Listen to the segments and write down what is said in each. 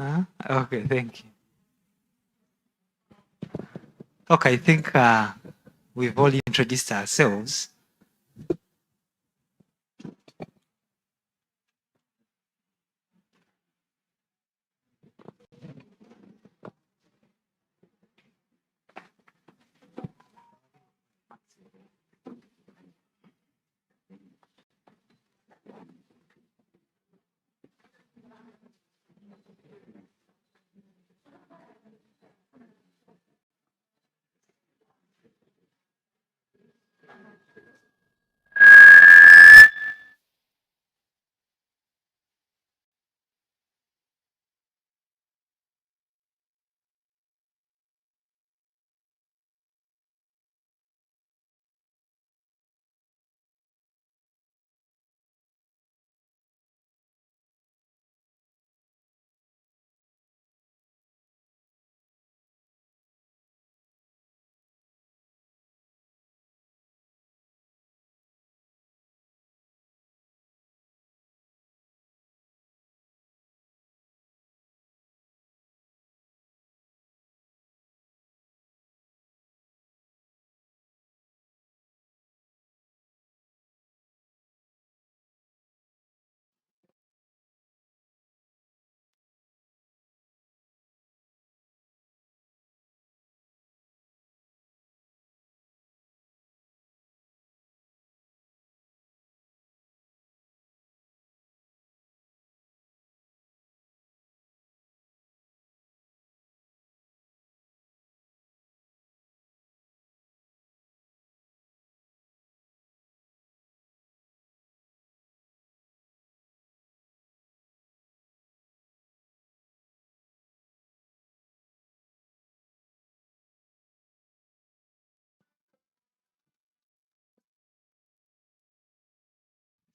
Okay, thank you. Okay, I think we've all introduced ourselves.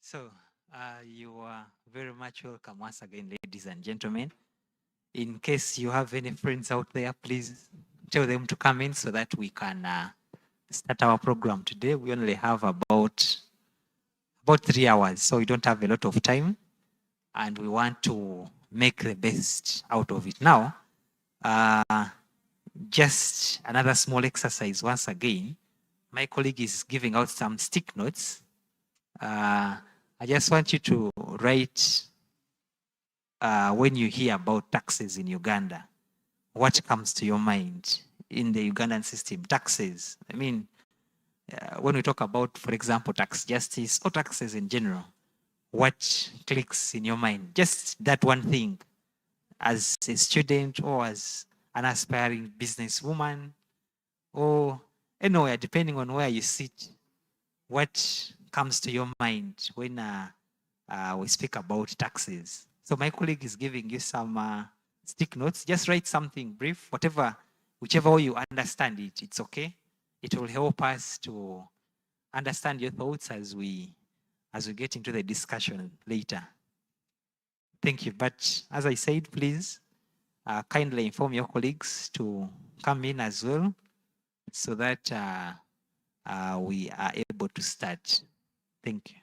So you are very much welcome once again, ladies and gentlemen. In case you have any friends out there, please tell them to come in so that we can start our program today. We only have about 3 hours, so we don't have a lot of time, and we want to make the best out of it. Now, just another small exercise once again. My colleague is giving out some stick notes. I just want you to write when you hear about taxes in Uganda, what comes to your mind in the Ugandan system? Taxes. I mean, when we talk about, for example, tax justice or taxes in general, what clicks in your mind? Just that one thing as a student or as an aspiring businesswoman or anywhere, depending on where you sit, what comes to your mind when we speak about taxes? So my colleague is giving you some stick notes. Just write something brief, whichever way you understand it, it's okay. It will help us to understand your thoughts as we get into the discussion later. Thank you. But as I said, please kindly inform your colleagues to come in as well so that we are able to start. Thank you.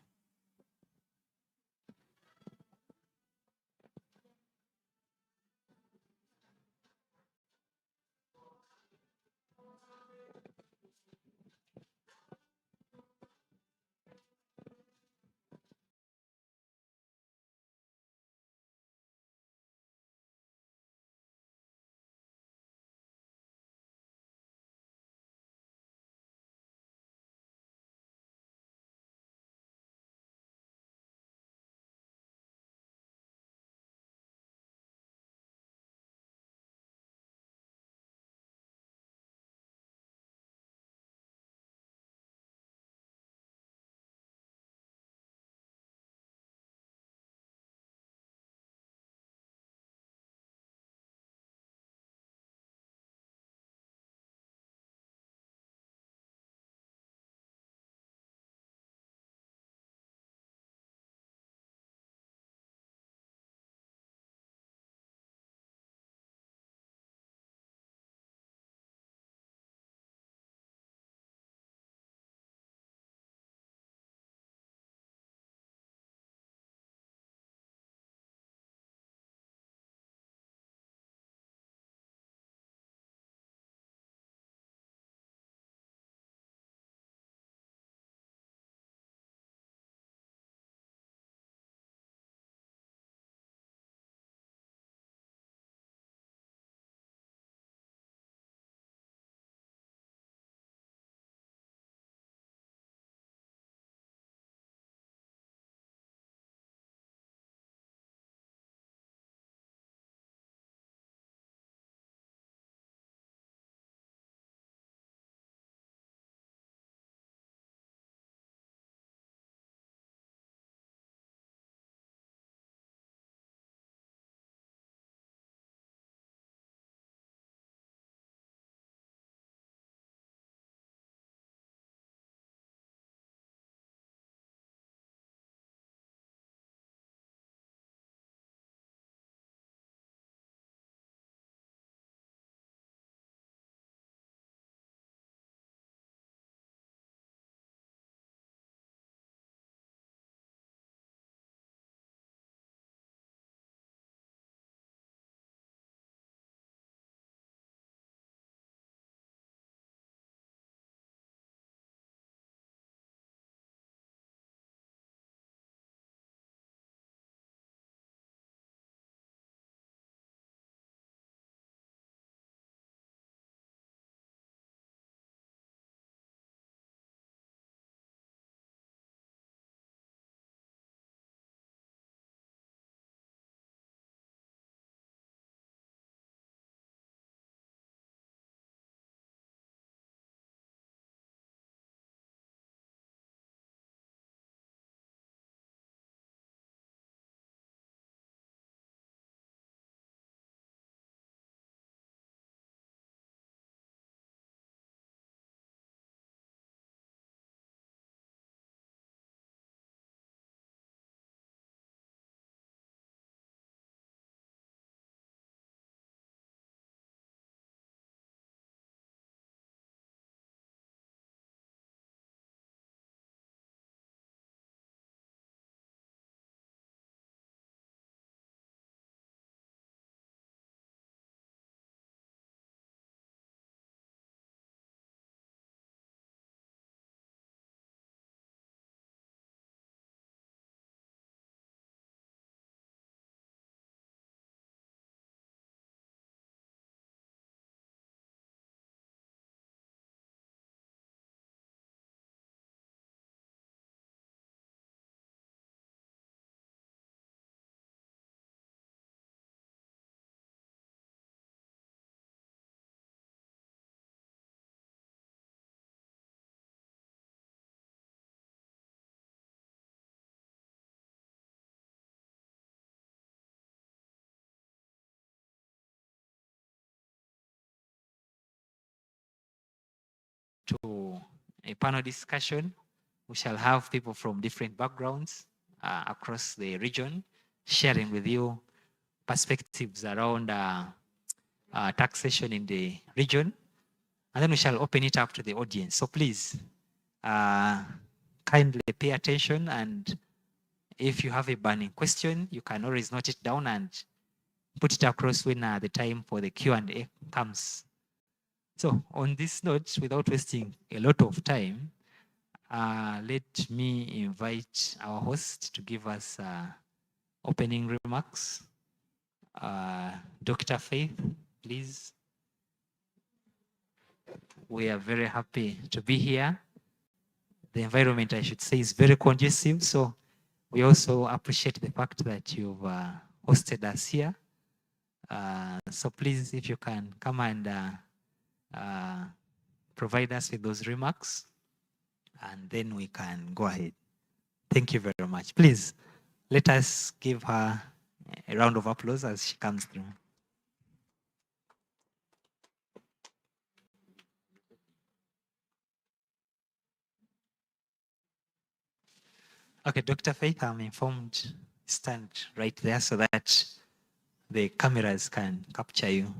to a panel discussion. We shall have people from different backgrounds across the region sharing with you perspectives around taxation in the region. And then we shall open it up to the audience. So please, kindly pay attention, and if you have a burning question, you can always note it down and put it across when the time for the Q&A comes. So on this note, without wasting a lot of time, let me invite our host to give us opening remarks. Dr. Faith, please. We are very happy to be here. The environment, I should say, is very conducive. So we also appreciate the fact that you've hosted us here. So please, if you can come and provide us with those remarks, and then we can go ahead. Thank you very much. Please, let us give her a round of applause as she comes through. Okay, Dr. Faith, I'm informed, stand right there so that the cameras can capture you.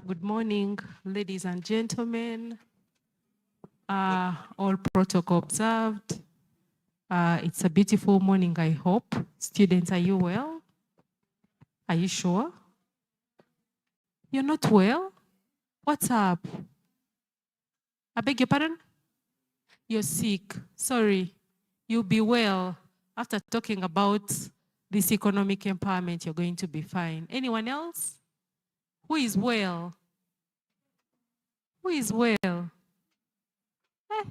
Good morning, ladies and gentlemen. All protocol observed. It's a beautiful morning, I hope. Students, are you well? Are you sure? You're not well? What's up? I beg your pardon? You're sick. Sorry. You'll be well. After talking about this economic empowerment, you're going to be fine. Anyone else? Who is well? Who is well?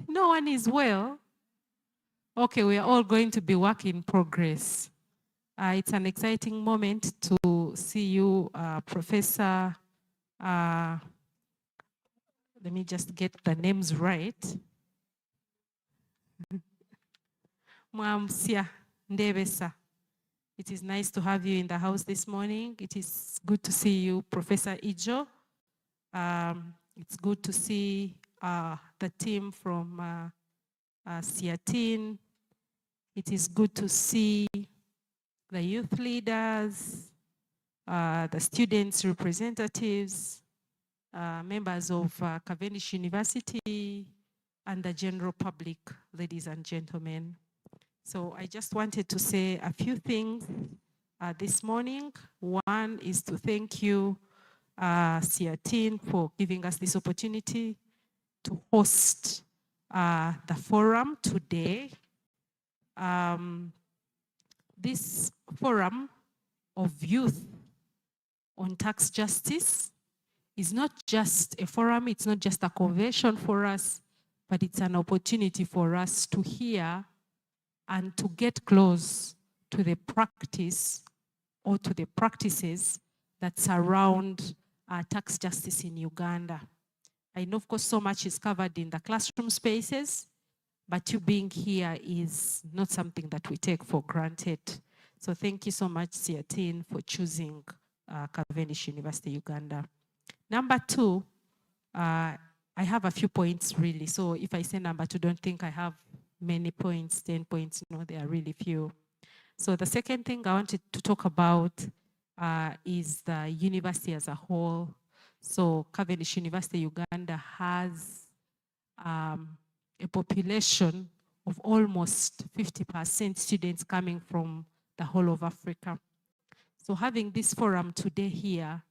No one is well. Okay, we are all going to be work in progress. It's an exciting moment to see you, Professor. Let me just get the names right. Mwamsia Ndebesa. It is nice to have you in the house this morning. It is good to see you, Professor Ijo. It's good to see the team from SEATINI. It is good to see the youth leaders, the students' representatives, members of Cavendish University, and the general public, ladies and gentlemen. So I just wanted to say a few things this morning. One is to thank you, SEATINI, for giving us this opportunity to host the forum today. This forum of youth on tax justice is not just a forum, it's not just a convention for us, but it's an opportunity for us to hear and to get close to the practice or to the practices that surround tax justice in Uganda. I know, of course, so much is covered in the classroom spaces, but you being here is not something that we take for granted. So thank you so much, SEATINI, for choosing Cavendish University, Uganda. Number two, I have a few points really. So if I say number two, don't think I have many points, 10 points, no, they are really few. So the second thing I wanted to talk about is the university as a whole. So Cavendish University, Uganda has a population of almost 50% students coming from the whole of Africa. So having this forum today here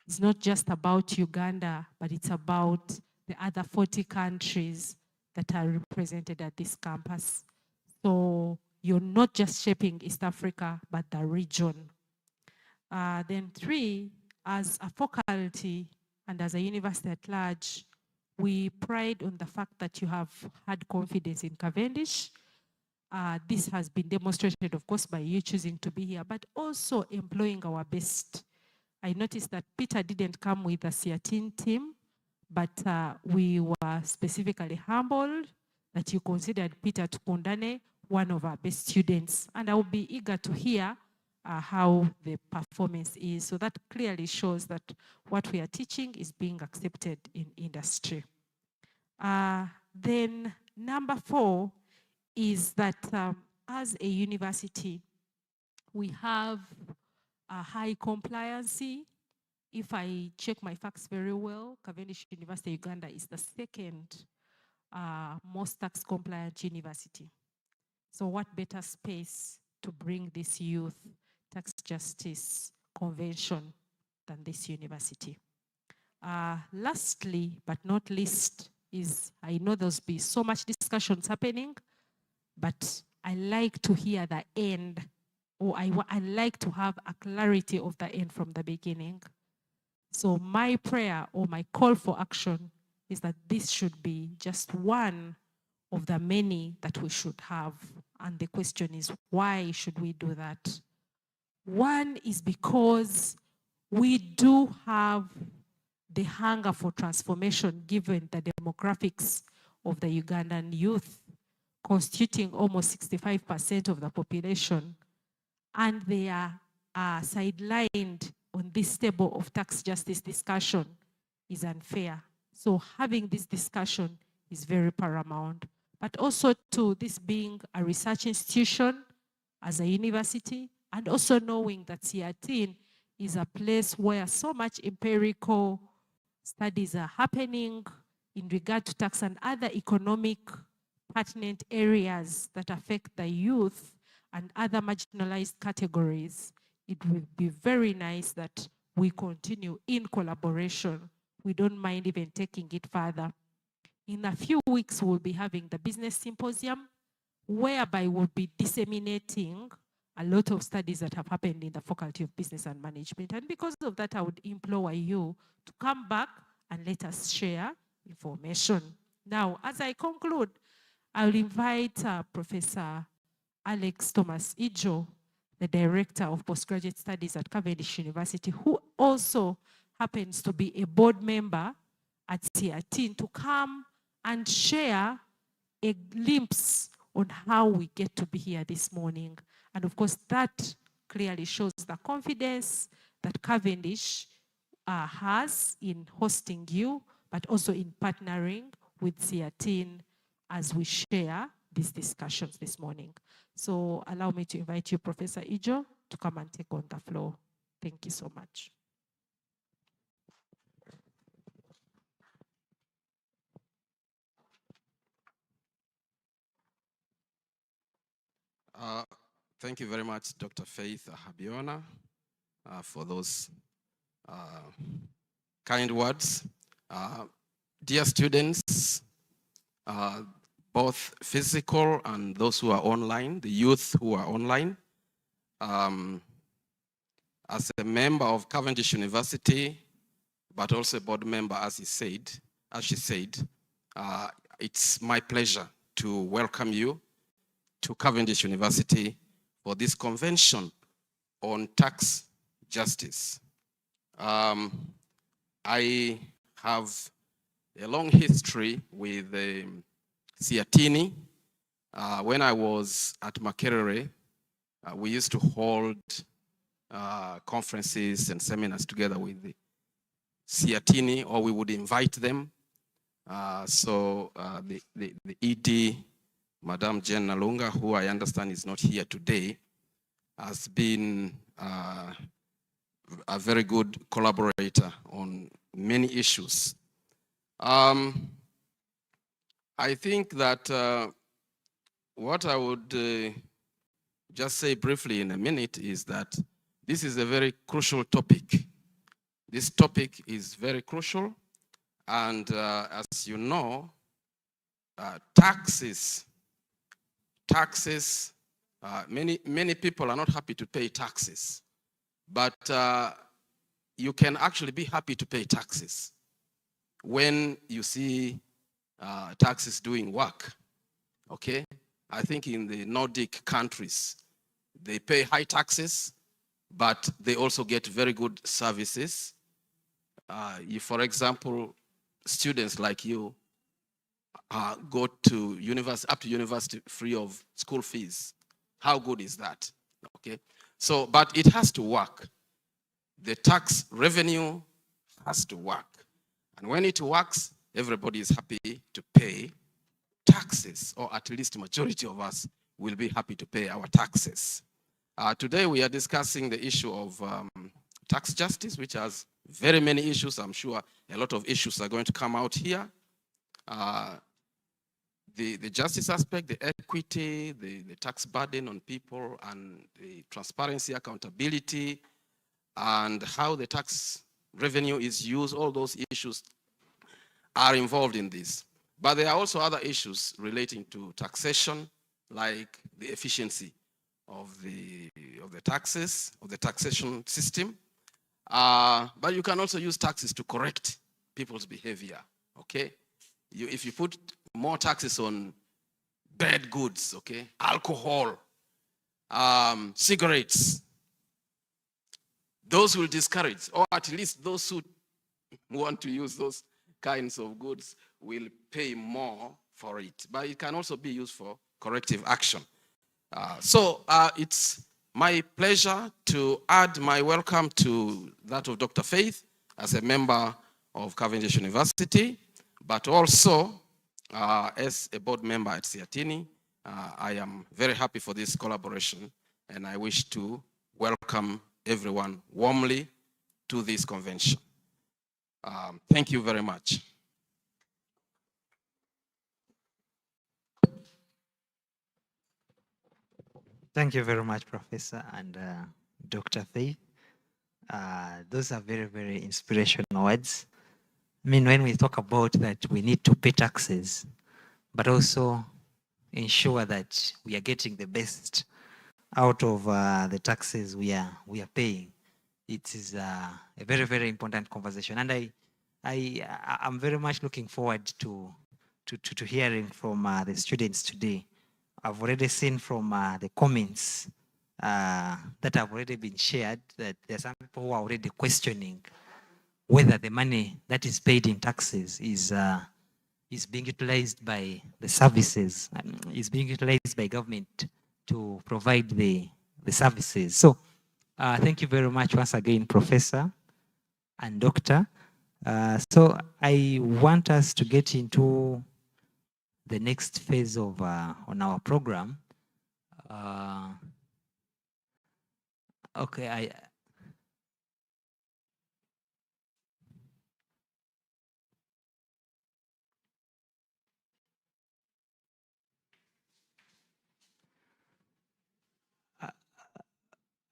is not just about Uganda, but it's about the other 40 countries that are represented at this campus. So you're not just shaping East Africa, but the region. Then three, as a faculty and as a university at large, we pride on the fact that you have had confidence in Cavendish. This has been demonstrated, of course, by you choosing to be here, but also employing our best. I noticed that Peter didn't come with the SEATINI team, but we were specifically humbled that you considered Peter Tukundane, one of our best students. And I will be eager to hear how the performance is. So that clearly shows that what we are teaching is being accepted in industry. Then number 4 is that as a university, we have a high compliancy. If I check my facts very well, Cavendish University Uganda is the second most tax compliant university. So what better space to bring this youth tax justice convention than this university? Lastly, but not least, is I know there'll be so much discussions happening, but I like to hear the end, or I like to have a clarity of the end from the beginning. So my prayer or my call for action is that this should be just one of the many that we should have. And the question is, why should we do that? One is because we do have the hunger for transformation given the demographics of the Ugandan youth, constituting almost 65% of the population, and they are sidelined on this table of tax justice discussion is unfair. So having this discussion is very paramount. But also to this being a research institution as a university, and also knowing that SEATINI is a place where so much empirical studies are happening in regard to tax and other economic pertinent areas that affect the youth and other marginalized categories. It would be very nice that we continue in collaboration. We don't mind even taking it further. In a few weeks, we'll be having the business symposium, whereby we'll be disseminating a lot of studies that have happened in the Faculty of Business and Management. And because of that, I would implore you to come back and let us share information. Now, as I conclude, I'll invite Professor Alex Thomas Ijo, the Director of Postgraduate Studies at Cavendish University, who also happens to be a board member at SEATINI, to come and share a glimpse on how we get to be here this morning. And of course, that clearly shows the confidence that Cavendish has in hosting you, but also in partnering with SEATINI as we share these discussions this morning. So allow me to invite you, Professor Ijo, to come and take on the floor. Thank you so much. Thank you very much, Dr. Faith Habiona, for those kind words. Dear students, both physical and those who are online, the youth who are online, as a member of Cavendish University, but also a board member, as she said, it's my pleasure to welcome you to Cavendish University for this convention on tax justice. I have a long history with SEATINI. When I was at Makerere, we used to hold conferences and seminars together with the SEATINI, or we would invite them. The ED, Madam Jen Nalunga, who I understand is not here today, has been a very good collaborator on many issues. I think that what I would just say briefly in a minute is that this is a very crucial topic. This topic is very crucial, and as you know, taxes, many people are not happy to pay taxes, but you can actually be happy to pay taxes when you see taxes doing work, okay? I think in the Nordic countries, they pay high taxes, but they also get very good services. If, for example, students like you go to university, up to university free of school fees. How good is that? Okay. So, but it has to work. The tax revenue has to work. And when it works, everybody is happy to pay taxes, or at least the majority of us will be happy to pay our taxes. Today we are discussing the issue of tax justice, which has very many issues. I'm sure a lot of issues are going to come out here. The justice aspect, the equity, the tax burden on people, and the transparency, accountability, and how the tax revenue is used, all those issues are involved in this. But there are also other issues relating to taxation, like the efficiency of the taxes, of the taxation system. But you can also use taxes to correct people's behavior, okay? If you put more taxes on bad goods, okay, alcohol, cigarettes, those will discourage, or at least those who want to use those kinds of goods will pay more for it. But it can also be used for corrective action. So it's my pleasure to add my welcome to that of Dr. Faith as a member of Cavendish University, but also as a board member at SEATINI. I am very happy for this collaboration, and I wish to welcome everyone warmly to this convention. Thank you very much. Thank you very much, Professor and Dr. Faith. Those are very, very inspirational words. I mean, when we talk about that, we need to pay taxes, but also ensure that we are getting the best out of the taxes we are paying. It is a very, very important conversation, and I'm very much looking forward to hearing from the students today. I've already seen from the comments that have already been shared that there are some people who are already questioning whether the money that is paid in taxes is being utilized by the services, is being utilized by government to provide the services. So thank you very much once again, Professor and Doctor. So I want us to get into the next phase of on our program. Okay,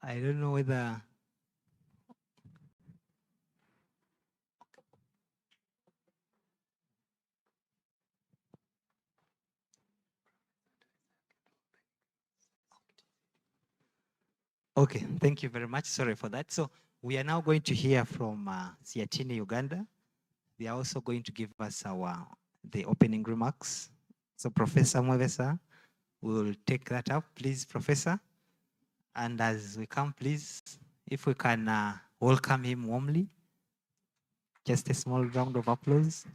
I don't know whether okay, thank you very much. Sorry for that. So we are now going to hear from SEATINI Uganda. They are also going to give us the opening remarks. So Professor Mwevesa will take that up, please, Professor. And as we come, please, if we can welcome him warmly. Just a small round of applause.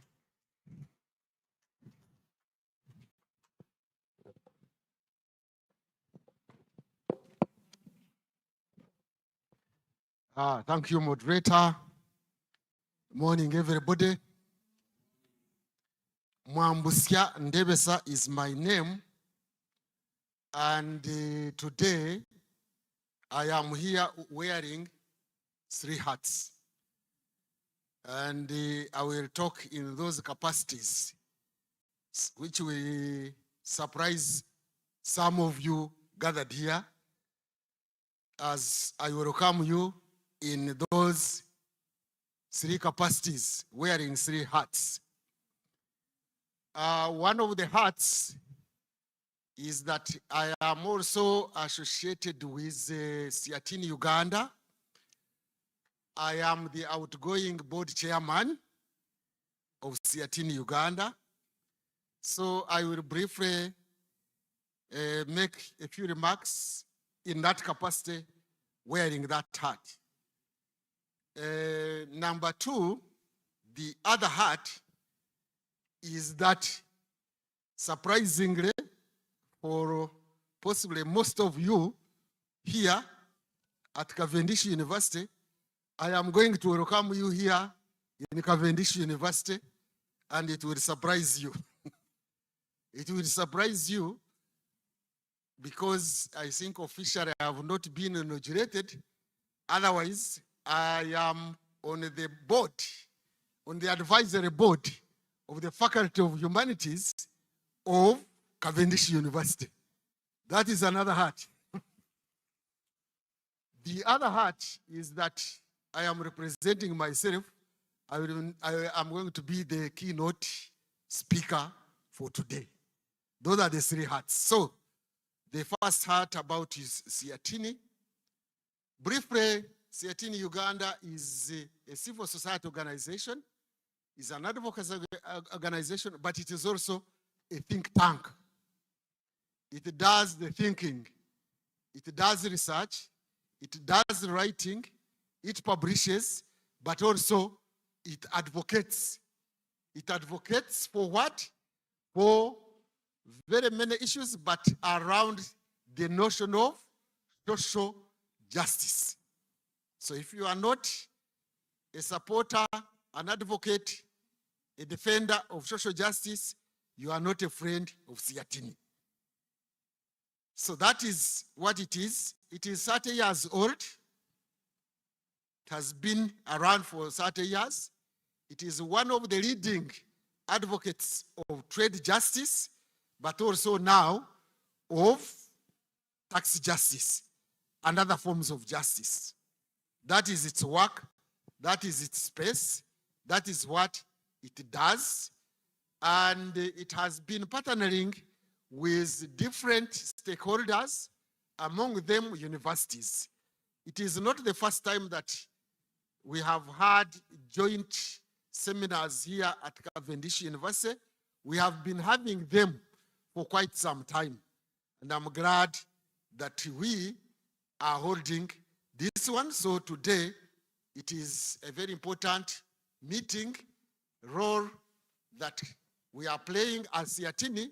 Thank you, moderator. Morning, everybody. Mwambusya Ndebesa is my name. And today, I am here wearing 3 hats. And I will talk in those capacities, which will surprise some of you gathered here, as I welcome you in those 3 capacities, wearing 3 hats. One of the hats is that I am also associated with SEATINI Uganda. I am the outgoing board chairman of SEATINI Uganda. So I will briefly make a few remarks in that capacity, wearing that hat. Number 2, the other hat is that surprisingly, for possibly most of you here at Cavendish University, I am going to welcome you here in Cavendish University, and it will surprise you. It will surprise you because I think officially I have not been inaugurated. Otherwise, I am on the board, on the advisory board of the Faculty of Humanities of Cavendish University. That is another hat. The other hat is that I am representing myself. I am going to be the keynote speaker for today. Those are the three hats. So the first hat about is SEATINI. Briefly, SEATINI Uganda is a civil society organization, is an advocacy organization, but it is also a think tank. It does the thinking, it does research, it does writing, it publishes, but also it advocates. It advocates for what? For very many issues, but around the notion of social justice. So if you are not a supporter, an advocate, a defender of social justice, you are not a friend of SEATINI. So that is what it is. It is 30 years old. It has been around for 30 years. It is one of the leading advocates of trade justice, but also now of tax justice and other forms of justice. That is its work. That is its space. That is what it does. And it has been partnering with different stakeholders, among them universities. It is not the first time that we have had joint seminars here at Cavendish University. We have been having them for quite some time. And I'm glad that we are holding this one. So today, it is a very important meeting role that we are playing as SEATINI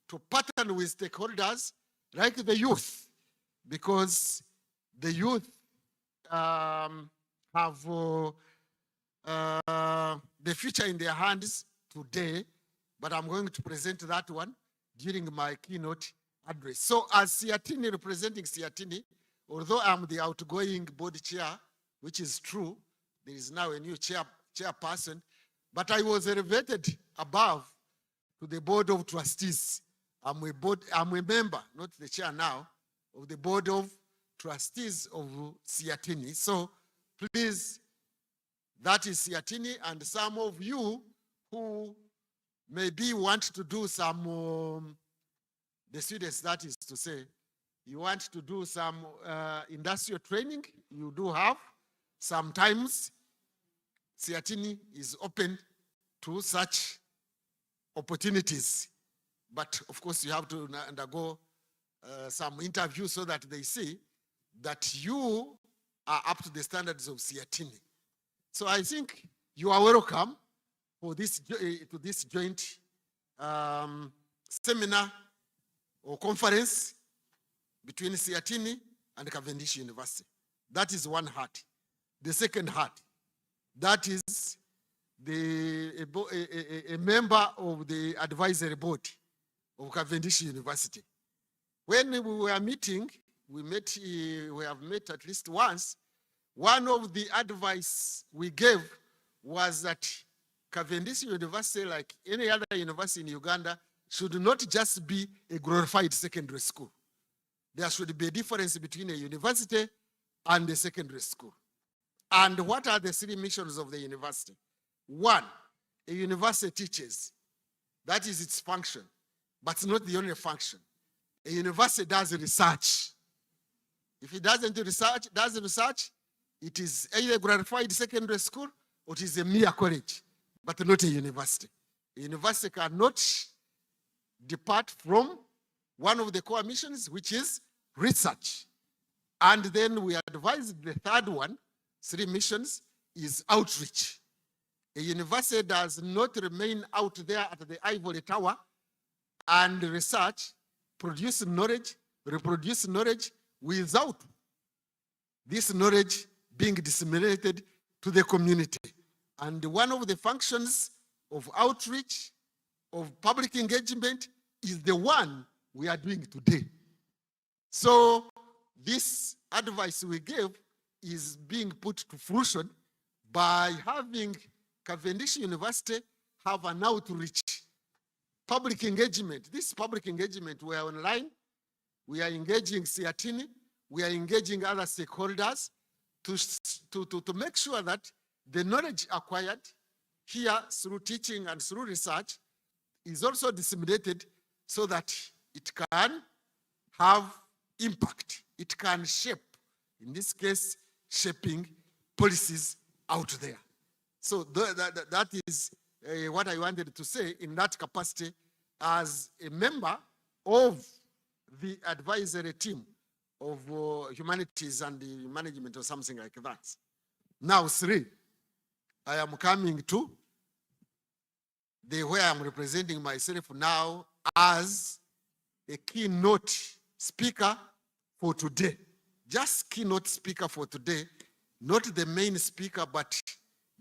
to partner with stakeholders like the youth, because the youth have the future in their hands today, but I'm going to present that one during my keynote address. So as SEATINI, representing SEATINI, although I'm the outgoing board chair, which is true, there is now a new chairperson, but I was elevated above to the board of trustees. I'm a member, not the chair now, of the board of trustees of SEATINI. So please, that is SEATINI, and some of you who maybe want to do some, the students, that is to say, you want to do some industrial training, you do have. Sometimes SEATINI is open to such opportunities. But of course, you have to undergo some interviews so that they see that you are up to the standards of SEATINI. So I think you are welcome for this, to this joint seminar or conference between SEATINI and Cavendish University. That is one hat. The second hat, that is a member of the advisory board of Cavendish University. When we were meeting, we have met at least once. One of the advice we gave was that Cavendish University, like any other university in Uganda, should not just be a glorified secondary school. There should be a difference between a university and a secondary school. And what are the three missions of the university? One, a university teaches. That is its function, but it's not the only function. A university does research. If it doesn't does research, it is either a glorified secondary school or it is a mere college, but not a university. A university cannot depart from one of the core missions, which is research. And then we advised the third one, three missions, is outreach. A university does not remain out there at the ivory tower and research, produce knowledge, reproduce knowledge without this knowledge being disseminated to the community. And one of the functions of outreach, of public engagement, is the one we are doing today. So this advice we gave is being put to fruition by having Cavendish University have an outreach, public engagement. This public engagement, we are online, we are engaging SEATINI, we are engaging other stakeholders to make sure that the knowledge acquired here through teaching and through research is also disseminated so that it can have impact. It can shape, in this case, shaping policies out there. So that is what I wanted to say in that capacity as a member of the advisory team of humanities and the management or something like that. Now, 3, I am coming to where I'm representing myself now as a keynote speaker for today. Just keynote speaker for today, not the main speaker, but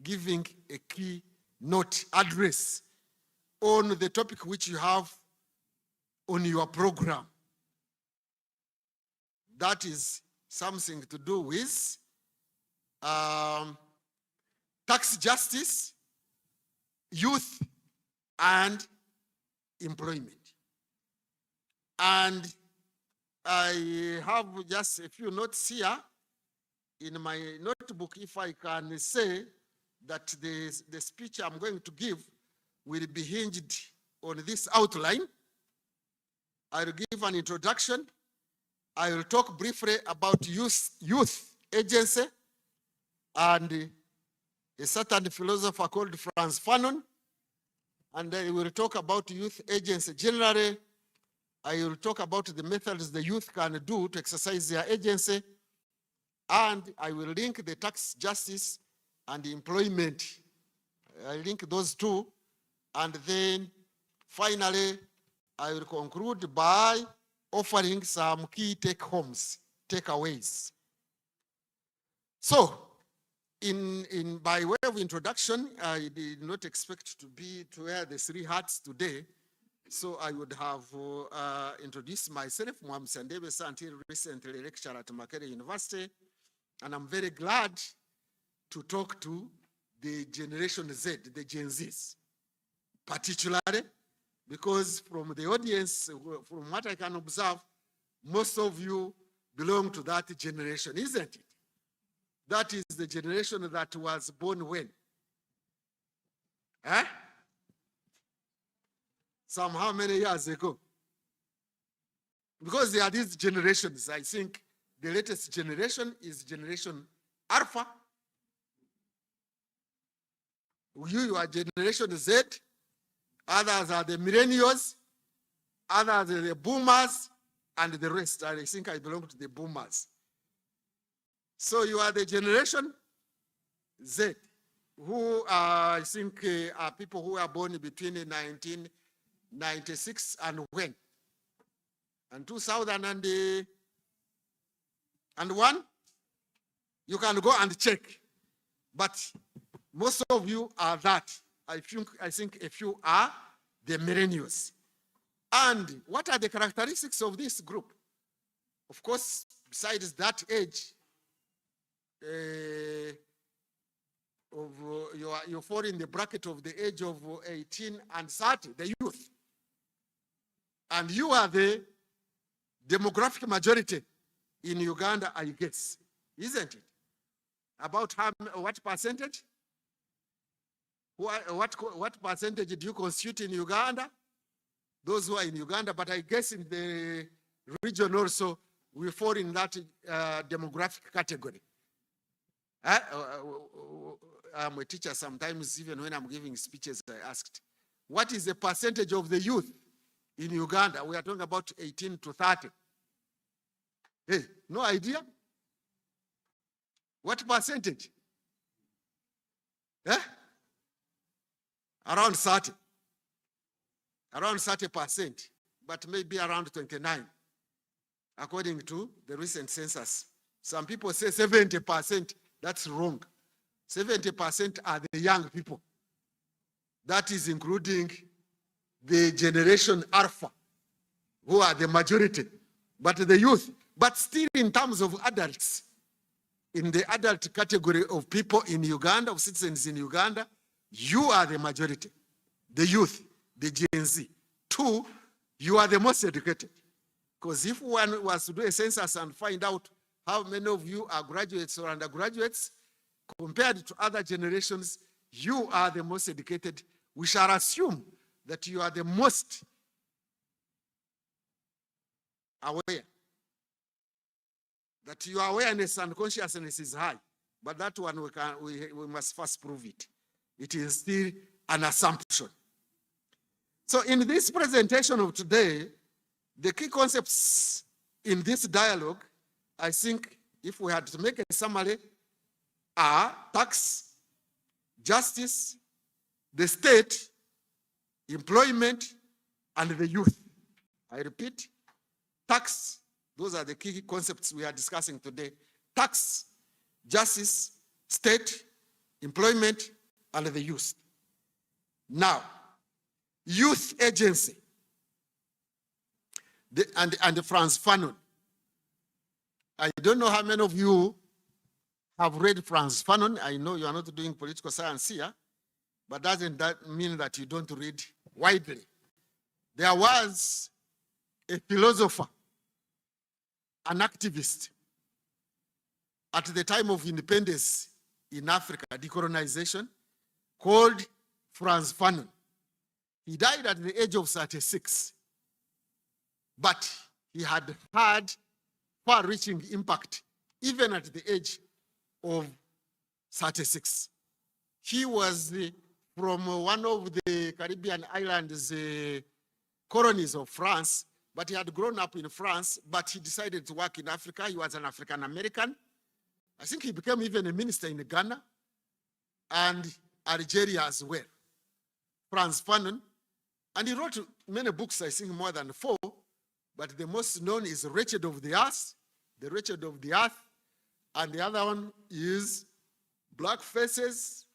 giving a keynote address on the topic which you have on your program. That is something to do with tax justice, youth, and employment. And I have just a few notes here in my notebook. If I can say that the speech I'm going to give will be hinged on this outline. I'll give an introduction. I will talk briefly about youth agency and a certain philosopher called Franz Fanon. And I will talk about youth agency generally. I will talk about the methods the youth can do to exercise their agency. And I will link the tax justice and the employment. I link those two. And then finally, I will conclude by offering some key takeaways. So, by way of introduction, I did not expect to wear the 3 hats today. So I would have introduced myself, Mwam Sandebesa, until recently lecturer at Makerere University. And I'm very glad to talk to the Generation Z, the Gen Zs, particularly because from the audience, from what I can observe, most of you belong to that generation, isn't it? That is the generation that was born when? How many years ago? Because there are these generations. I think the latest generation is Generation Alpha. You are Generation Z. Others are the millennials. Others are the boomers. And the rest, I think I belong to the boomers. So you are the Generation Z, who I think are people who are born between 1996 and when? And 2001? You can go and check. But most of you are that. I think a few are the millennials. And what are the characteristics of this group? Of course, besides that age, you fall in the bracket of the age of 18 and 30, the youth. And you are the demographic majority in Uganda, I guess, isn't it? About what percentage? What percentage do you constitute in Uganda? Those who are in Uganda, but I guess in the region also, we fall in that demographic category. I'm a teacher sometimes, even when I'm giving speeches, I asked, what is the percentage of the youth in Uganda? We are talking about 18 to 30. Hey, no idea? What percentage? Around 30. Around 30%. but maybe around 29, according to the recent census. Some people say 70%. That's wrong. 70% are the young people. That is including the generation Alpha, who are the majority, but the youth. But still, in terms of adults, in the adult category of people in Uganda, of citizens in Uganda, you are the majority, the youth, the Gen Z. 2, you are the most educated. Because if one was to do a census and find out how many of you are graduates or undergraduates, compared to other generations, you are the most educated. We shall assume that you are the most aware, that your awareness and consciousness is high. But that one we must first prove it. It is still an assumption. So in this presentation of today, the key concepts in this dialogue, I think if we had to make a summary, are tax, justice, the state, employment, and the youth. I repeat, tax, those are the key concepts we are discussing today. Tax, justice, state, employment, and the youth. Now, youth agency, and Franz Fanon. I don't know how many of you have read Franz Fanon. I know you are not doing political science here, but doesn't that mean that you don't read widely? There was a philosopher, an activist, at the time of independence in Africa, decolonization, called Franz Fanon. He died at the age of 36, but he had had far-reaching impact even at the age of 36. He was from one of the Caribbean islands, colonies of France, but he had grown up in France, but he decided to work in Africa. He was an African American. I think he became even a minister in Ghana and Algeria as well. Franz Fanon. And he wrote many books, I think more than 4, but the most known is Wretched of the Earth, The Wretched of the Earth, and the other one is Black Faces,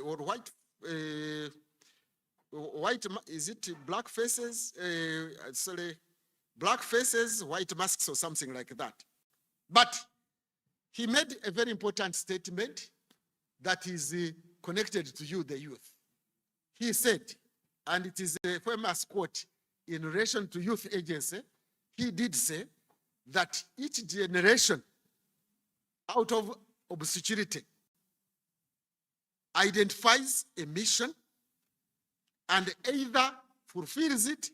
or White, is it Black Faces? Sorry, Black Faces, White Masks, or something like that. But he made a very important statement that is connected to you, the youth. He said, and it is a famous quote in relation to youth agency, he did say that each generation out of obscurity identifies a mission and either fulfills it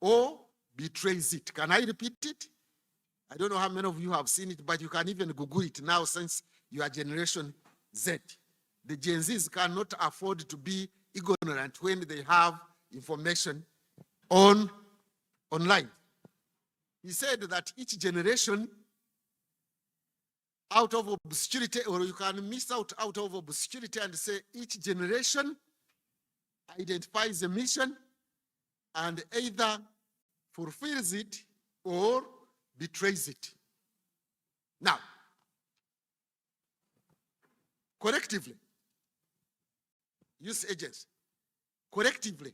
or betrays it. Can I repeat it? I don't know how many of you have seen it, but you can even Google it now since you are Generation Z. The Gen Zs cannot afford to be ignorant when they have information online. He said that each generation out of obscurity, or you can miss out of obscurity and say each generation identifies a mission and either fulfills it or betrays it. Now, collectively, youth agents, collectively,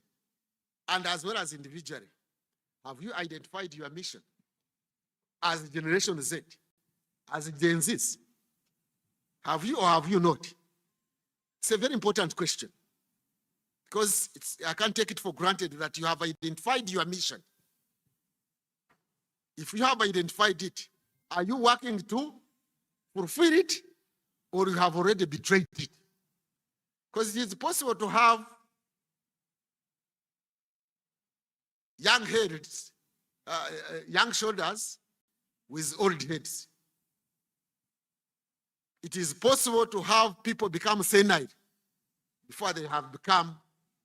and as well as individually, have you identified your mission as Generation Z, as Gen Zs? Have you or have you not? It's a very important question, because I can't take it for granted that you have identified your mission. If you have identified it, are you working to fulfill it, or you have already betrayed it? Because it is possible to have young heads, young shoulders with old heads. It is possible to have people become senile before they have become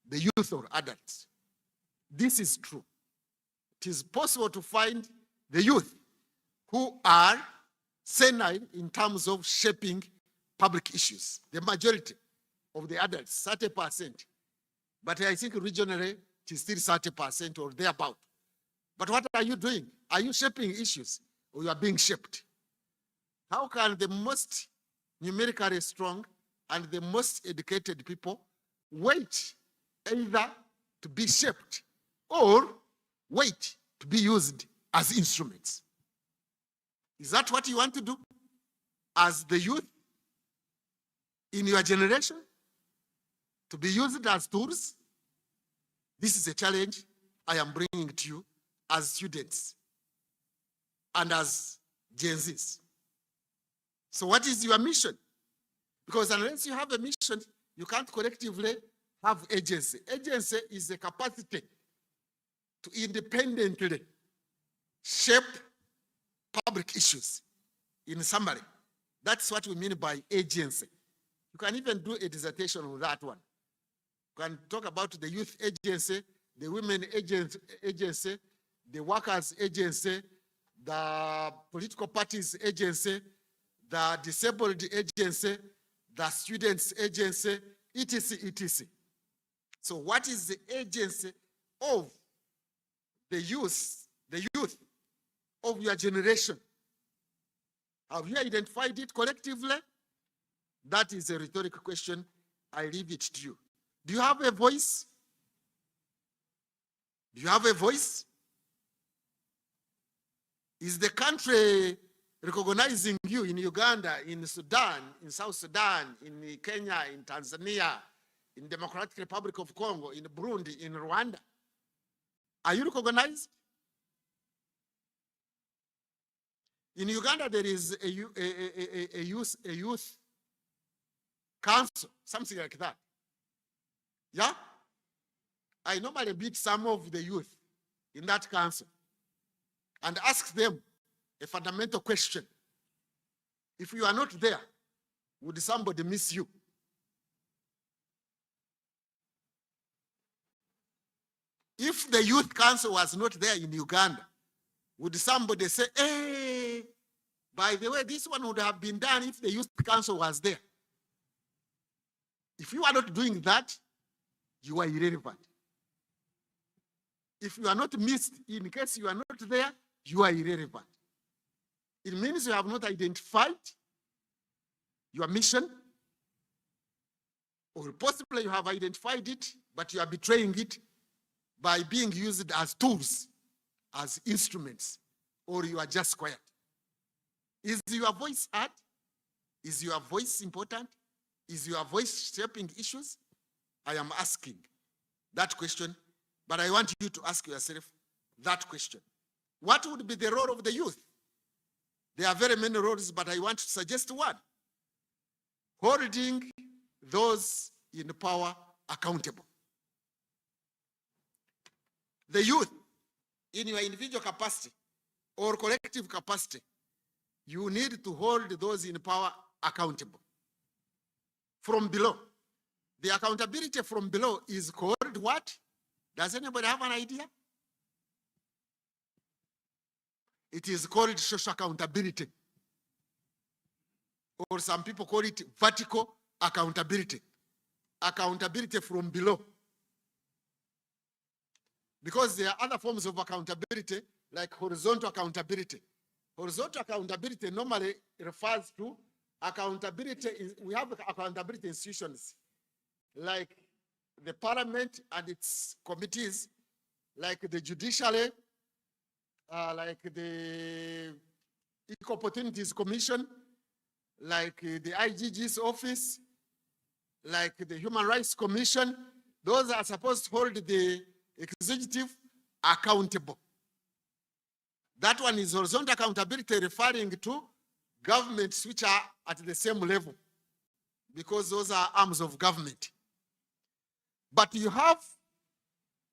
the youth or adults. This is true. It is possible to find the youth who are senile in terms of shaping public issues. The majority of the adults, 30%. But I think regionally, it is still 30% or thereabout. But what are you doing? Are you shaping issues or you are being shaped? How can the most numerically strong and the most educated people wait either to be shaped or wait to be used as instruments? Is that what you want to do as the youth in your generation? To be used as tools? This is a challenge I am bringing to you as students and as Gen Zs. So what is your mission? Because unless you have a mission, you can't collectively have agency. Agency is a capacity to independently shape public issues. In summary, that's what we mean by agency. You can even do a dissertation on that one. You can talk about the youth agency, the women agency, the workers agency, the political parties agency, the disabled agency, the students agency, etc., etc. So what is the agency of the youth of your generation? Have you identified it collectively? That is a rhetorical question. I leave it to you. Do you have a voice? Do you have a voice? Is the country recognizing you in Uganda, in Sudan, in South Sudan, in Kenya, in Tanzania, in Democratic Republic of Congo, in Burundi, in Rwanda? Are you recognized? In Uganda, there is a youth council, something like that. Yeah? I normally meet some of the youth in that council and ask them a fundamental question. If you are not there, would somebody miss you? If the youth council was not there in Uganda, would somebody say, hey, by the way, this one would have been done if the youth council was there? If you are not doing that, you are irrelevant. If you are not missed, in case you are not there, you are irrelevant. It means you have not identified your mission, or possibly you have identified it, but you are betraying it by being used as tools, as instruments, or you are just quiet. Is your voice heard? Is your voice important? Is your voice shaping issues? I am asking that question, but I want you to ask yourself that question. What would be the role of the youth? There are very many roles, but I want to suggest one. Holding those in power accountable. The youth, in your individual capacity or collective capacity, you need to hold those in power accountable. From below. The accountability from below is called what? Does anybody have an idea? It is called social accountability. Or some people call it vertical accountability. Accountability from below. Because there are other forms of accountability, like horizontal accountability. Horizontal accountability normally refers to accountability. We have accountability institutions, like the parliament and its committees, like the judiciary, like the Equal Opportunities Commission, like the IGG's office, like the Human Rights Commission. Those are supposed to hold the executive accountable. That one is horizontal accountability, referring to governments which are at the same level, because those are arms of government. But you have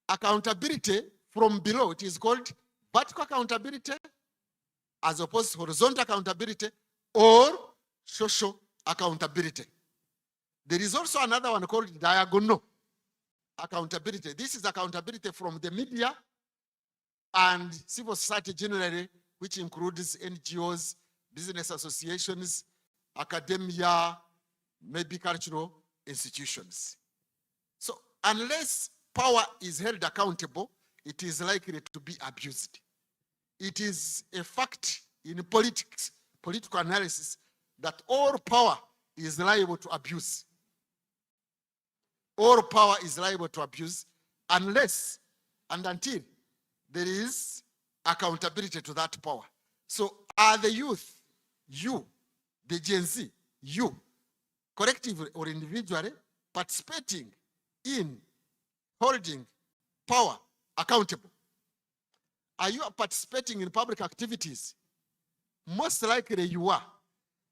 accountability from below. It is called vertical accountability, as opposed to horizontal accountability or social accountability. There is also another one called diagonal accountability. This is accountability from the media and civil society generally, which includes NGOs, business associations, academia, maybe cultural institutions. So unless power is held accountable, it is likely to be abused. It is a fact in politics, political analysis, that all power is liable to abuse. All power is liable to abuse unless and until there is accountability to that power. So are the youth, you, the Gen Z, you, collectively or individually, participating in holding power accountable? Are you participating in public activities? Most likely you are.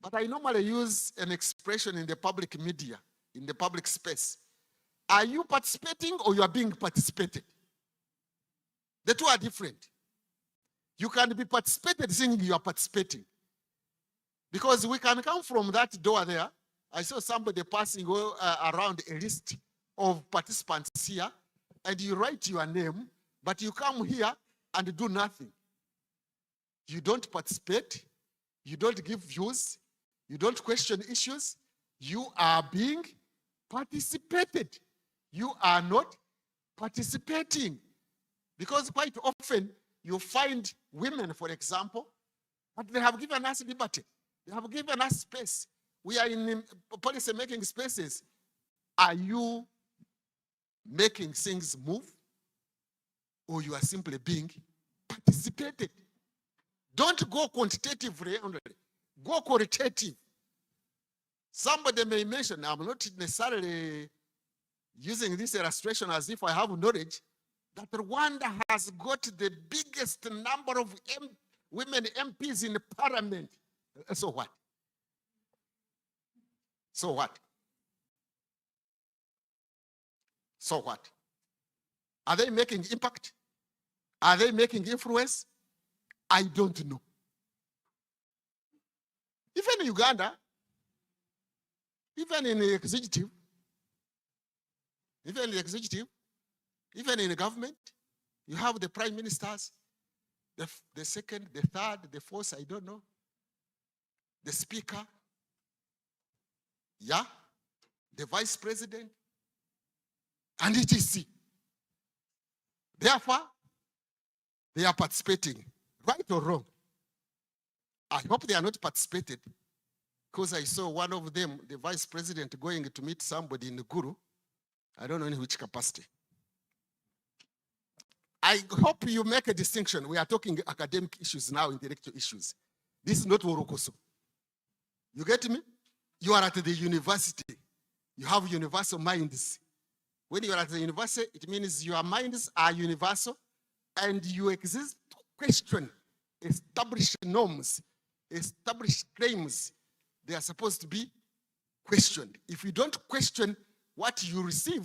But I normally use an expression in the public media, in the public space. Are you participating or you are being participated? The two are different. You can be participated thinking you are participating. Because we can come from that door there. I saw somebody passing around a list of participants here, and you write your name, but you come here and do nothing. You don't participate, you don't give views, you don't question issues, you are being participated. You are not participating. Because quite often you find women, for example, but they have given us liberty. They have given us space. We are in policy making spaces. Are you making things move? Or you are simply being participated? Don't go quantitatively only. Go qualitative. Somebody may mention, I'm not necessarily using this illustration as if I have knowledge, that Rwanda has got the biggest number of women MPs in parliament. So what? So what? So what? Are they making impact? Are they making influence? I don't know. Even in Uganda, even in the executive, even in the government, you have the prime ministers, the second, the third, the fourth, I don't know, the speaker, yeah, the vice president, and etc. Therefore, they are participating, right or wrong. I hope they are not participated, because I saw one of them, the vice president, going to meet somebody in the Guru. I don't know in which capacity. I hope you make a distinction. We are talking academic issues now, intellectual issues. This is not Worokoso. You get me? You are at the university. You have universal minds. When you are at the university, it means your minds are universal and you exist to question established norms, established claims. They are supposed to be questioned. If you don't question what you receive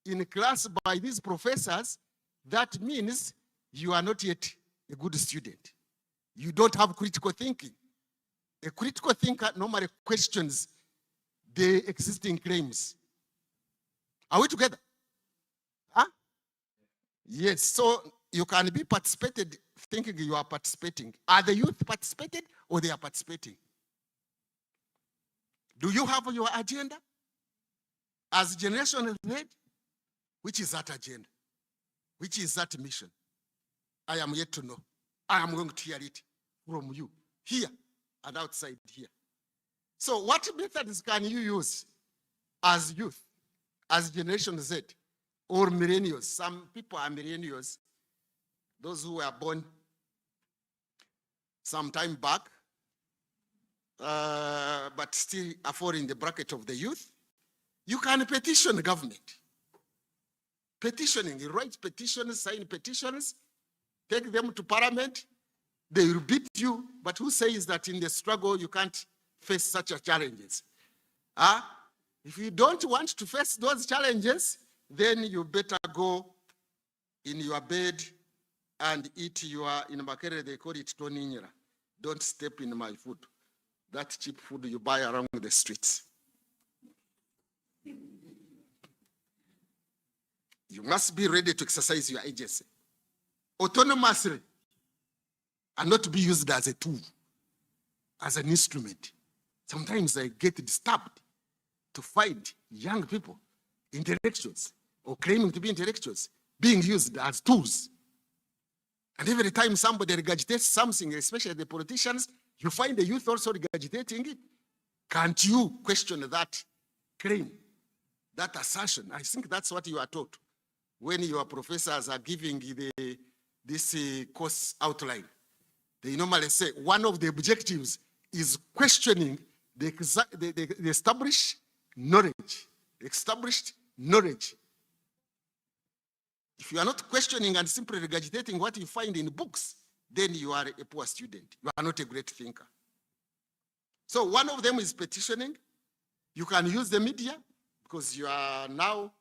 in class by these professors, that means you are not yet a good student. You don't have critical thinking. A critical thinker normally questions the existing claims. Are we together? Huh? Yes, so you can be participated thinking you are participating. Are the youth participated or they are participating? Do you have your agenda? As Generation Z, which is that agenda? Which is that mission? I am yet to know. I am going to hear it from you, here and outside here. So what methods can you use as youth, as Generation Z, or millennials? Some people are millennials, those who were born some time back, but still are falling in the bracket of the youth. You can petition the government. Petitioning, you write petitions, sign petitions, take them to parliament. They will beat you, but who says that in the struggle you can't face such challenges? If you don't want to face those challenges, then you better go in your bed and eat your, in Makere they call it toninyera. Don't step in my food. That cheap food you buy around the streets. You must be ready to exercise your agency autonomously and not to be used as a tool, as an instrument. Sometimes I get disturbed to find young people, intellectuals, or claiming to be intellectuals, being used as tools. And every time somebody regurgitates something, especially the politicians, you find the youth also regurgitating it. Can't you question that claim, that assertion? I think that's what you are taught when your professors are giving this course outline. They normally say one of the objectives is questioning the established knowledge. Established knowledge. If you are not questioning and simply regurgitating what you find in books, then you are a poor student. You are not a great thinker. So one of them is petitioning. You can use the media because you are now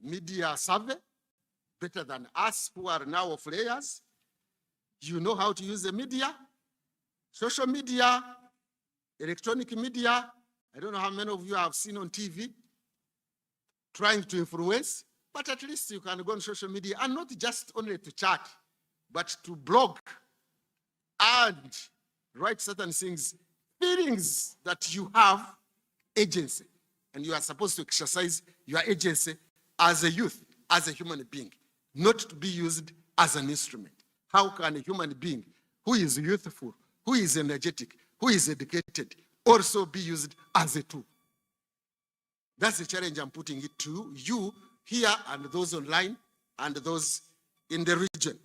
media savvy, better than us who are now players. You know how to use the media, social media, electronic media. I don't know how many of you have seen on TV trying to influence, but at least you can go on social media and not just only to chat, but to blog and write certain things, feelings that you have agency, and you are supposed to exercise your agency as a youth, as a human being, not to be used as an instrument. How can a human being who is youthful, who is energetic, who is educated, also be used as a tool? That's the challenge I'm putting it to you here and those online and those in the region.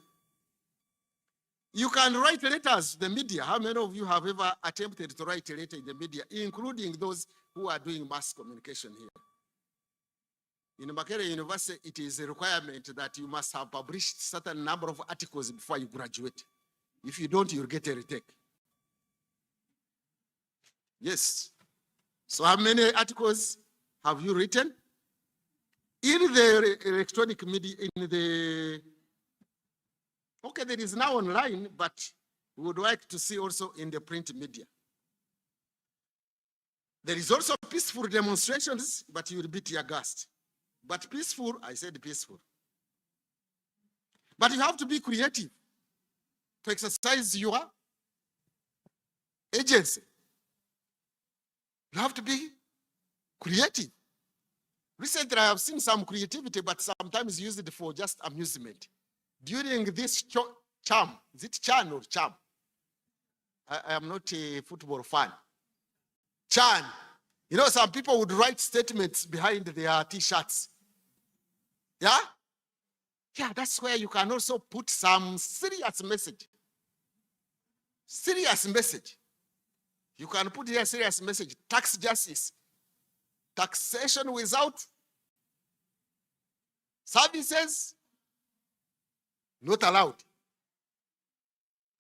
You can write letters to the media. How many of you have ever attempted to write a letter in the media, including those who are doing mass communication here? In Makerere University, it is a requirement that you must have published certain number of articles before you graduate. If you don't, you'll get a retake. Yes. So how many articles have you written? In the electronic media, okay, there is now online, but we would like to see also in the print media. There is also peaceful demonstrations, but you will be tear gassed. But peaceful, I said peaceful. But you have to be creative to exercise your agency. You have to be creative. Recently, I have seen some creativity, but sometimes used it for just amusement. During this charm, is it Chan or Cham? I am not a football fan. Chan. You know, some people would write statements behind their T-shirts. Yeah? Yeah, that's where you can also put some serious message. Serious message. You can put here a serious message. Tax justice. Taxation without services, not allowed.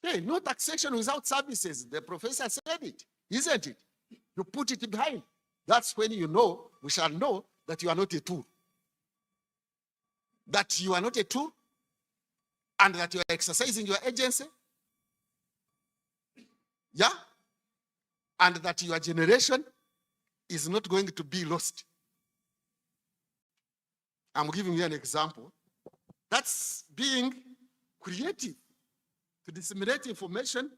Hey, no taxation without services. The professor said it, isn't it? You put it behind. That's when you know, we shall know that you are not a tool. That you are not a tool and that you are exercising your agency. Yeah? And that your generation is not going to be lost. I'm giving you an example. That's being creative to disseminate information,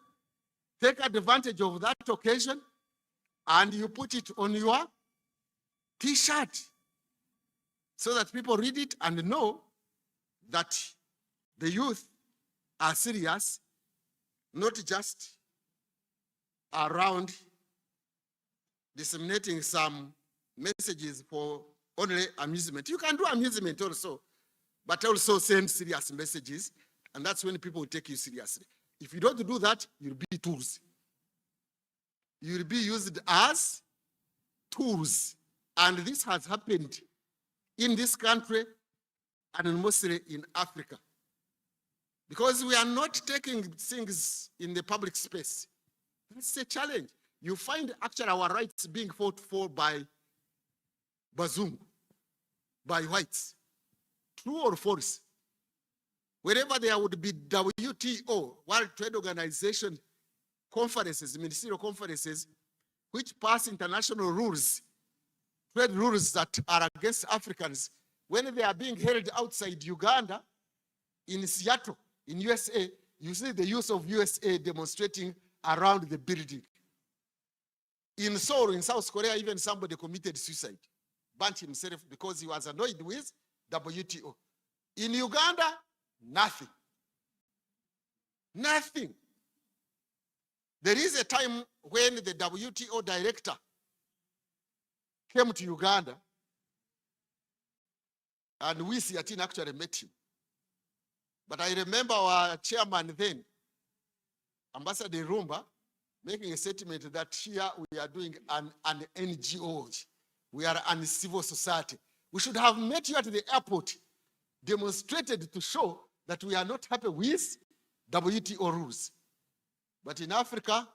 take advantage of that occasion, and you put it on your T-shirt so that people read it and know that the youth are serious, not just around disseminating some messages for only amusement. You can do amusement also, but also send serious messages, and that's when people will take you seriously. If you don't do that, you'll be tools. You'll be used as tools. And this has happened in this country and mostly in Africa. Because we are not taking things in the public space. That's a challenge. You find actually our rights being fought for by Bazungu, by whites. True or false? Wherever there would be WTO, World Trade Organization conferences, ministerial conferences, which pass international rules, trade rules that are against Africans, when they are being held outside Uganda, in Seattle, in USA, you see the use of USA demonstrating around the building. In Seoul, in South Korea, even somebody committed suicide, burnt himself because he was annoyed with WTO. In Uganda, nothing. Nothing. There is a time when the WTO director came to Uganda, and we SEATINI actually met him. But I remember our chairman then, Ambassador Rumba, making a statement that here we are doing an NGO. We are a civil society. We should have met you at the airport, demonstrated to show that we are not happy with WTO rules. But in Africa,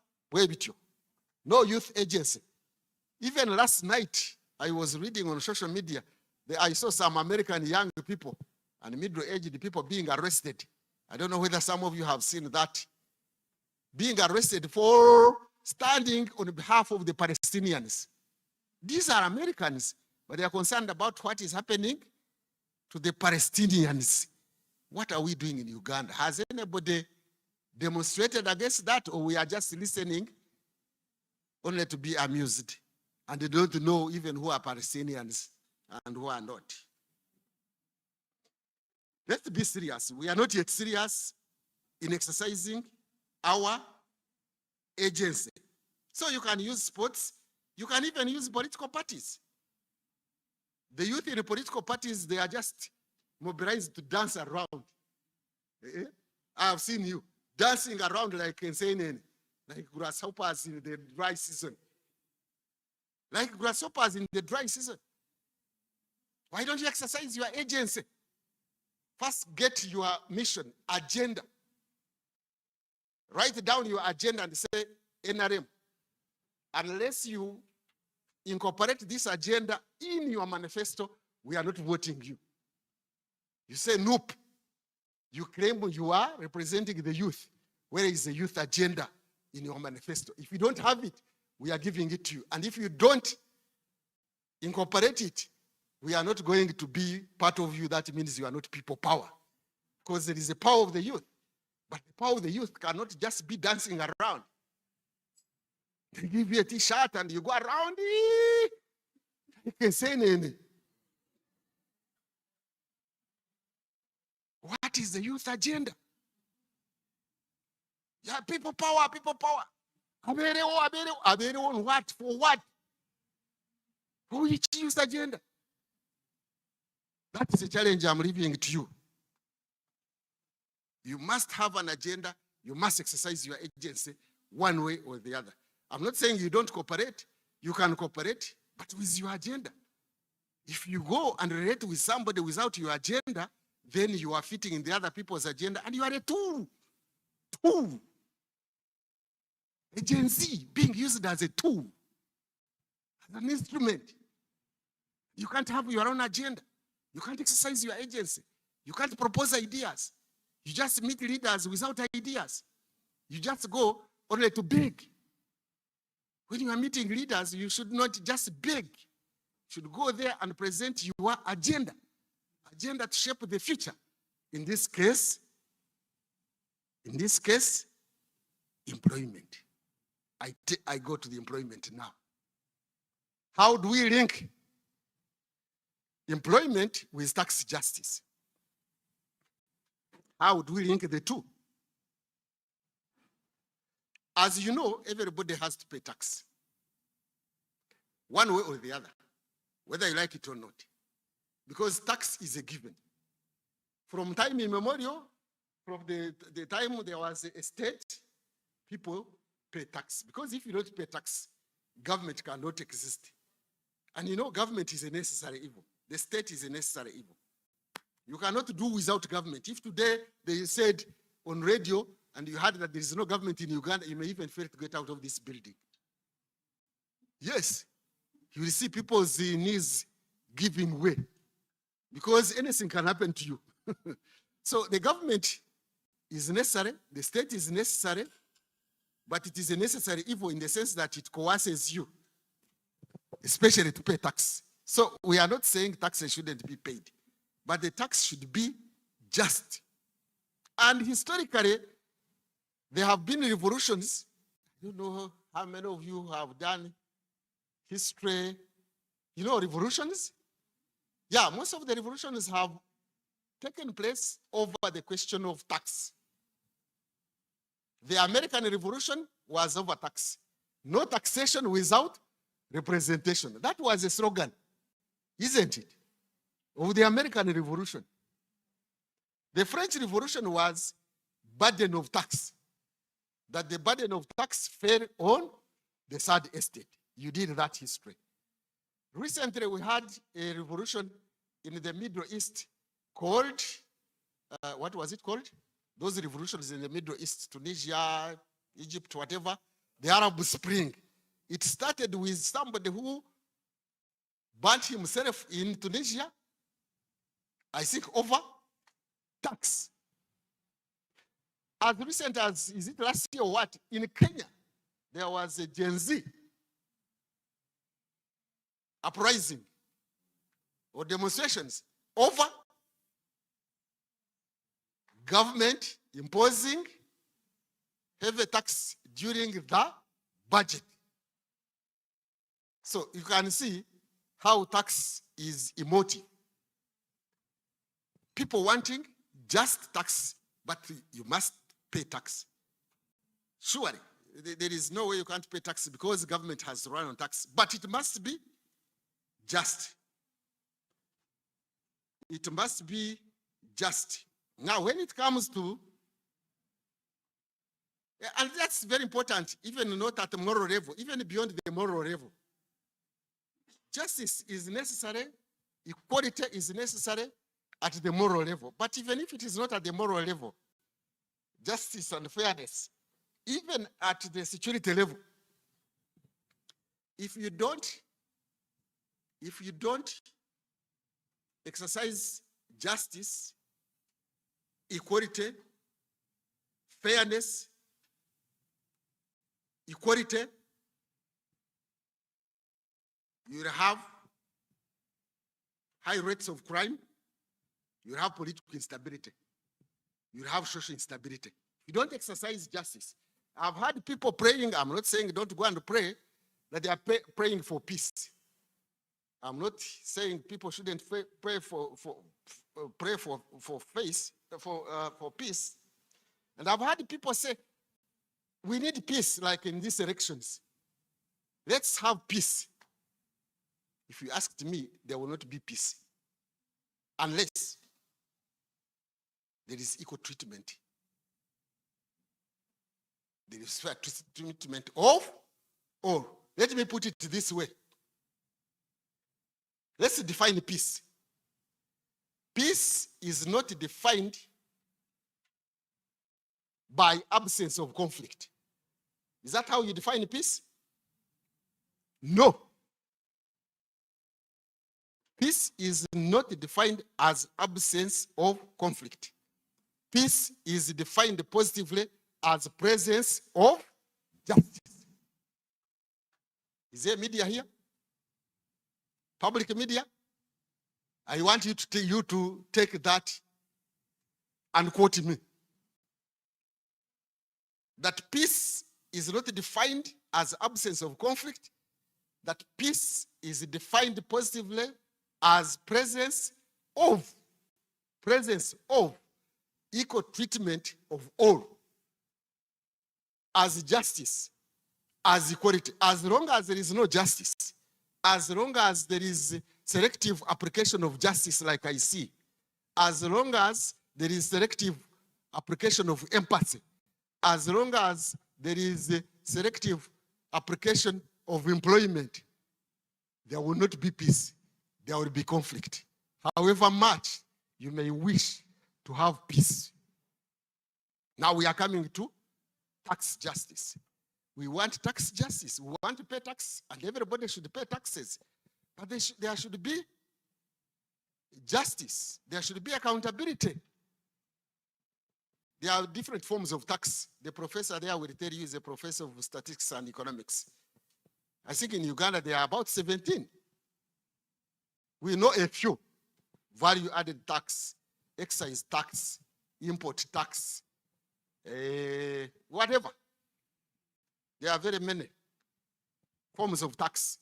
no youth agency. Even last night, I was reading on social media, I saw some American young people and middle-aged people being arrested. I don't know whether some of you have seen that. Being arrested for standing on behalf of the Palestinians. These are Americans, but they are concerned about what is happening to the Palestinians. What are we doing in Uganda? Has anybody demonstrated against that, or we are just listening only to be amused and they don't know even who are Palestinians and who are not? Let's be serious. We are not yet serious in exercising our agency. So you can use sports, you can even use political parties. The youth in the political parties, they are just mobilized to dance around. I have seen you dancing around like grasshoppers in the dry season. Like grasshoppers in the dry season. Why don't you exercise your agency? First, get your mission, agenda. Write down your agenda and say NRM. Unless you incorporate this agenda in your manifesto, we are not voting you. You say nope. You claim you are representing the youth. Where is the youth agenda in your manifesto? If you don't have it, we are giving it to you. And if you don't incorporate it, we are not going to be part of you. That means you are not people power. Because there is a power of the youth. But the power of the youth cannot just be dancing around. They give you a t-shirt and you go around. You can say anything. What is the youth agenda? Yeah, people power, people power. On what? For what? For which youth agenda? That is a challenge I'm leaving to you. You must have an agenda. You must exercise your agency one way or the other. I'm not saying you don't cooperate. You can cooperate, but with your agenda. If you go and relate with somebody without your agenda, then you are fitting in the other people's agenda and you are a tool. Tool. A Gen Z being used as a tool, as an instrument. You can't have your own agenda. You can't exercise your agency. You can't propose ideas. You just meet leaders without ideas. You just go only to beg. When you are meeting leaders, you should not just beg. You should go there and present your agenda. Agenda to shape the future. In this case, employment. I go to the employment now. How do we link employment with tax justice? How do we link the two? As you know, everybody has to pay tax. One way or the other, whether you like it or not. Because tax is a given. From time immemorial, from the time there was a state, people pay tax. Because if you don't pay tax, government cannot exist. And you know, government is a necessary evil. The state is a necessary evil. You cannot do without government. If today they said on radio and you heard that there is no government in Uganda, you may even fail to get out of this building. Yes, you will see people's knees giving way because anything can happen to you. So the government is necessary, the state is necessary, but it is a necessary evil in the sense that it coerces you, especially to pay tax. So we are not saying taxes shouldn't be paid, but the tax should be just. And historically, there have been revolutions. I don't know how many of you have done history. You know revolutions? Yeah, most of the revolutions have taken place over the question of tax. The American Revolution was over tax. No taxation without representation. That was a slogan, isn't it, of the American Revolution. The French Revolution was burden of tax. That the burden of tax fell on the third estate. You did that history. Recently, we had a revolution in the Middle East called, what was it called? Those revolutions in the Middle East, Tunisia, Egypt, whatever, the Arab Spring. It started with somebody who burnt himself in Tunisia, I think over tax. As recent as, is it last year or what? In Kenya, there was a Gen Z uprising or demonstrations over government imposing heavy tax during the budget. So you can see how tax is emotive. People wanting just tax, but you must pay tax. Surely, there is no way you can't pay tax because the government has run on tax, but it must be just. It must be just. Now, when it comes to, and that's very important, even not at the moral level, even beyond the moral level. Justice is necessary, equality is necessary at the moral level. But even if it is not at the moral level, justice and fairness, even at the security level, if you don't exercise justice, equality, fairness, equality, you will have high rates of crime, you will have political instability, you will have social instability. You don't exercise justice. I've had people praying, I'm not saying don't go and pray, that they are praying for peace. I'm not saying people shouldn't pray for peace. And I've had people say, we need peace, like in these elections. Let's have peace. If you asked me, there will not be peace unless there is equal treatment. There is fair treatment of all. Let me put it this way. Let's define peace. Peace is not defined by absence of conflict. Is that how you define peace? No. Peace is not defined as absence of conflict. Peace is defined positively as presence of justice. Is there media here? Public media? I want you to take that and quote me. That peace is not defined as absence of conflict. That peace is defined positively as presence of equal treatment of all, as justice, as equality. As long as there is no justice, as long as there is selective application of justice like I see, as long as there is selective application of empathy, as long as there is selective application of employment, there will not be peace. There will be conflict. However much you may wish to have peace. Now we are coming to tax justice. We want tax justice. We want to pay tax, and everybody should pay taxes. But there should be justice. There should be accountability. There are different forms of tax. The professor there will tell you is a professor of statistics and economics. I think in Uganda there are about 17. We know a few. Value-added tax, excise tax, import tax, whatever. There are very many forms of tax.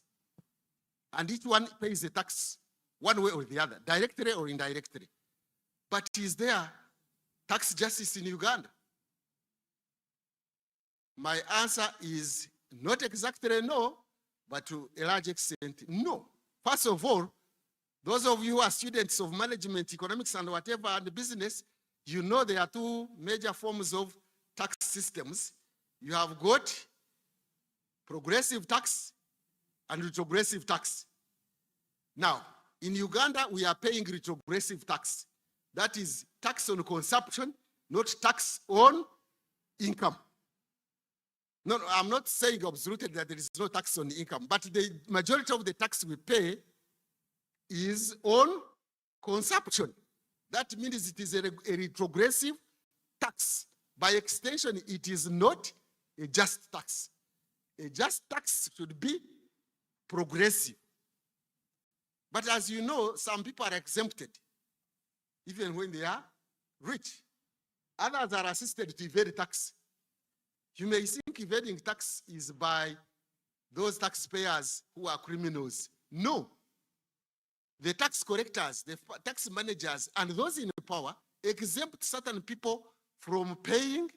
And each one pays a tax one way or the other, directly or indirectly. But is there tax justice in Uganda? My answer is not exactly no, but to a large extent, no. First of all, those of you who are students of management, economics, and whatever, and business, you know there are two major forms of tax systems. You have got progressive tax and retrogressive tax. Now, in Uganda, we are paying retrogressive tax. That is tax on consumption, not tax on income. No, I'm not saying absolutely that there is no tax on income, but the majority of the tax we pay is on consumption. That means it is a retrogressive tax. By extension, it is not a just tax. A just tax should be progressive. But as you know, some people are exempted, even when they are rich. Others are assisted to evade tax. You may think evading tax is by those taxpayers who are criminals. No. The tax collectors, the tax managers, and those in power exempt certain people from paying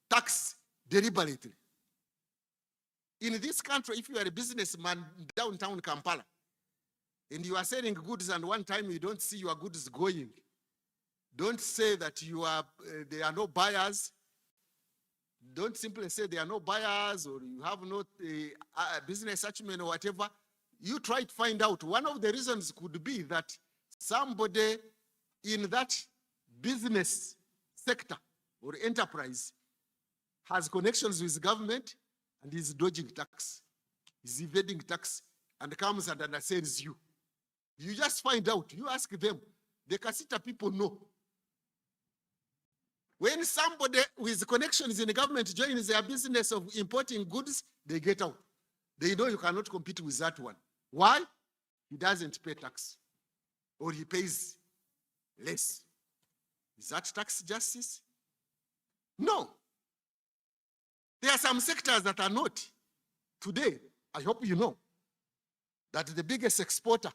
tax deliberately. In this country, if you are a businessman downtown Kampala, and you are selling goods and one time you don't see your goods going, don't say that there are no buyers. Don't simply say there are no buyers or you have no business acumen or whatever. You try to find out. One of the reasons could be that somebody in that business sector or enterprise has connections with government and is dodging tax, is evading tax, and comes and undersells you. You just find out. You ask them. The Kasita people know. When somebody with connections in the government joins their business of importing goods, they get out. They know you cannot compete with that one. Why? He doesn't pay tax, or he pays less. Is that tax justice? No. There are some sectors that are not. Today, I hope you know that the biggest exporter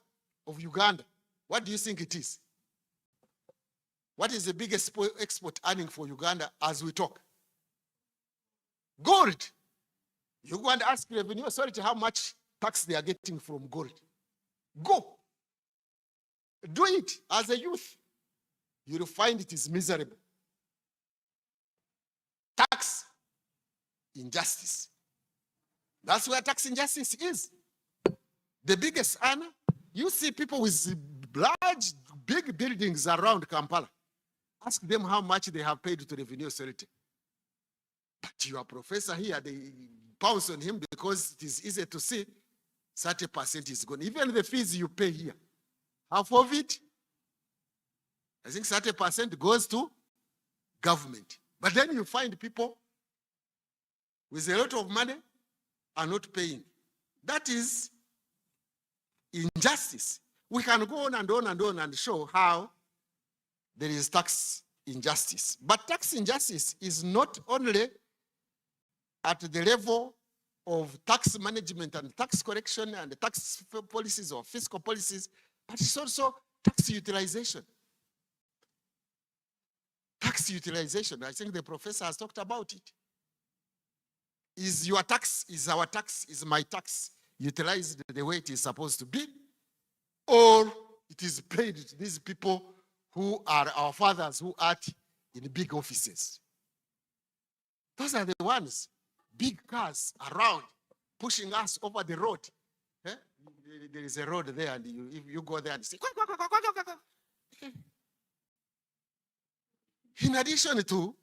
of Uganda, what do you think it is? What is the biggest export earning for Uganda as we talk? Gold. You go and ask revenue authority how much tax they are getting from gold. Go. Do it as a youth. You'll find it is miserable. Tax injustice. That's where tax injustice is. The biggest earner, you see people with large, big buildings around Kampala. Ask them how much they have paid to revenue authority. But your professor here, they pounce on him because it is easy to see 30% is gone. Even the fees you pay here, half of it, I think 30% goes to government. But then you find people with a lot of money are not paying. That is injustice. We can go on and on and on and show how there is tax injustice. But tax injustice is not only at the level of tax management and tax collection and tax policies or fiscal policies, but it's also tax utilization. Tax utilization, I think the professor has talked about it. Is your tax, is our tax, is my tax utilized the way it is supposed to be? Or it is paid to these people who are our fathers who act in big offices? Those are the ones, big cars around, pushing us over the road. Eh? There is a road there, and if you go there and say, in addition to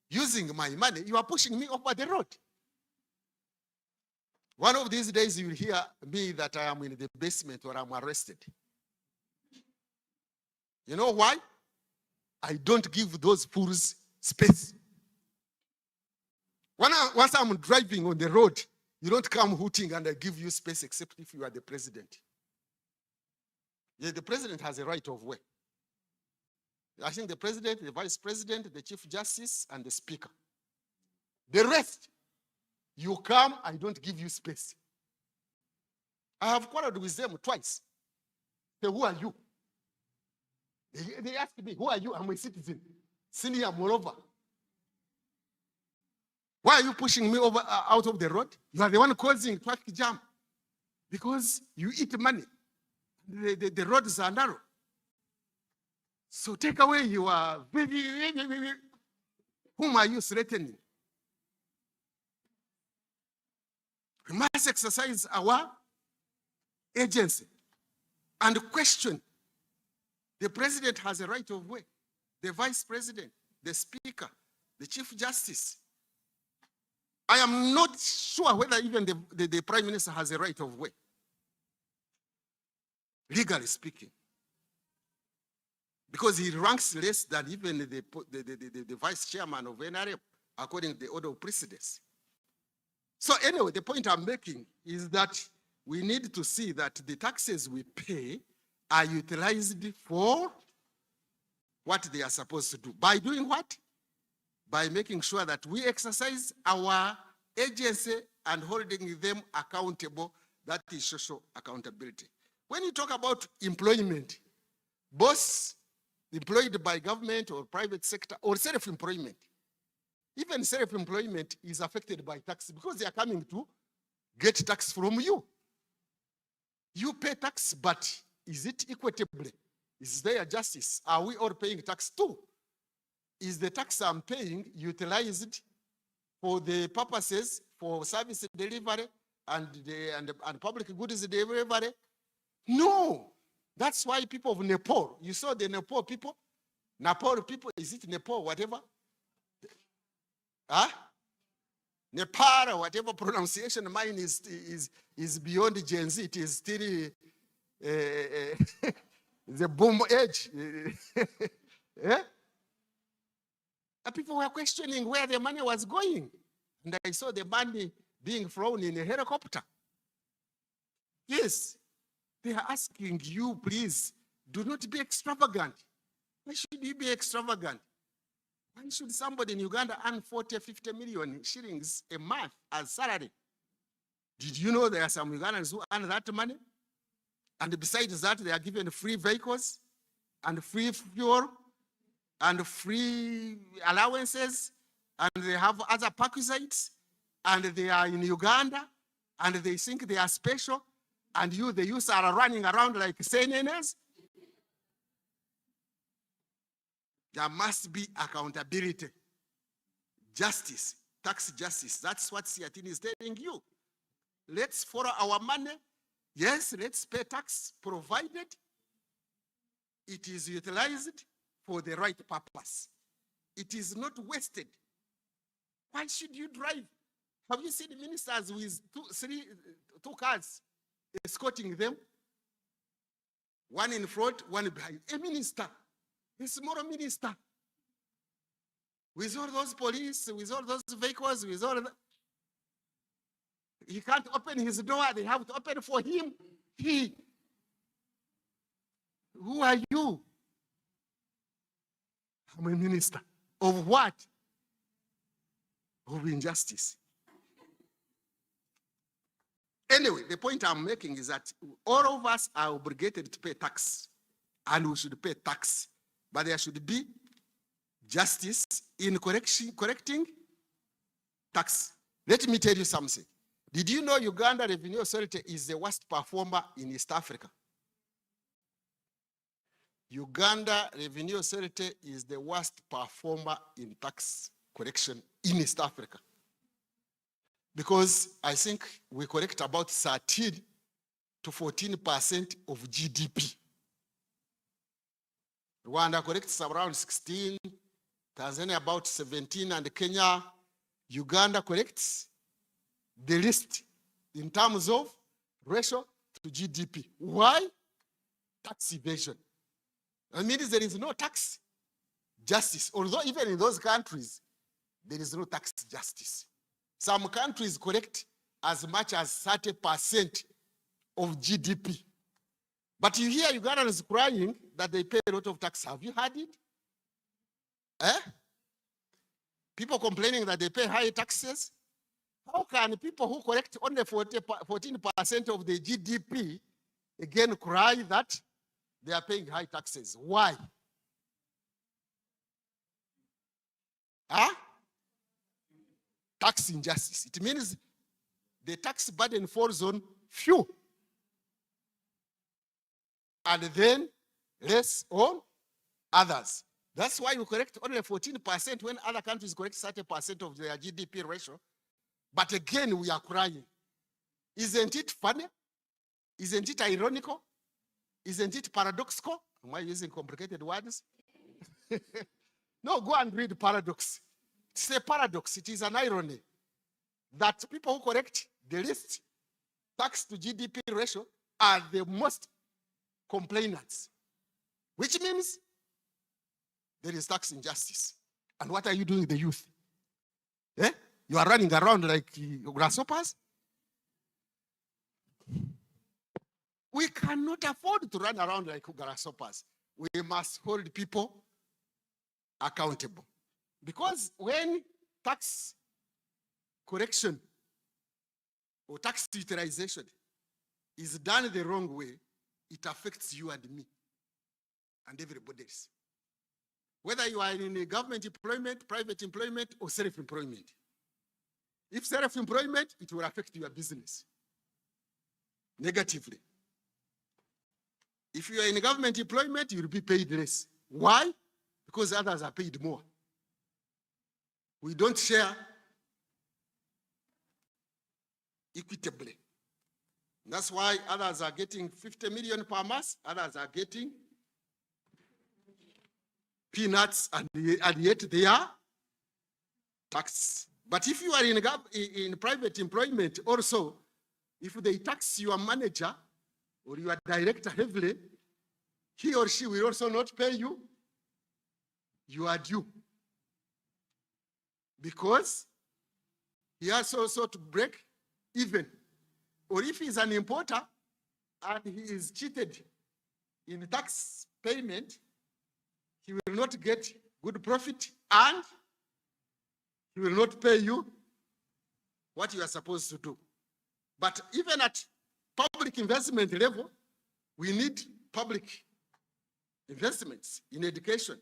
using my money, you are pushing me over the road. One of these days, you will hear me that I am in the basement or I'm arrested. You know why? I don't give those fools space. Once I'm driving on the road, you don't come hooting and I give you space except if you are the president. Yeah, the president has a right of way. I think the president, the vice president, the chief justice, and the speaker. The rest, you come, I don't give you space. I have quarreled with them twice. Say, who are you? They ask me, who are you? I'm a citizen. Senior, moreover. Why are you pushing me over out of the road? You are the one causing traffic jam because you eat money. The roads are narrow. So take away your whom are you threatening? We must exercise our agency and question. The president has a right of way. The vice president, the speaker, the chief justice. I am not sure whether even the prime minister has a right of way, legally speaking, because he ranks less than even the vice chairman of NRM, according to the order of precedence. So anyway, the point I'm making is that we need to see that the taxes we pay are utilized for what they are supposed to do. By doing what? By making sure that we exercise our agency and holding them accountable. That is social accountability. When you talk about employment, both employed by government or private sector or self-employment, even self-employment is affected by tax because they are coming to get tax from you. You pay tax, but is it equitably? Is there justice? Are we all paying tax too? Is the tax I'm paying utilized for the purposes for service delivery and public goods delivery? No. That's why people of Nepal, you saw the Nepal people, is it Nepal, whatever? Huh? Nepal, or whatever pronunciation mine is beyond Gen Z. It is still the boom age. Yeah? People were questioning where the money was going. And I saw the money being flown in a helicopter. Yes, they are asking you, please, do not be extravagant. Why should you be extravagant? Why should somebody in Uganda earn 40, 50 million shillings a month as salary? Did you know there are some Ugandans who earn that money? And besides that, they are given free vehicles and free fuel and free allowances, and they have other perquisites, and they are in Uganda, and they think they are special, and you, the youth, are running around like senenes. There must be accountability, justice, tax justice. That's what SEATINI is telling you. Let's follow our money. Yes, let's pay tax, provided it is utilized for the right purpose. It is not wasted. Why should you drive? Have you seen ministers with two cars escorting them? One in front, one behind. A minister, a small minister, with all those police, with all those vehicles, with all that. He can't open his door. They have to open for him. Who are you? I'm a minister. Of what? Of injustice. Anyway, the point I'm making is that all of us are obligated to pay tax, and we should pay tax. But there should be justice in correcting tax. Let me tell you something. Did you know Uganda Revenue Authority is the worst performer in East Africa? Uganda Revenue Authority is the worst performer in tax collection in East Africa. Because I think we collect about 13 to 14% of GDP. Rwanda collects around 16, Tanzania about 17, and Kenya, Uganda collects the least in terms of ratio to GDP. Why? Tax evasion. That means there is no tax justice. Although even in those countries, there is no tax justice. Some countries collect as much as 30% of GDP. But you hear Ugandans crying that they pay a lot of tax. Have you heard it? People complaining that they pay high taxes. How can people who collect only 14% of the GDP again cry that they are paying high taxes? Why? Huh? Tax injustice. It means the tax burden falls on few, and then less on others. That's why you correct only 14% when other countries correct 30% of their GDP ratio. But again, we are crying. Isn't it funny? Isn't it ironical? Isn't it paradoxical? Am I using complicated words? No, go and read paradox. It's a paradox. It is an irony that people who correct the least tax to GDP ratio are the most complainants, which means there is tax injustice. And what are you doing with the youth? Eh? You are running around like grasshoppers? We cannot afford to run around like grasshoppers. We must hold people accountable. Because when tax correction or tax utilization is done the wrong way, it affects you and me and everybody else. Whether you are in a government employment, private employment, or self-employment. If self-employment, it will affect your business negatively. If you are in government employment, you will be paid less. Why? Because others are paid more. We don't share equitably. That's why others are getting 50 million per month, others are getting peanuts, and yet they are taxed. But if you are in private employment also, if they tax your manager or your director heavily, he or she will also not pay you your due. Because he has also to break even. Or if he's an importer and he is cheated in tax payment, he will not get good profit and he will not pay you what you are supposed to do. But even at public investment level, we need public investments in education,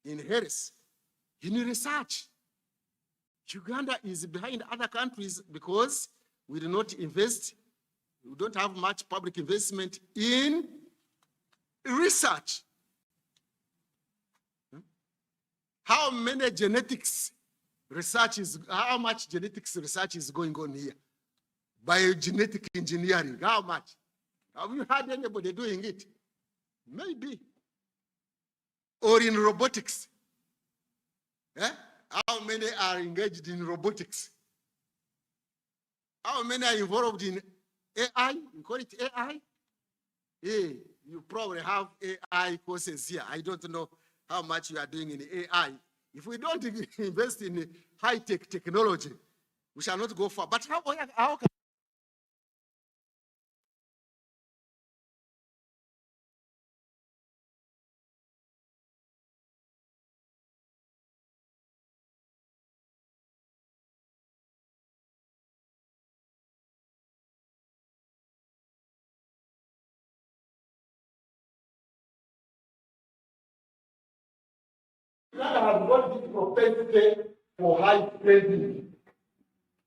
in health, in research. Uganda is behind other countries because we do not invest, we don't have much public investment in research. How many genetics research how much genetics research is going on here? Biogenetic engineering, how much? Have you heard anybody doing it? Maybe. Or in robotics. Eh? How many are engaged in robotics? How many are involved in AI? You call it AI? Hey, you probably have AI courses here. I don't know how much you are doing in AI. If we don't invest in high-tech technology, we shall not go far. But how can have got this propensity for high spending,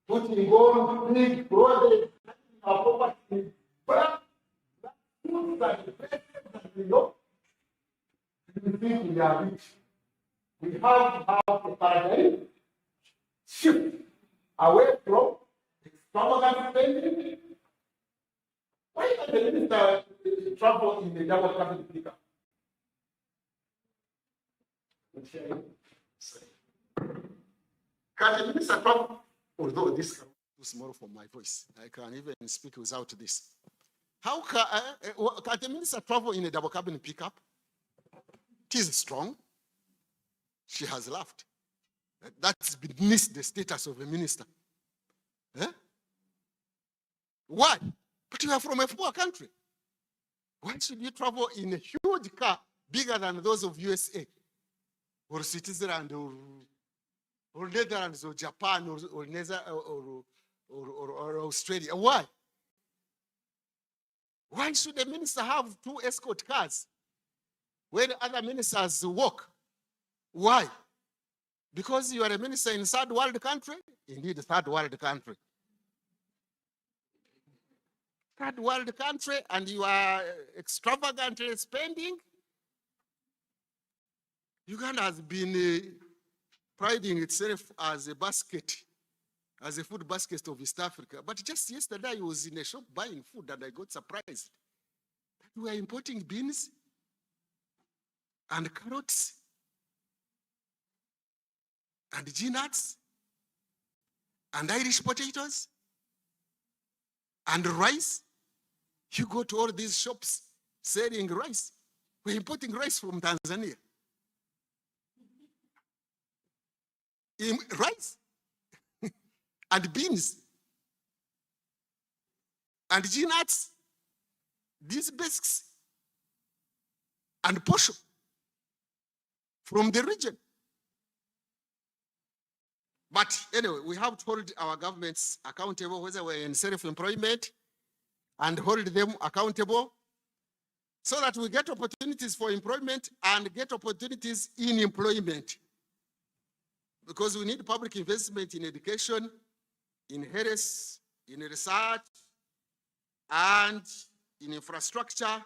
putting on big projects, property, but foods and places that we know, we think we are rich. We have to have a paradigm shift away from extravagant spending. Why can the minister travel in the double cabin pickup? Can the minister travel? Although this is too small for my voice, I can even speak without this. How can the minister travel in a double cabin pickup? It is strong. She has laughed. That's beneath the status of a minister. Eh? Why? But you are from a poor country. Why should you travel in a huge car bigger than those of USA? Or Switzerland, or Netherlands, or Japan, or Australia? Why? Why should a minister have 2 escort cars when other ministers walk? Why? Because you are a minister in third world country, indeed third world country. Third world country, and you are extravagantly spending. Uganda has been priding itself as a basket, as a food basket of East Africa. But just yesterday, I was in a shop buying food and I got surprised. We are importing beans and carrots and peanuts and Irish potatoes and rice. You go to all these shops selling rice. We're importing rice from Tanzania. Rice and beans and peanuts, these basics and posho from the region. But anyway, we have to hold our governments accountable, whether we're in self-employment, and hold them accountable so that we get opportunities for employment and get opportunities in employment. Because we need public investment in education, in health, in research, and in infrastructure,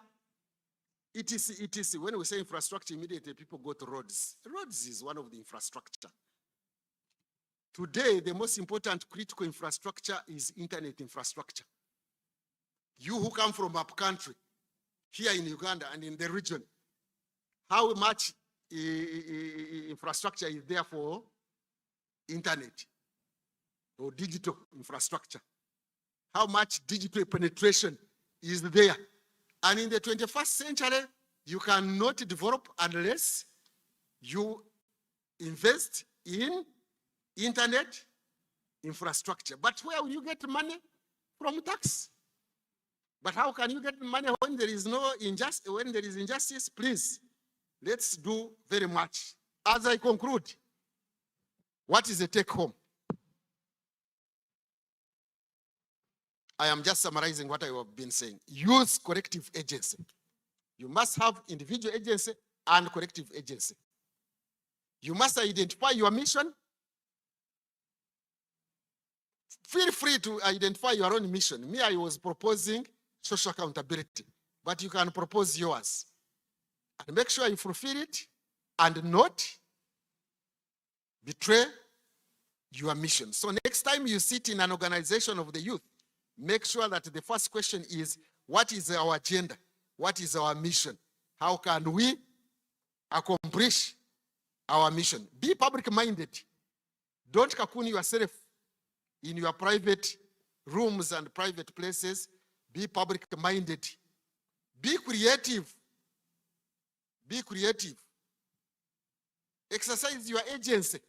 etc., etc. When we say infrastructure, immediately people go to roads. Roads is one of the infrastructure. Today, the most important critical infrastructure is internet infrastructure. You who come from up country, here in Uganda and in the region, how much infrastructure is there for internet or digital infrastructure? How much digital penetration is there? And in the 21st century, you cannot develop unless you invest in internet infrastructure. But where will you get money? From tax. But how can you get money when there is no injustice? When there is injustice, please, let's do very much. As I conclude, what is the take home? I am just summarizing what I have been saying. Use collective agency. You must have individual agency and collective agency. You must identify your mission. Feel free to identify your own mission. Me, I was proposing social accountability, but you can propose yours. And make sure you fulfill it and not betray your mission. So next time you sit in an organization of the youth, make sure that the first question is, what is our agenda? What is our mission? How can we accomplish our mission? Be public-minded. Don't cocoon yourself in your private rooms and private places. Be public-minded. Be creative. Be creative. Exercise your agency.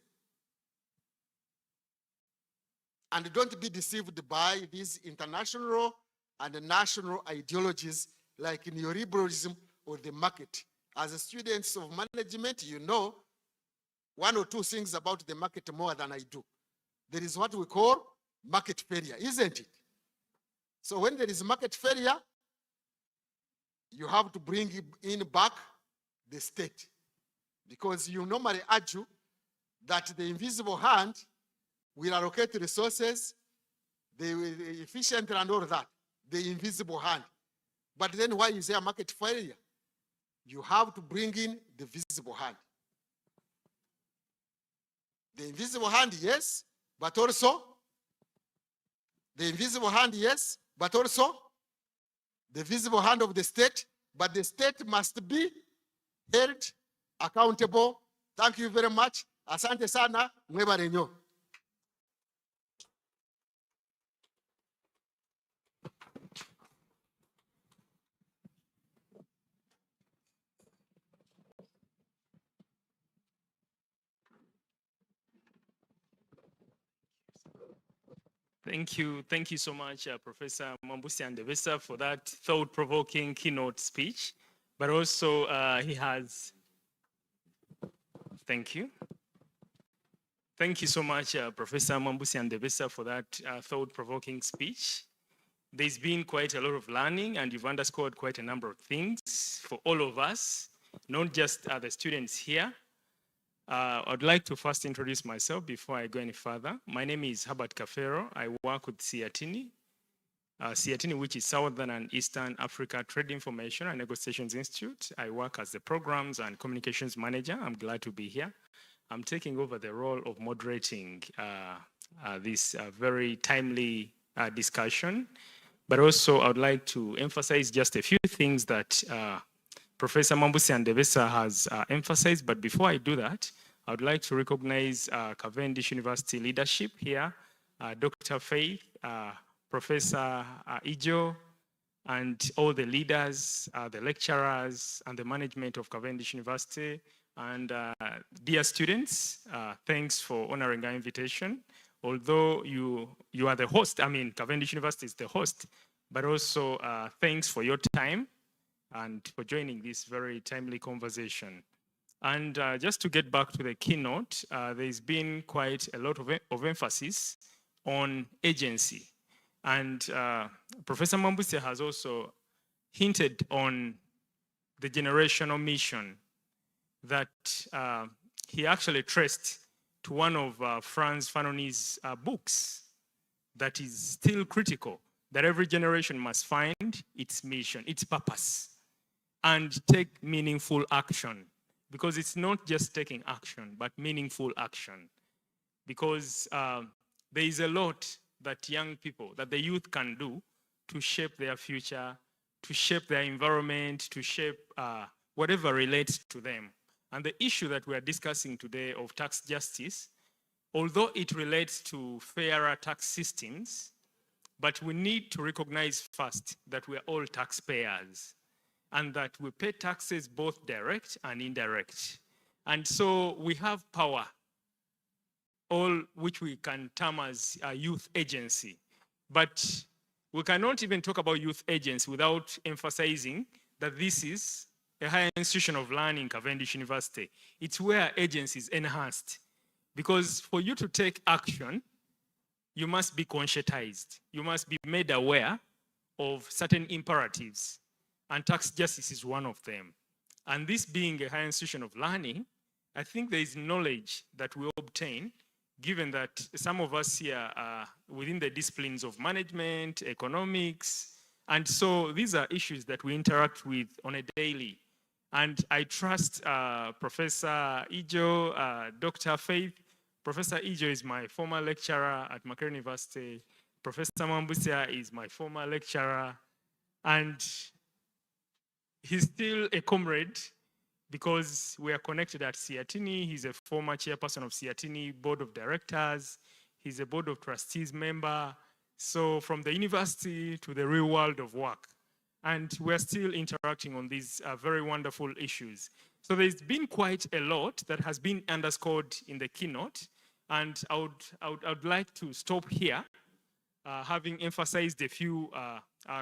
And don't be deceived by these international and national ideologies like neoliberalism or the market. As students of management, you know one or two things about the market more than I do. There is what we call market failure, isn't it? So when there is market failure, you have to bring in back the state. Because you normally argue that the invisible hand will allocate resources, the efficient and all that, the invisible hand. But then why is there market failure? You have to bring in the visible hand. The invisible hand, yes, but also the invisible hand, yes, but also the visible hand of the state, but the state must be held accountable. Thank you very much. Asante sana, mwebale nnyo. Thank you so much, Professor Mwambusi Andebesa, for that thought-provoking keynote speech. But also, he has. Thank you. Thank you so much, Professor Mwambusi Andebesa, for that thought-provoking speech. There's been quite a lot of learning, and you've underscored quite a number of things for all of us, not just the students here. I'd like to first introduce myself before I go any further. My name is Herbert Kafero. I work with SEATINI. SEATINI, which is Southern and Eastern Africa Trade Information and Negotiations Institute. I work as the Programs and Communications Manager. I'm glad to be here. I'm taking over the role of moderating this very timely discussion. But also, I would like to emphasize just a few things that Professor Mambusi Ndebesa has emphasized. But before I do that, I would like to recognize Cavendish University leadership here, Dr. Faith, Professor Ijo, and all the leaders, the lecturers, and the management of Cavendish University. And dear students, thanks for honoring our invitation. Although you are the host, I mean, Cavendish University is the host, but also thanks for your time and for joining this very timely conversation. And just to get back to the keynote, there's been quite a lot of emphasis on agency. And Professor Mambusi has also hinted on the generational mission that he actually traced to one of Franz Fanoni's books that is still critical, that every generation must find its mission, its purpose, and take meaningful action. Because it's not just taking action, but meaningful action. Because there is a lot that young people, that the youth can do to shape their future, to shape their environment, to shape whatever relates to them. And the issue that we are discussing today of tax justice, although it relates to fairer tax systems, but we need to recognize first that we are all taxpayers and that we pay taxes both direct and indirect. And so we have power, all which we can term as a youth agency. But we cannot even talk about youth agency without emphasizing that this is a higher institution of learning, Cavendish University. It's where agency is enhanced. Because for you to take action, you must be conscientized. You must be made aware of certain imperatives. And tax justice is one of them. And this being a higher institution of learning, I think there is knowledge that we obtain, given that some of us here are within the disciplines of management, economics, and so these are issues that we interact with on a daily. And I trust Professor Ijo, Dr. Faith. Professor Ijo is my former lecturer at Makerere University. Professor Mambusia is my former lecturer. And he's still a comrade because we are connected at SEATINI. He's a former chairperson of SEATINI Board of Directors. He's a Board of Trustees member. So from the university to the real world of work. And we're still interacting on these very wonderful issues. So there's been quite a lot that has been underscored in the keynote. And I would like to stop here, having emphasized a few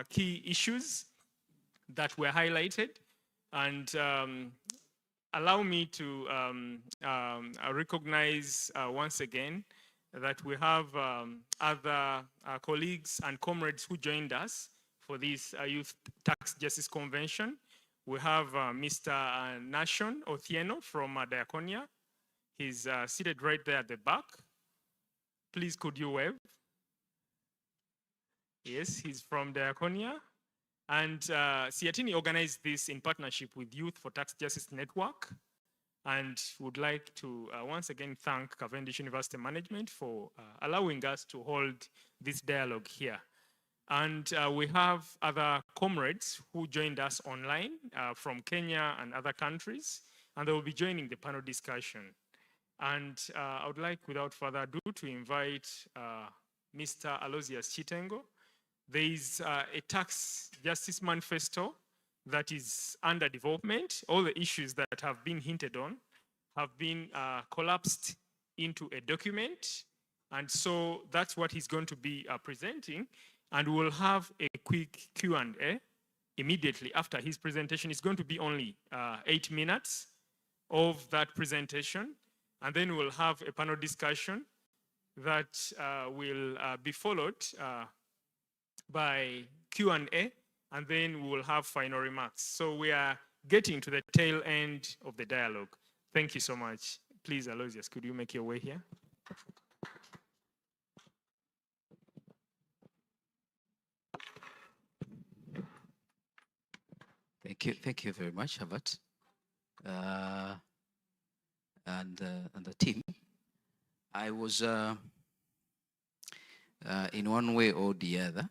key issues that were highlighted. And allow me to recognize once again that we have other colleagues and comrades who joined us for this Youth Tax Justice Convention. We have Mr. Nashon Othieno from Diaconia. He's seated right there at the back. Please, could you wave? Yes, he's from Diaconia. And SEATINI organized this in partnership with Youth for Tax Justice Network, and would like to once again thank Cavendish University Management for allowing us to hold this dialogue here. And we have other comrades who joined us online from Kenya and other countries, and they will be joining the panel discussion. And I would like, without further ado, to invite Mr. Aloysius Chitengo. There is a tax justice manifesto that is under development. All the issues that have been hinted on have been collapsed into a document. And so that's what he's going to be presenting. And we'll have a quick Q&A immediately after his presentation. It's going to be only 8 minutes of that presentation. And then we'll have a panel discussion that will be followed by Q&A, and then we will have final remarks. So we are getting to the tail end of the dialogue. Thank you so much. Please, Aloysius, could you make your way here? Thank you very much, Herbert, and the team. I was, in one way or the other,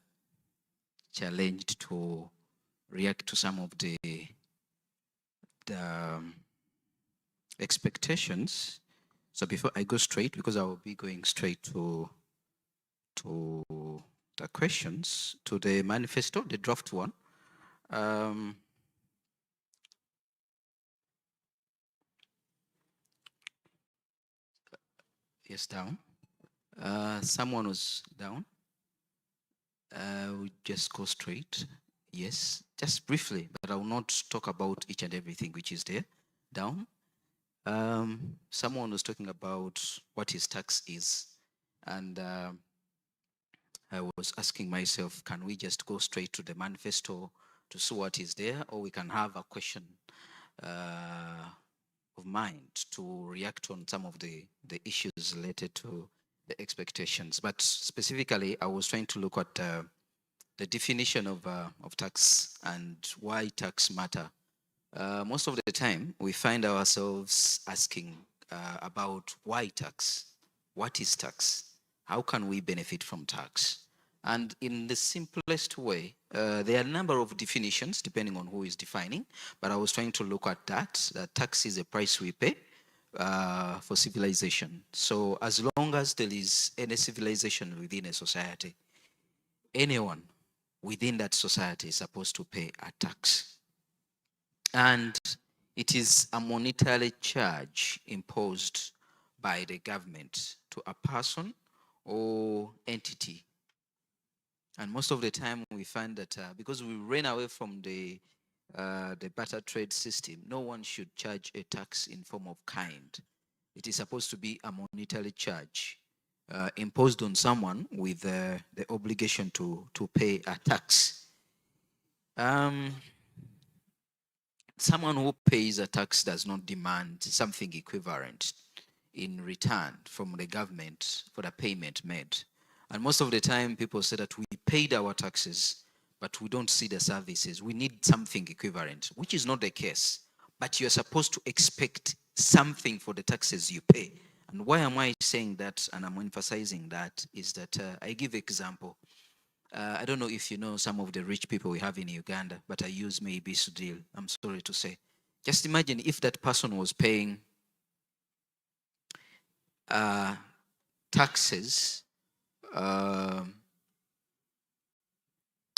challenged to react to some of the expectations. So before I go straight, because I will be going straight to the questions, to the manifesto, the draft one. Yes, down. Someone was down. We just go straight. Yes, just briefly, but I will not talk about each and everything which is there. Down. Someone was talking about what his tax is, and I was asking myself, can we just go straight to the manifesto to see what is there, or we can have a question of mind to react on some of the issues related to the expectations. But specifically, I was trying to look at the definition of tax and why tax matter. Most of the time, we find ourselves asking about why tax? What is tax? How can we benefit from tax? And in the simplest way, there are a number of definitions depending on who is defining, but I was trying to look at that tax is a price we pay for civilization. So as long as there is any civilization within a society, anyone within that society is supposed to pay a tax. And it is a monetary charge imposed by the government to a person or entity. And most of the time we find that because we ran away from the barter trade system, no one should charge a tax in form of kind. It is supposed to be a monetary charge imposed on someone with the obligation to pay a tax. Someone who pays a tax does not demand something equivalent in return from the government for the payment made. And most of the time, people say that we paid our taxes, but we don't see the services. We need something equivalent, which is not the case. But you're supposed to expect something for the taxes you pay. And why am I saying that, and I'm emphasizing that, is that I give example. I don't know if you know some of the rich people we have in Uganda, but I use maybe Sudil, I'm sorry to say. Just imagine if that person was paying taxes,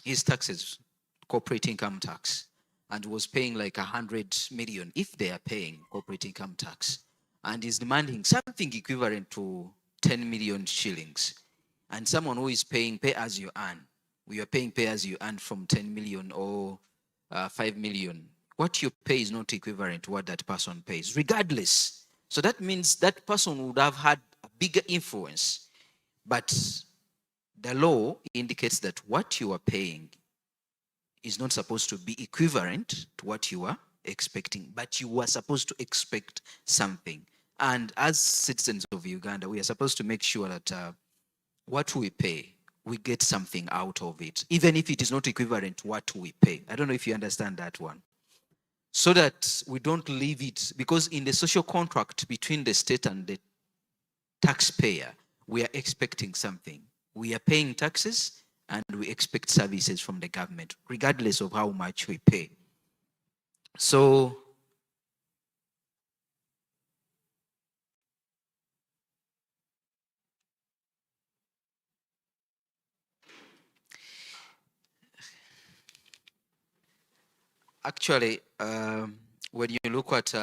his taxes, corporate income tax, and was paying like 100 million, if they are paying corporate income tax, and is demanding something equivalent to 10 million shillings, and someone who is paying pay as you earn, we are paying pay as you earn from 10 million or 5 million, what you pay is not equivalent to what that person pays, regardless. So that means that person would have had a bigger influence, but the law indicates that what you are paying is not supposed to be equivalent to what you are expecting, but you are supposed to expect something. And as citizens of Uganda, we are supposed to make sure that what we pay, we get something out of it, even if it is not equivalent to what we pay. I don't know if you understand that one. So that we don't leave it, because in the social contract between the state and the taxpayer, we are expecting something. We are paying taxes and we expect services from the government, regardless of how much we pay. So actually, when you look at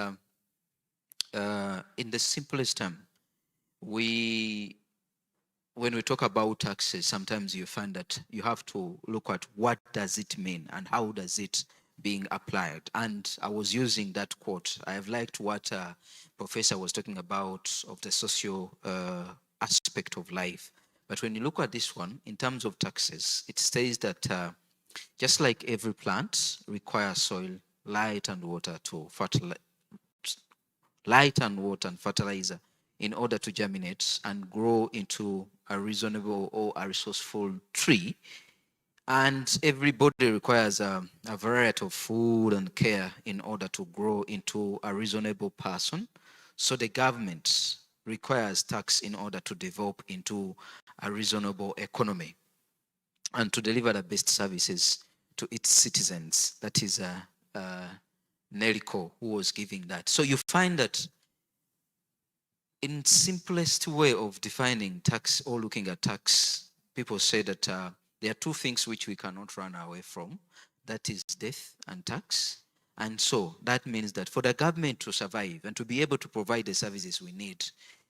in the simplest term, when we talk about taxes, sometimes you find that you have to look at what does it mean and how does it being applied. And I was using that quote. I have liked what Professor was talking about of the social aspect of life. But when you look at this one, in terms of taxes, it says that just like every plant requires soil, light, and water to fertilize, light and water and fertilizer in order to germinate and grow into a reasonable or a resourceful tree. And everybody requires a variety of food and care in order to grow into a reasonable person. So the government requires tax in order to develop into a reasonable economy and to deliver the best services to its citizens. That is Nerico who was giving that. So you find that in simplest way of defining tax or looking at tax, people say that there are two things which we cannot run away from. That is death and tax. And so that means that for the government to survive and to be able to provide the services we need,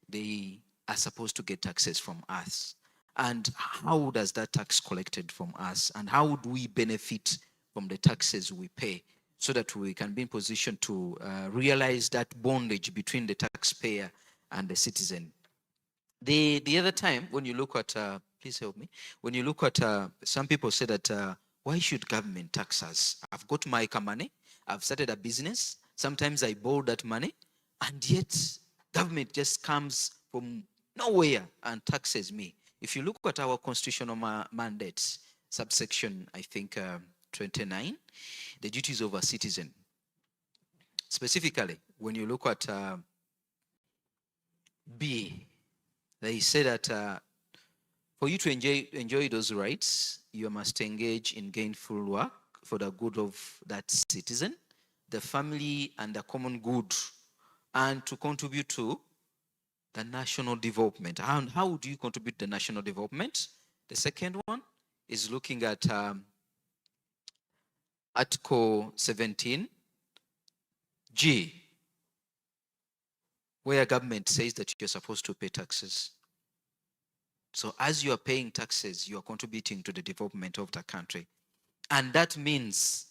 they are supposed to get taxes from us. And how does that tax collected from us? And how would we benefit from the taxes we pay so that we can be in position to realize that bondage between the taxpayer and the citizen? The other time, when you look at, please help me, when you look at, some people say that, why should government tax us? I've got my money, I've started a business, sometimes I borrow that money, and yet government just comes from nowhere and taxes me. If you look at our constitutional mandates, subsection, I think, 29, the duties of a citizen, specifically, when you look at B, they say that for you to enjoy those rights, you must engage in gainful work for the good of that citizen, the family, and the common good, and to contribute to the national development. And how do you contribute to the national development? The second one is looking at Article 17G, where government says that you're supposed to pay taxes. So as you are paying taxes, you are contributing to the development of the country. And that means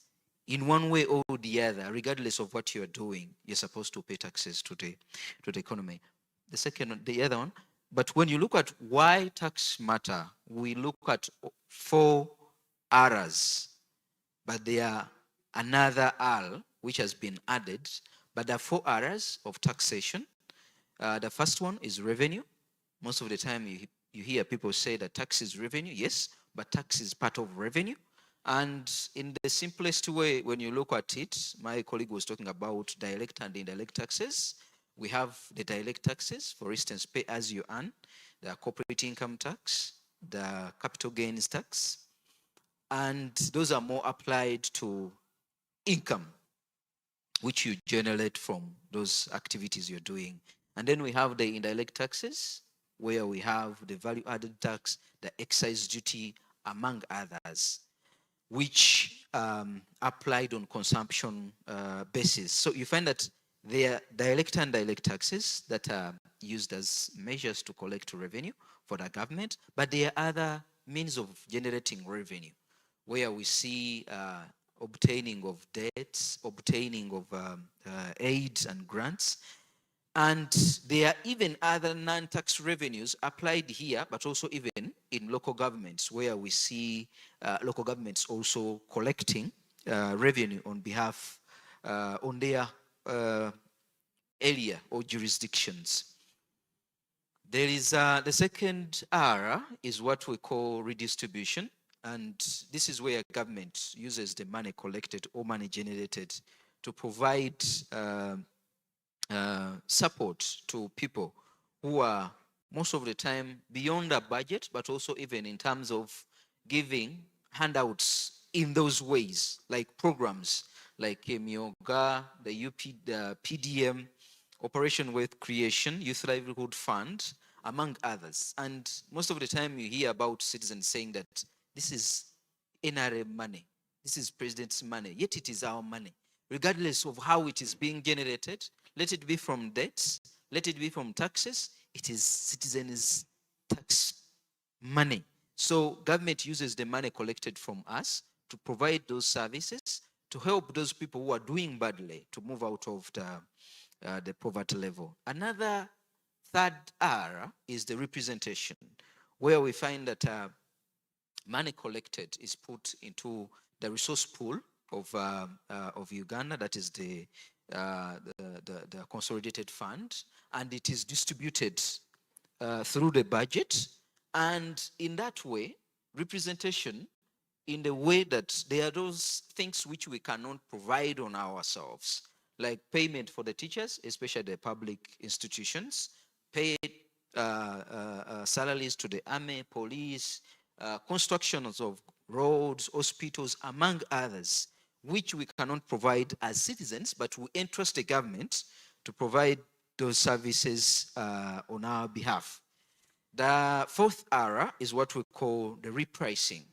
in one way or the other, regardless of what you're doing, you're supposed to pay taxes to the economy. The other one, but when you look at why tax matter, we look at 4 R's, but there are another R which has been added, but there are 4 R's of taxation. The first one is revenue. Most of the time you hear people say that tax is revenue. Yes, but tax is part of revenue. And in the simplest way, when you look at it, my colleague was talking about direct and indirect taxes. We have the direct taxes, for instance, pay as you earn, the corporate income tax, the capital gains tax, and those are more applied to income, which you generate from those activities you're doing. And then we have the indirect taxes, where we have the value-added tax, the excise duty, among others, which applied on consumption basis. So you find that there are direct and indirect taxes that are used as measures to collect revenue for the government, but there are other means of generating revenue, where we see obtaining of debts, obtaining of aids and grants. And there are even other non-tax revenues applied here, but also even in local governments, where we see local governments also collecting revenue on behalf, on their area or jurisdictions. There is the second R is what we call redistribution. And this is where government uses the money collected or money generated to provide support to people who are most of the time beyond the budget, but also even in terms of giving handouts in those ways, like programs like Myoga, the PDM, Operation Wealth Creation, Youth Livelihood Fund, among others. And most of the time you hear about citizens saying that this is NRM money, this is president's money, yet it is our money. Regardless of how it is being generated, let it be from debts, let it be from taxes, it is citizens' tax money. So government uses the money collected from us to provide those services, to help those people who are doing badly to move out of the poverty level. Another third R is the representation, where we find that money collected is put into the resource pool of Uganda, that is the the consolidated fund, and it is distributed through the budget. And in that way, representation in the way that there are those things which we cannot provide on ourselves, like payment for the teachers, especially the public institutions, pay salaries to the army, police, constructions of roads, hospitals, among others, which we cannot provide as citizens, but we entrust the government to provide those services on our behalf. The fourth era is what we call the repricing.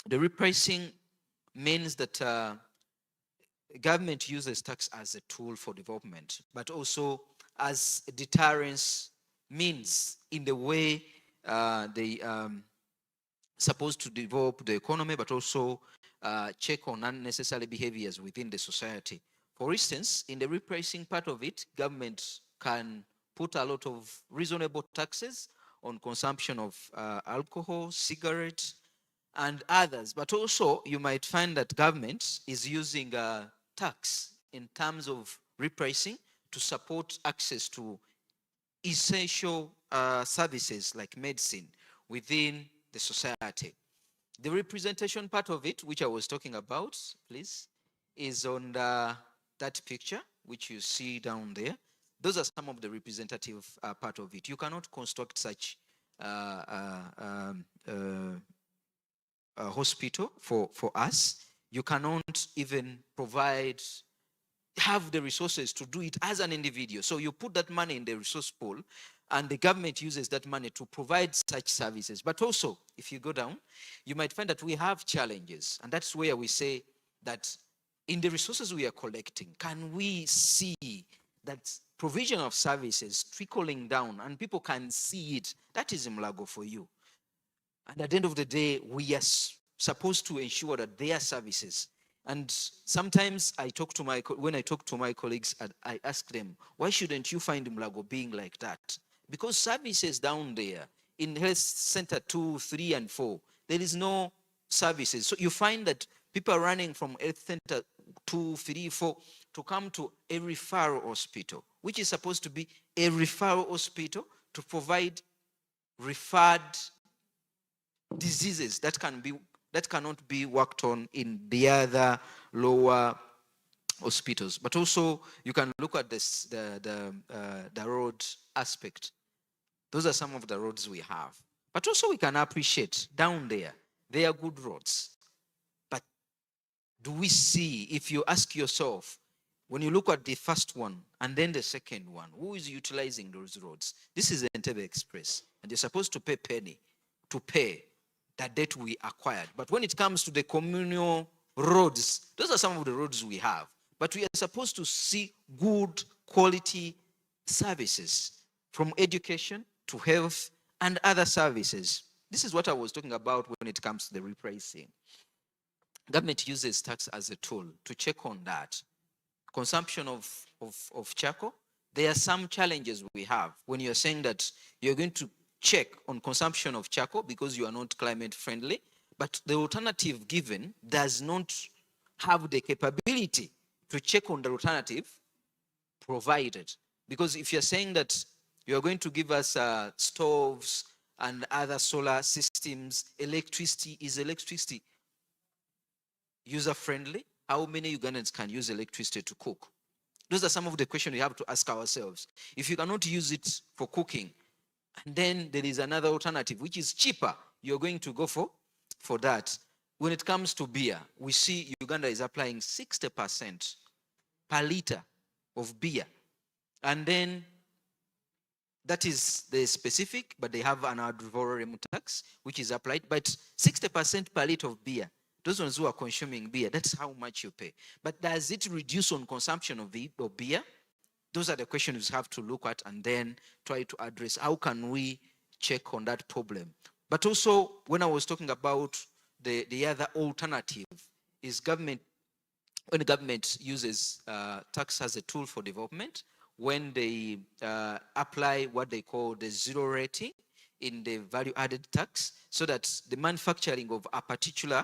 The repricing means that government uses tax as a tool for development, but also as a deterrence means in the way they supposed to develop the economy, but also check on unnecessary behaviors within the society. For instance, in the repricing part of it, government can put a lot of reasonable taxes on consumption of alcohol, cigarettes, and others. But also, you might find that government is using tax in terms of repricing to support access to essential services like medicine within the society. The representation part of it, which I was talking about, please, is on that picture, which you see down there. Those are some of the representative part of it. You cannot construct such a hospital for us. You cannot even have the resources to do it as an individual. So you put that money in the resource pool, and the government uses that money to provide such services. But also, if you go down, you might find that we have challenges. And that's where we say that in the resources we are collecting, can we see that provision of services trickling down and people can see it? That is Mlago for you. And at the end of the day, we are supposed to ensure that their services. And sometimes when I talk to my colleagues, I ask them, why shouldn't you find Mlago being like that? Because services down there in Health Center 2, 3, and 4, there is no services. So you find that people are running from Health Center 2, 3, 4 to come to a referral hospital, which is supposed to be a referral hospital to provide referred diseases that cannot be worked on in the other lower hospitals. But also you can look at this, the road aspect. Those are some of the roads we have. But also we can appreciate down there, they are good roads. But do we see, if you ask yourself, when you look at the first one and then the second one, who is utilizing those roads? This is the Entebbe Express, and you're supposed to pay penny to pay that debt we acquired. But when it comes to the communal roads, those are some of the roads we have. But we are supposed to see good quality services, from education to health and other services. This is what I was talking about when it comes to the repricing. Government uses tax as a tool to check on that. Consumption of charcoal, there are some challenges we have when you're saying that you're going to check on consumption of charcoal because you are not climate friendly, but the alternative given does not have the capability to check on the alternative provided. Because if you're saying that you're going to give us stoves and other solar systems, is electricity user friendly? How many Ugandans can use electricity to cook? Those are some of the questions we have to ask ourselves. If you cannot use it for cooking, and then there is another alternative, which is cheaper, you're going to go for that. When it comes to beer, we see Uganda is applying 60% per liter of beer. And then that is the specific, but they have an ad valorem tax, which is applied, but 60% per liter of beer. Those ones who are consuming beer, that's how much you pay. But does it reduce on consumption of beer? Those are the questions we have to look at and then try to address. How can we check on that problem? But also, when I was talking about the other alternative, is when the government uses tax as a tool for development, when they apply what they call the zero rating in the value-added tax, so that the manufacturing of a particular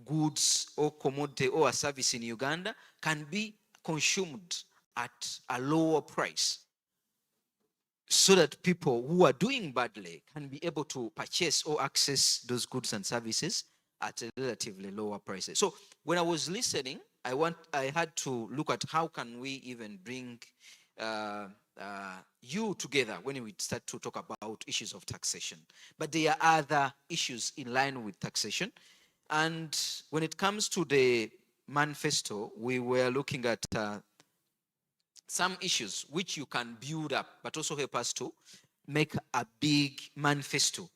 goods or commodity or a service in Uganda can be consumed at a lower price so that people who are doing badly can be able to purchase or access those goods and services at a relatively lower prices. So when I was listening, I had to look at how can we even bring you together when we start to talk about issues of taxation. But there are other issues in line with taxation. And when it comes to the manifesto, we were looking at some issues which you can build up, but also help us to make a big manifesto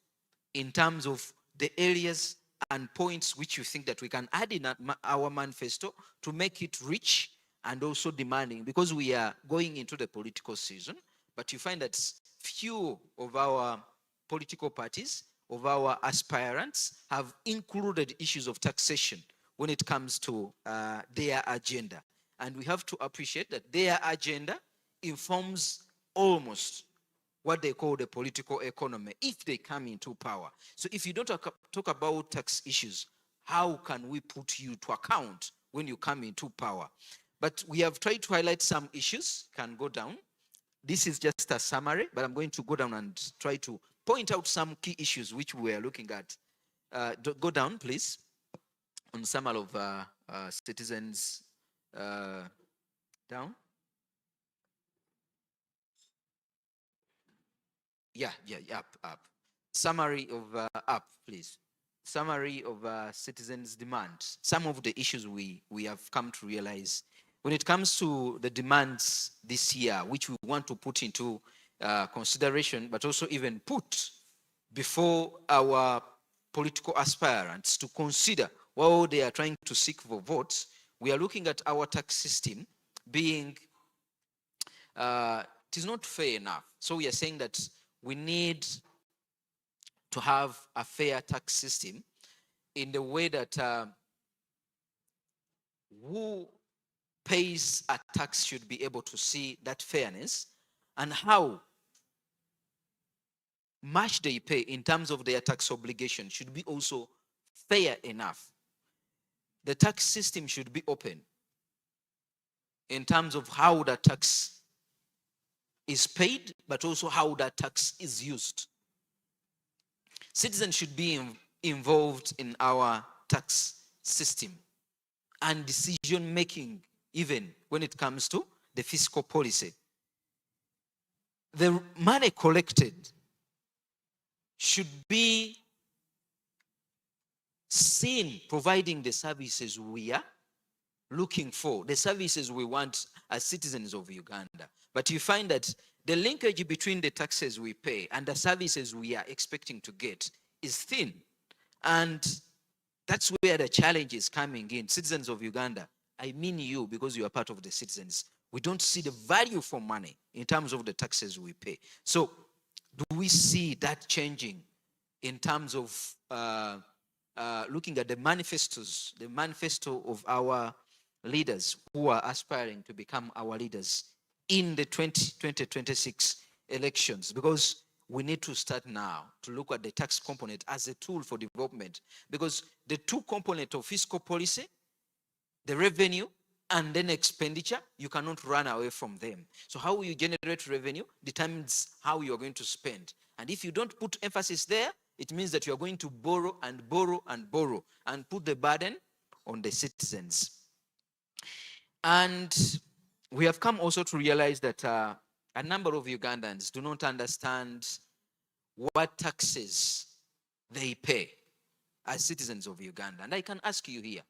in terms of the areas and points which you think that we can add in our manifesto to make it rich and also demanding, because we are going into the political season. But you find that few of our political parties, of our aspirants, have included issues of taxation when it comes to their agenda. And we have to appreciate that their agenda informs almost what they call the political economy if they come into power. So if you don't talk about tax issues, how can we put you to account when you come into power? But we have tried to highlight some issues. Can go down. This is just a summary, but I'm going to go down and try to point out some key issues which we are looking at. Go down, please, on some of citizens. Down. Yeah, up. Summary of up, please. Summary of citizens' demands. Some of the issues we have come to realize when it comes to the demands this year, which we want to put into consideration, but also even put before our political aspirants to consider while they are trying to seek for votes. We are looking at our tax system being, it is not fair enough. So we are saying that we need to have a fair tax system in the way that who pays a tax should be able to see that fairness, and how much they pay in terms of their tax obligation should be also fair enough. The tax system should be open in terms of how the tax is paid, but also how that tax is used. Citizens should be involved in our tax system and decision making, even when it comes to the fiscal policy. The money collected should be seen providing the services we are looking for, the services we want as citizens of Uganda. But you find that the linkage between the taxes we pay and the services we are expecting to get is thin. And that's where the challenge is coming in. Citizens of Uganda, I mean you, because you are part of the citizens, we don't see the value for money in terms of the taxes we pay. So do we see that changing in terms of looking at the manifestos, the manifesto of our leaders who are aspiring to become our leaders in the 2026 elections? Because we need to start now to look at the tax component as a tool for development, because the two components of fiscal policy, the revenue and then expenditure, you cannot run away from them. So how you generate revenue determines how you are going to spend. And if you don't put emphasis there, it means that you are going to borrow and borrow and borrow and put the burden on the citizens. And we have come also to realize that a number of Ugandans do not understand what taxes they pay as citizens of Uganda. And I can ask you here,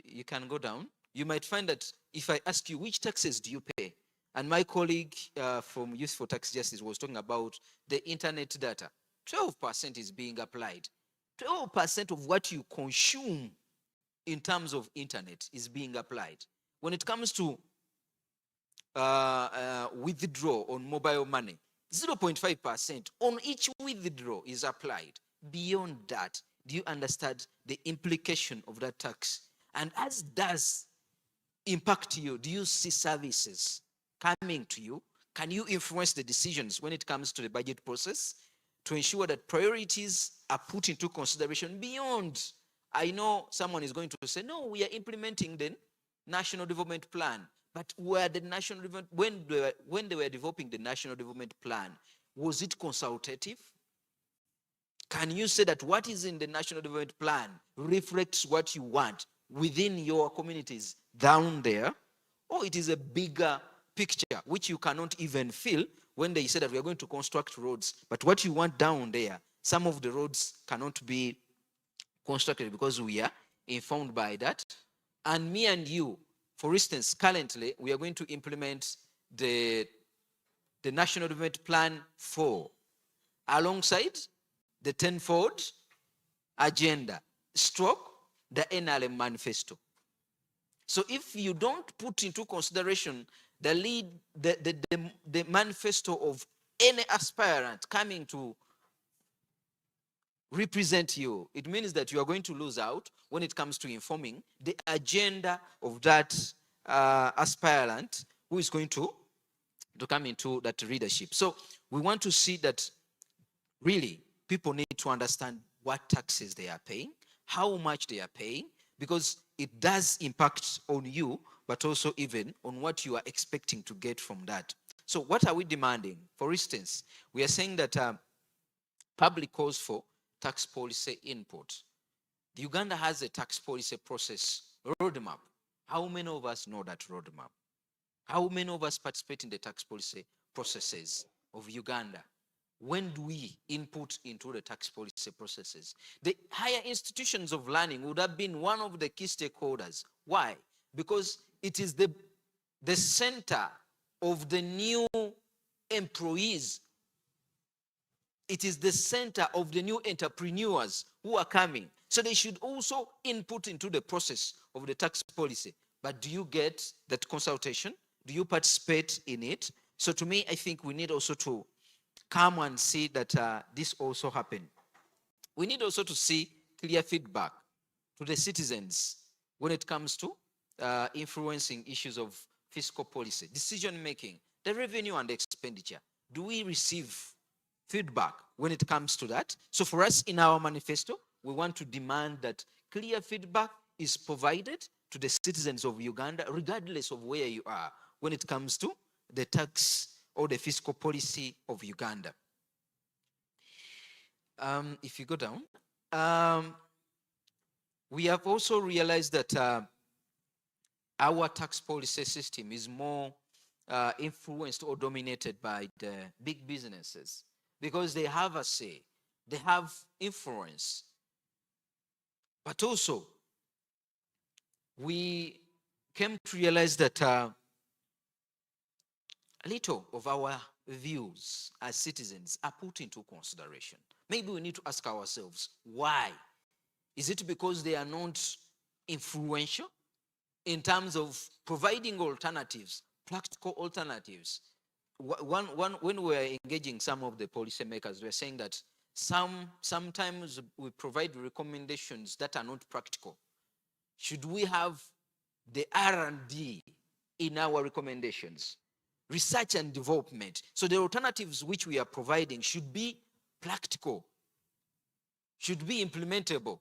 you can go down. You might find that if I ask you, which taxes do you pay? And my colleague from Youth for Tax Justice was talking about the internet data. 12% is being applied. 12% of what you consume in terms of internet is being applied. When it comes to withdraw on mobile money, 0.5% on each withdraw is applied. Beyond that, do you understand the implication of that tax? And as does impact you, do you see services coming to you? Can you influence the decisions when it comes to the budget process to ensure that priorities are put into consideration beyond? I know someone is going to say, no, we are implementing the National Development Plan, But where the national development, when they were developing the national development plan, was it consultative? Can you say that what is in the national development plan reflects what you want within your communities down there? Or it is a bigger picture which you cannot even feel when they say that we are going to construct roads, but what you want down there, some of the roads cannot be constructed because we are informed by that. And me and you, for instance, currently we are going to implement the National Development Plan 4 alongside the 10-fold agenda, stroke the NRM manifesto. So if you don't put into consideration the manifesto of any aspirant coming to represent you, it means that you are going to lose out when it comes to informing the agenda of that aspirant who is going to come into that leadership. So we want to see that really people need to understand what taxes they are paying, how much they are paying, because it does impact on you, but also even on what you are expecting to get from that. So what are we demanding? For instance, we are saying that public calls for tax policy input. Uganda has a tax policy process roadmap. How many of us know that roadmap? How many of us participate in the tax policy processes of Uganda? When do we input into the tax policy processes? The higher institutions of learning would have been one of the key stakeholders. Why? Because it is the center of the new employees. It is the center of the new entrepreneurs who are coming. So they should also input into the process of the tax policy. But do you get that consultation? Do you participate in it? So to me, I think we need also to come and see that this also happened. We need also to see clear feedback to the citizens when it comes to influencing issues of fiscal policy, decision making, the revenue and expenditure. Do we receive feedback when it comes to that? So for us in our manifesto, we want to demand that clear feedback is provided to the citizens of Uganda, regardless of where you are, when it comes to the tax or the fiscal policy of Uganda. If you go down, we have also realized that our tax policy system is more influenced or dominated by the big businesses because they have a say, they have influence. But also, we came to realize that a little of our views as citizens are put into consideration. Maybe we need to ask ourselves, why? Is it because they are not influential in terms of providing alternatives, practical alternatives? When we were engaging some of the policymakers, we were saying that sometimes we provide recommendations that are not practical. Should we have the R&D in our recommendations? Research and development. So the alternatives which we are providing should be practical, should be implementable.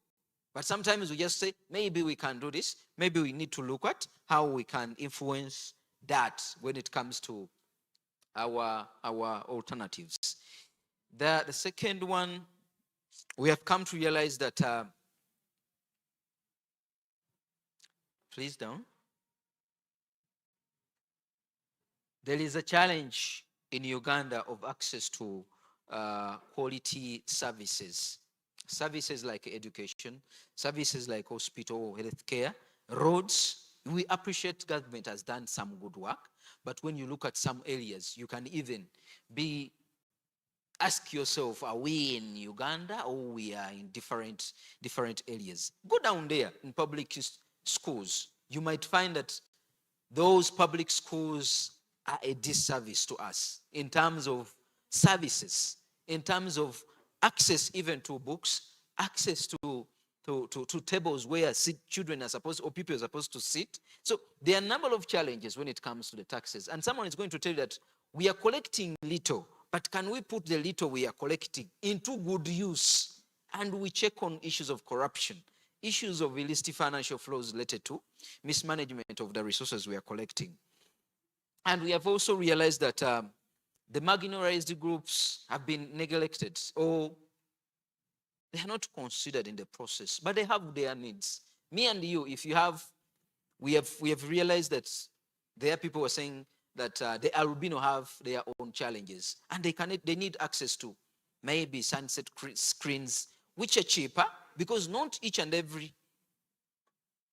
But sometimes we just say, maybe we can do this. Maybe we need to look at how we can influence that when it comes to our alternatives. The second one, we have come to realize that, please down. There is a challenge in Uganda of access to quality services. Services like education, services like hospital, healthcare, roads. We appreciate government has done some good work, but when you look at some areas, you can even ask yourself, are we in Uganda or we are in different areas? Go down there in public schools. You might find that those public schools are a disservice to us in terms of services, in terms of access even to books, access to tables where children are supposed, or people are supposed to sit. So there are a number of challenges when it comes to the taxes. And someone is going to tell you that we are collecting little, but can we put the little we are collecting into good use? And we check on issues of corruption, issues of illicit financial flows related to mismanagement of the resources we are collecting. And we have also realized that the marginalized groups have been neglected, or they are not considered in the process, but they have their needs. Me and you, if you have, we have realized that there are people who are saying that the albino have their own challenges, and they need access to maybe sunset screens, which are cheaper, because not each and every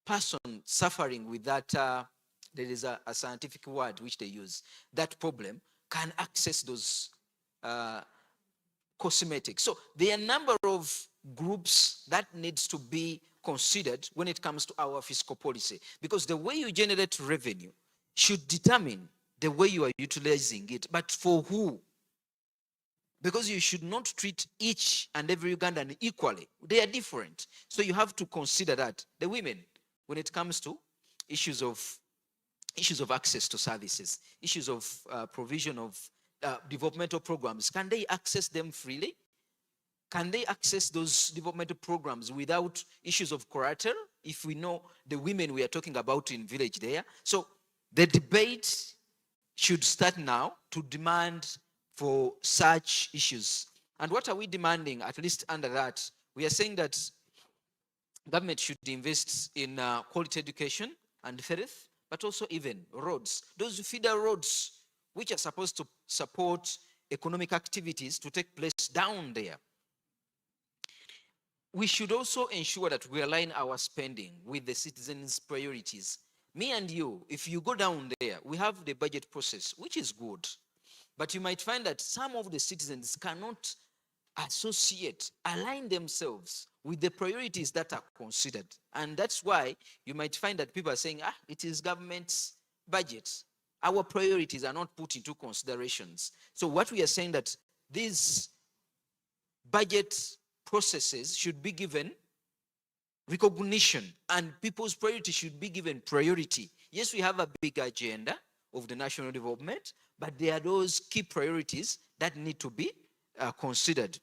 person suffering with that, there is a scientific word which they use, that problem, can access those cosmetics. So there are a number of groups that needs to be considered when it comes to our fiscal policy, because the way you generate revenue should determine the way you are utilizing it. But for who? Because you should not treat each and every Ugandan equally. They are different. So you have to consider that. The women, when it comes to issues of access to services, issues of provision of developmental programs, can they access them freely? Can they access those developmental programs without issues of collateral, if we know the women we are talking about in village there? So the debate should start now to demand for such issues. And what are we demanding, at least under that? We are saying that government should invest in quality education and health, but also even roads. Those feeder roads, which are supposed to support economic activities to take place down there. We should also ensure that we align our spending with the citizens' priorities. Me and you, if you go down there, we have the budget process, which is good. But you might find that some of the citizens cannot align themselves with the priorities that are considered. And that's why you might find that people are saying, it is government's budget. Our priorities are not put into considerations. So what we are saying that these budget processes should be given recognition, and people's priority should be given priority. Yes, we have a big agenda of the national development, but there are those key priorities that need to be considered.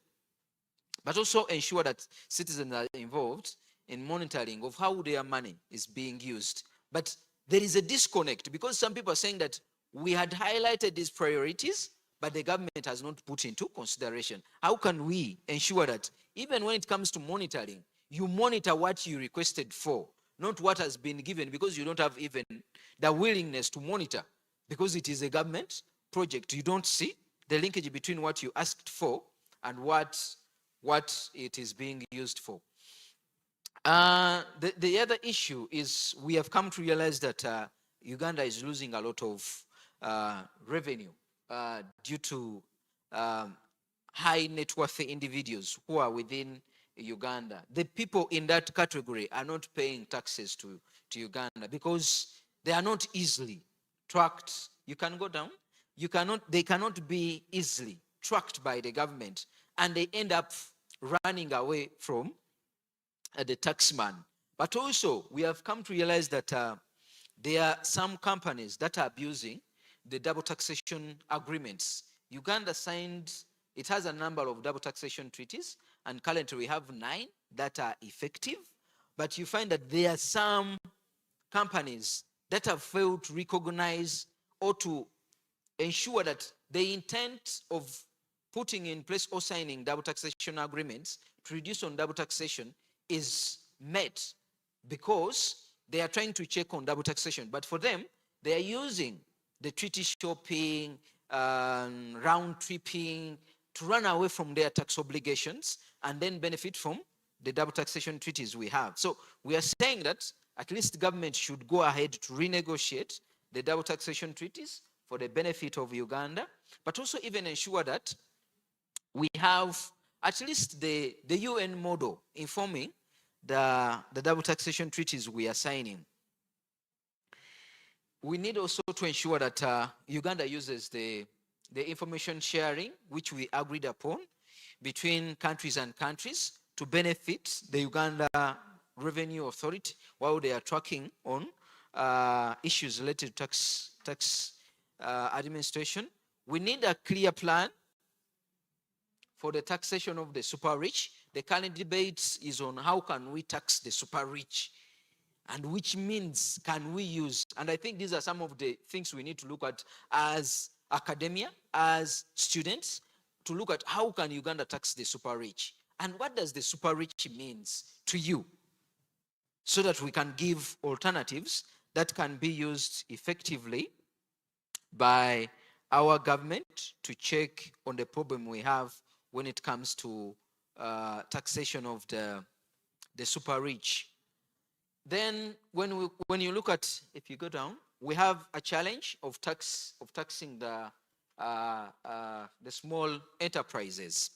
But also ensure that citizens are involved in monitoring of how their money is being used. But there is a disconnect, because some people are saying that we had highlighted these priorities, but the government has not put into consideration. How can we ensure that even when it comes to monitoring, you monitor what you requested for, not what has been given, because you don't have even the willingness to monitor, because it is a government project. You don't see the linkage between what you asked for and what it is being used for. The other issue is we have come to realize that Uganda is losing a lot of revenue due to high net worth individuals who are within Uganda. The people in that category are not paying taxes to Uganda because they are not easily tracked. You can go down. They cannot be easily tracked by the government, and they end up running away from the taxman. But also, we have come to realize that there are some companies that are abusing the double taxation agreements. Uganda signed, it has a number of double taxation treaties, and currently we have 9 that are effective. But you find that there are some companies that have failed to recognize or to ensure that the intent of putting in place or signing double taxation agreements to reduce on double taxation is met, because they are trying to check on double taxation. But for them, they are using the treaty shopping, round tripping to run away from their tax obligations and then benefit from the double taxation treaties we have. So we are saying that at least the government should go ahead to renegotiate the double taxation treaties for the benefit of Uganda, but also even ensure that we have at least the UN model informing the double taxation treaties we are signing. We need also to ensure that Uganda uses the information sharing, which we agreed upon between countries and countries, to benefit the Uganda Revenue Authority while they are tracking on issues related to tax administration. We need a clear plan for the taxation of the super rich. The current debate is on how can we tax the super rich. and which means can we use? And I think these are some of the things we need to look at as academia, as students, to look at how can Uganda tax the super rich? And what does the super rich means to you? So that we can give alternatives that can be used effectively by our government to check on the problem we have when it comes to taxation of the super rich. Then when you look at, if you go down, we have a challenge of taxing the small enterprises.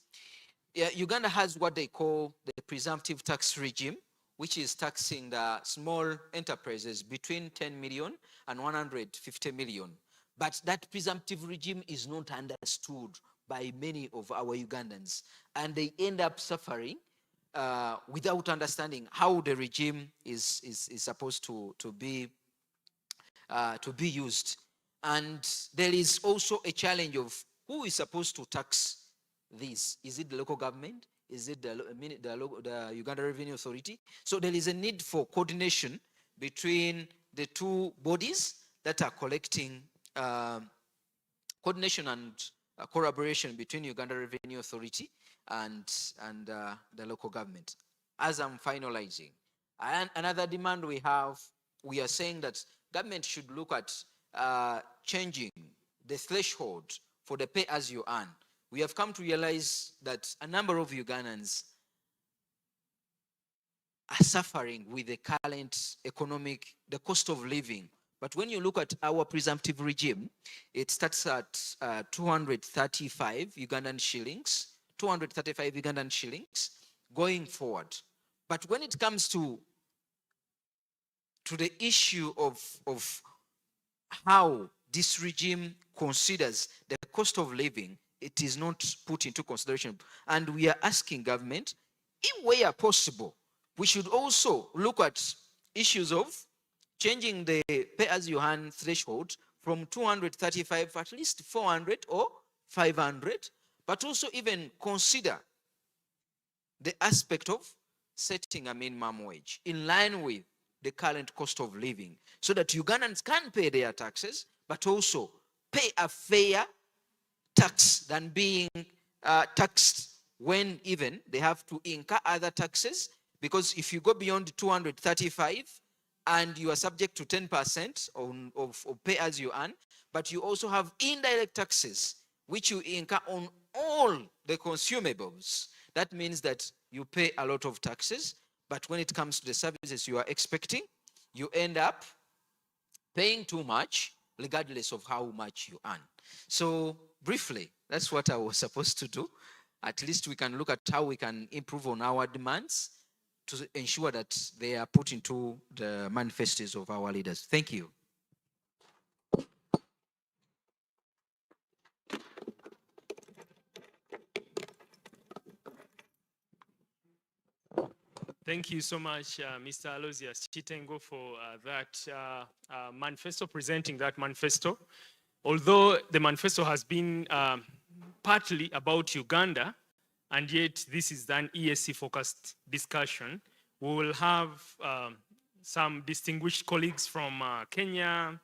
Yeah, Uganda has what they call the presumptive tax regime, which is taxing the small enterprises between 10 million and 150 million. But that presumptive regime is not understood by many of our Ugandans, and they end up suffering without understanding how the regime is supposed to be used. And there is also a challenge of who is supposed to tax this. Is it the local government? Is it the Uganda Revenue Authority? So there is a need for coordination between the two bodies that are collecting, coordination and collaboration between Uganda Revenue Authority and the local government. As I'm finalizing, and another demand we have, we are saying that government should look at changing the threshold for the pay as you earn. We have come to realize that a number of Ugandans are suffering with the current the cost of living. But when you look at our presumptive regime, it starts at 235 Ugandan shillings, 235 Ugandan shillings going forward. But when it comes to the issue of how this regime considers the cost of living, it is not put into consideration. And we are asking government, if where possible, we should also look at issues of changing the pay-as-you-earn threshold from 235 at least 400 or 500, but also even consider the aspect of setting a minimum wage in line with the current cost of living, so that Ugandans can pay their taxes, but also pay a fair tax than being taxed when even they have to incur other taxes. Because if you go beyond 235 and you are subject to 10% of pay as you earn, but you also have indirect taxes which you incur on all the consumables, that means that you pay a lot of taxes, but when it comes to the services you are expecting, you end up paying too much regardless of how much you earn. So briefly, that's what I was supposed to do. At least we can look at how we can improve on our demands to ensure that they are put into the manifestos of our leaders. Thank you. Thank you so much, Mr. Aloysius Chitengo, for that manifesto, presenting that manifesto. Although the manifesto has been partly about Uganda, and yet this is an EAC-focused discussion, we will have some distinguished colleagues from Kenya,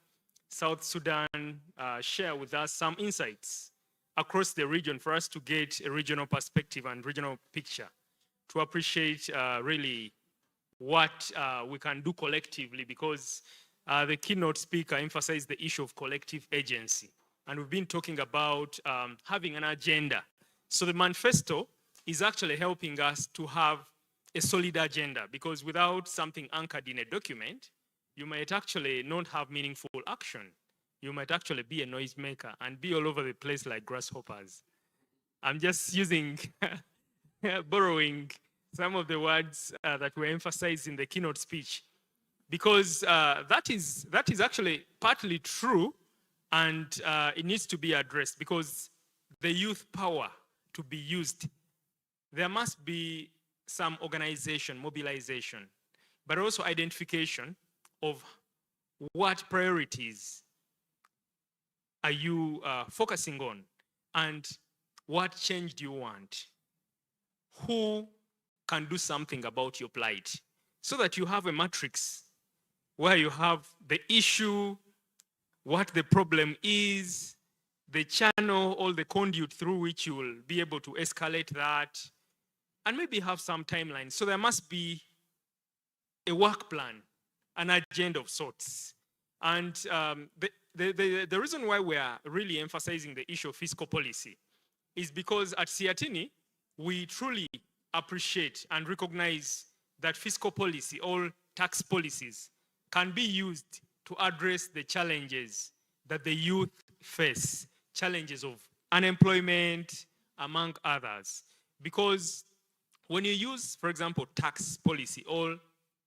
South Sudan, share with us some insights across the region for us to get a regional perspective and regional picture, to appreciate really what we can do collectively, because the keynote speaker emphasized the issue of collective agency. And we've been talking about having an agenda. So the manifesto is actually helping us to have a solid agenda, because without something anchored in a document, you might actually not have meaningful action. You might actually be a noisemaker and be all over the place like grasshoppers. I'm just using, borrowing some of the words that were emphasized in the keynote speech, because that is actually partly true, and it needs to be addressed, because the youth power to be used, there must be some organization, mobilization, but also identification of what priorities are you focusing on, and what change do you want? Who can do something about your plight, so that you have a matrix where you have the issue, what the problem is, the channel or the conduit through which you will be able to escalate that, and maybe have some timeline. So there must be a work plan, an agenda of sorts. And the reason why we are really emphasizing the issue of fiscal policy is because at SEATINI, we truly appreciate and recognize that fiscal policy, all tax policies, can be used to address the challenges that the youth face, challenges of unemployment, among others. Because when you use, for example, tax policy or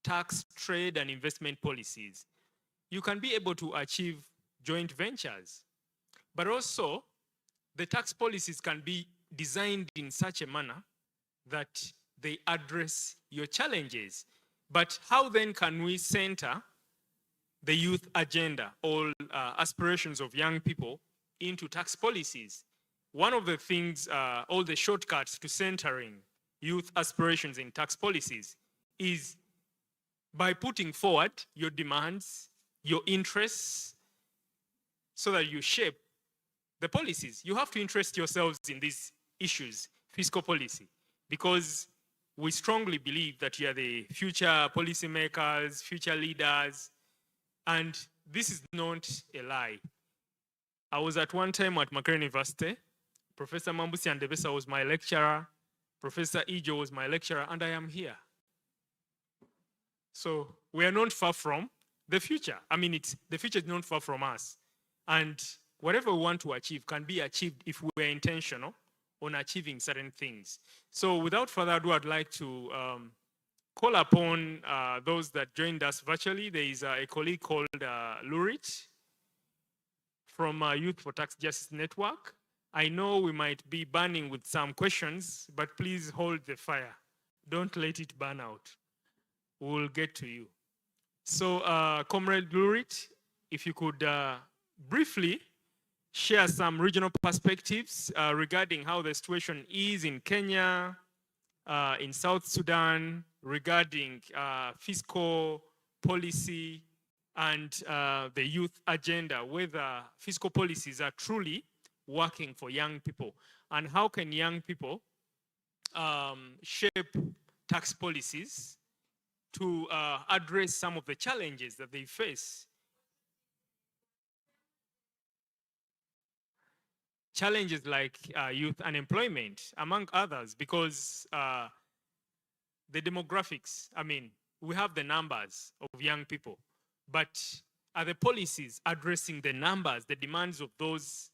tax, trade, and investment policies, you can be able to achieve joint ventures. But also, the tax policies can be designed in such a manner that they address your challenges. But how then can we center the youth agenda, all aspirations of young people into tax policies? One of the things, all the shortcuts to centering youth aspirations in tax policies is by putting forward your demands, your interests, so that you shape the policies. You have to interest yourselves in these issues, fiscal policy, because we strongly believe that you are the future policymakers, future leaders, and this is not a lie. I was at one time at Makerere University. Professor Mambusi Andebesa was my lecturer. Professor Ijo was my lecturer, and I am here. So we are not far from the future. I mean, the future is not far from us. And whatever we want to achieve can be achieved if we are intentional on achieving certain things. So without further ado, I'd like to call upon those that joined us virtually. There is a colleague called Lurit from Youth for Tax Justice Network. I know we might be burning with some questions, but please hold the fire. Don't let it burn out. We'll get to you. So, Comrade Lurit, if you could briefly share some regional perspectives regarding how the situation is in Kenya, in South Sudan, regarding fiscal policy and the youth agenda, whether fiscal policies are truly working for young people, and how can young people shape tax policies to address some of the challenges that they face. Challenges like youth unemployment, among others, because the demographics, I mean, we have the numbers of young people, but are the policies addressing the numbers, the demands of those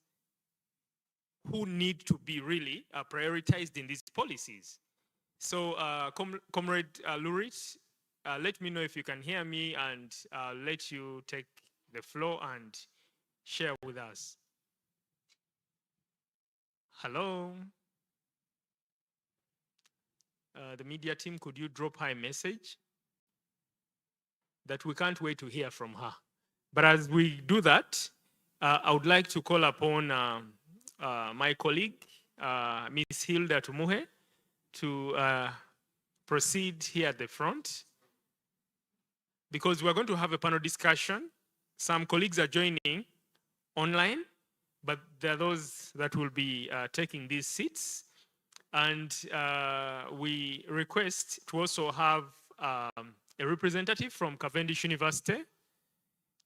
who need to be really prioritized in these policies? So, Comrade Lurit, let me know if you can hear me, and let you take the floor and share with us. Hello. The media team, could you drop her a message that we can't wait to hear from her? But as we do that, I would like to call upon my colleague, Ms. Hilda Tumuhe, to proceed here at the front, because we're going to have a panel discussion. Some colleagues are joining online, but there are those that will be taking these seats. And we request to also have a representative from Cavendish University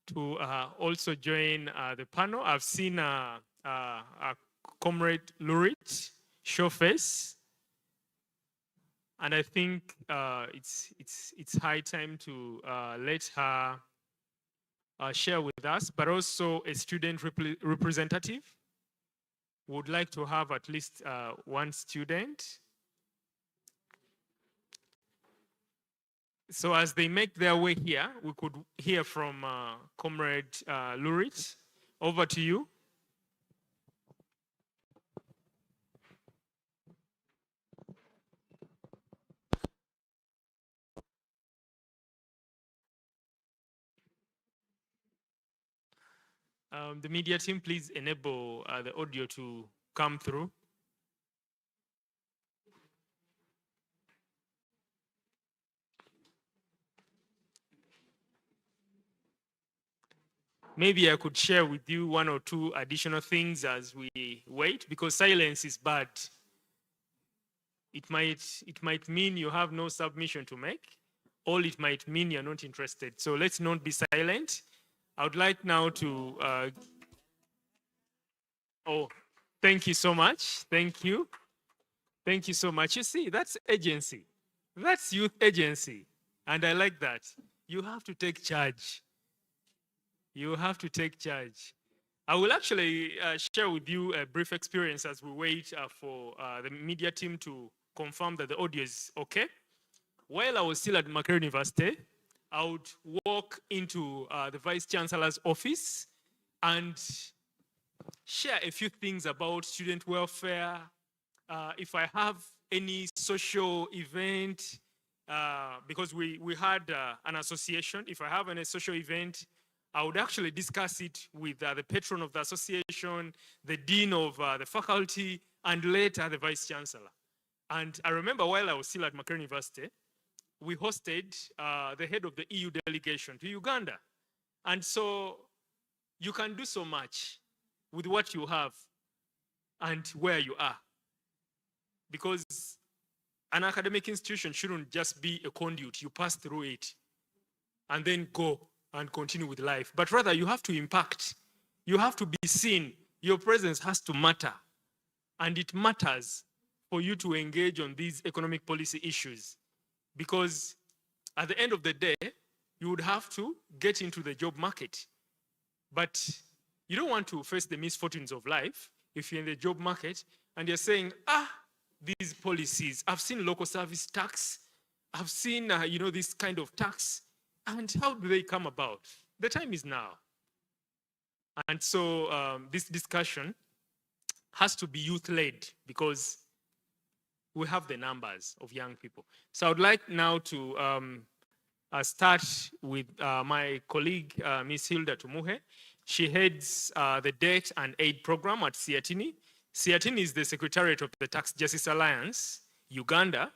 to also join the panel. I've seen Comrade Lurit show face, and I think it's high time to let her share with us, but also a student representative. Would like to have at least one student. So as they make their way here, we could hear from Comrade Lurit. Over to you. The media team, please enable the audio to come through. Maybe I could share with you one or two additional things as we wait, because silence is bad. It might mean you have no submission to make, or it might mean you're not interested. So let's not be silent. I would like now to, oh, thank you so much. Thank you. Thank you so much. You see, that's agency. That's youth agency. And I like that. You have to take charge. You have to take charge. I will actually share with you a brief experience as we wait for the media team to confirm that the audio is okay. While I was still at Makerere University, I would walk into the Vice Chancellor's office and share a few things about student welfare. If I have any social event, because we had an association, if I have any social event, I would actually discuss it with the patron of the association, the dean of the faculty, and later the vice chancellor. And I remember while I was still at Makerere University, we hosted the head of the EU delegation to Uganda. And so you can do so much with what you have and where you are. Because an academic institution shouldn't just be a conduit. You pass through it and then go and continue with life. But rather, you have to impact. You have to be seen. Your presence has to matter. And it matters for you to engage on these economic policy issues. Because at the end of the day, you would have to get into the job market. But you don't want to face the misfortunes of life if you're in the job market and you're saying, these policies, I've seen local service tax, I've seen, this kind of tax, and how do they come about? The time is now. And so this discussion has to be youth-led because we have the numbers of young people. So I would like now to start with my colleague, Ms. Hilda Tumuhe. She heads the Debt and Aid Program at SEATINI. SEATINI is the Secretariat of the Tax Justice Alliance, Uganda.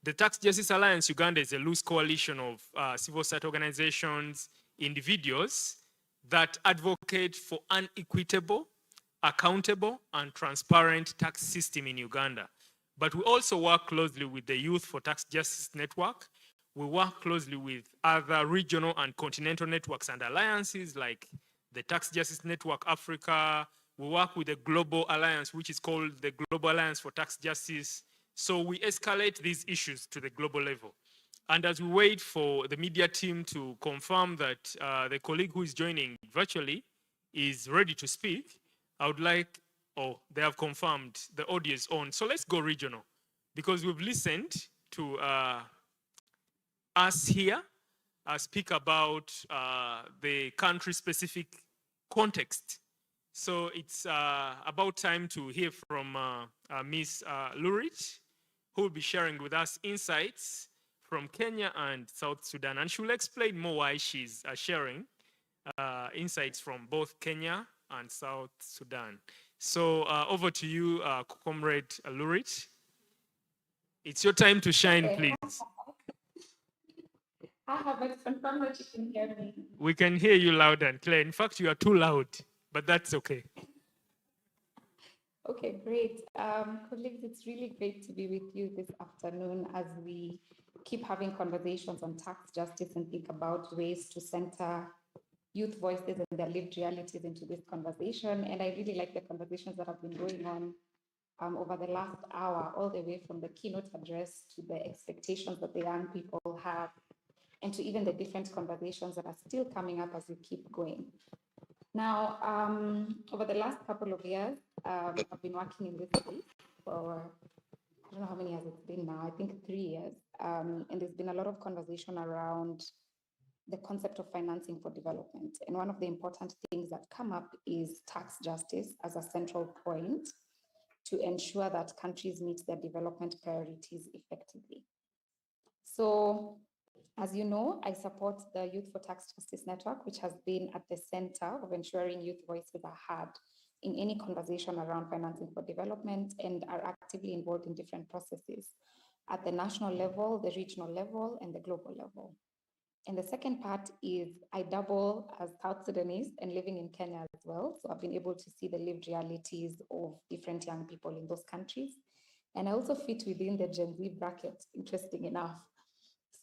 The Tax Justice Alliance Uganda is a loose coalition of civil society organizations, individuals that advocate for an equitable, accountable, and transparent tax system in Uganda. But we also work closely with the Youth for Tax Justice Network. We work closely with other regional and continental networks and alliances like the Tax Justice Network Africa. We work with the Global Alliance, which is called the Global Alliance for Tax Justice. So we escalate these issues to the global level. And as we wait for the media team to confirm that the colleague who is joining virtually is ready to speak, I would like, they have confirmed the audio is on. So let's go regional because we've listened to us here speak about the country-specific context. So it's about time to hear from Ms. Lurit, who will be sharing with us insights from Kenya and South Sudan. And she will explain more why she's sharing insights from both Kenya and South Sudan. So over to you, Comrade Lurit. It's your time to shine, please. I haven't confirmed that you can hear me. We can hear you loud and clear. In fact, you are too loud, but that's okay. Okay, great. Colleagues, it's really great to be with you this afternoon as we keep having conversations on tax justice and think about ways to center youth voices and their lived realities into this conversation. And I really like the conversations that have been going on over the last hour, all the way from the keynote address to the expectations that the young people have, and to even the different conversations that are still coming up as we keep going. Now, over the last couple of years, I've been working in this space for, I don't know how many years it's been now, I think 3 years. And there's been a lot of conversation around the concept of financing for development. And one of the important things that come up is tax justice as a central point to ensure that countries meet their development priorities effectively. So, as you know, I support the Youth for Tax Justice Network, which has been at the center of ensuring youth voices are heard in any conversation around financing for development and are actively involved in different processes at the national level, the regional level, and the global level. And the second part is I double as South Sudanese and living in Kenya as well. So I've been able to see the lived realities of different young people in those countries. And I also fit within the Gen Z bracket, interesting enough.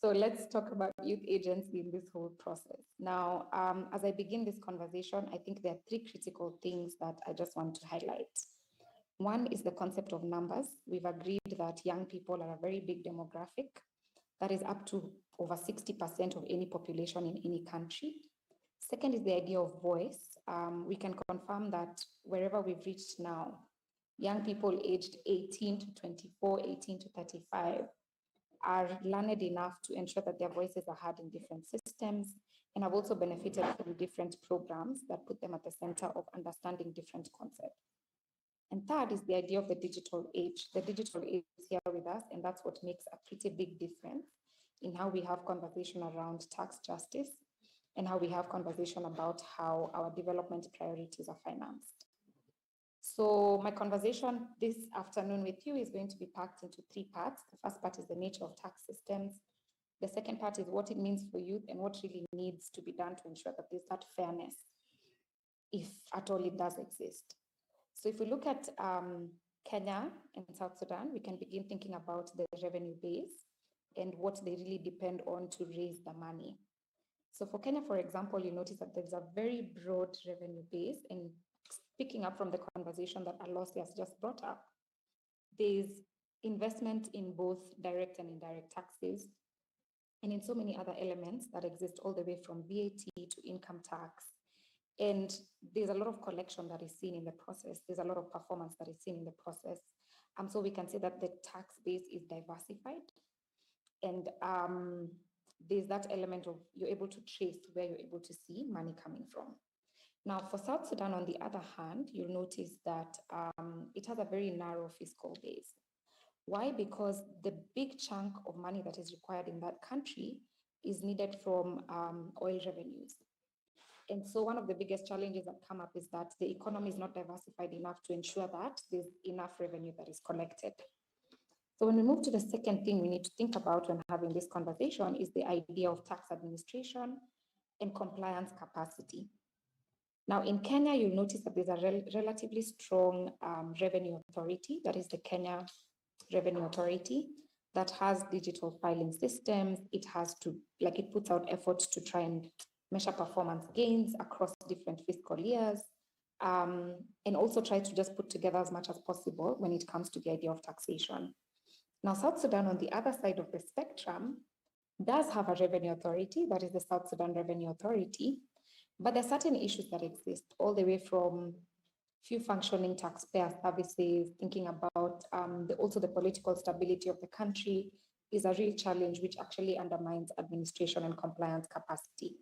So let's talk about youth agency in this whole process. Now, as I begin this conversation, I think there are three critical things that I just want to highlight. One is the concept of numbers. We've agreed that young people are a very big demographic. That is up to over 60% of any population in any country. Second is the idea of voice. We can confirm that wherever we've reached now, young people aged 18 to 24, 18 to 35 are learned enough to ensure that their voices are heard in different systems and have also benefited from different programs that put them at the center of understanding different concepts. And third is the idea of the digital age. The digital age is here with us, and that's what makes a pretty big difference in how we have conversation around tax justice and how we have conversation about how our development priorities are financed. So my conversation this afternoon with you is going to be packed into three parts. The first part is the nature of tax systems. The second part is what it means for youth and what really needs to be done to ensure that there's that fairness, if at all it does exist. So if we look at Kenya and South Sudan, we can begin thinking about the revenue base and what they really depend on to raise the money. So for Kenya, for example, you notice that there's a very broad revenue base, and picking up from the conversation that Alosi has just brought up, there's investment in both direct and indirect taxes, and in so many other elements that exist all the way from VAT to income tax. And there's a lot of collection that is seen in the process. There's a lot of performance that is seen in the process. So we can say that the tax base is diversified. And there's that element of you're able to trace where you're able to see money coming from. Now, for South Sudan, on the other hand, you'll notice that it has a very narrow fiscal base. Why? Because the big chunk of money that is required in that country is needed from oil revenues. And so one of the biggest challenges that come up is that the economy is not diversified enough to ensure that there's enough revenue that is collected. So when we move to the second thing we need to think about when having this conversation is the idea of tax administration and compliance capacity. Now in Kenya, you'll notice that there's a relatively strong revenue authority, that is the Kenya Revenue Authority, that has digital filing systems. It has to, it puts out efforts to try and measure performance gains across different fiscal years, and also try to just put together as much as possible when it comes to the idea of taxation. Now, South Sudan, on the other side of the spectrum, does have a revenue authority, that is the South Sudan Revenue Authority, but there are certain issues that exist all the way from few functioning taxpayer services, thinking about also the political stability of the country is a real challenge which actually undermines administration and compliance capacity.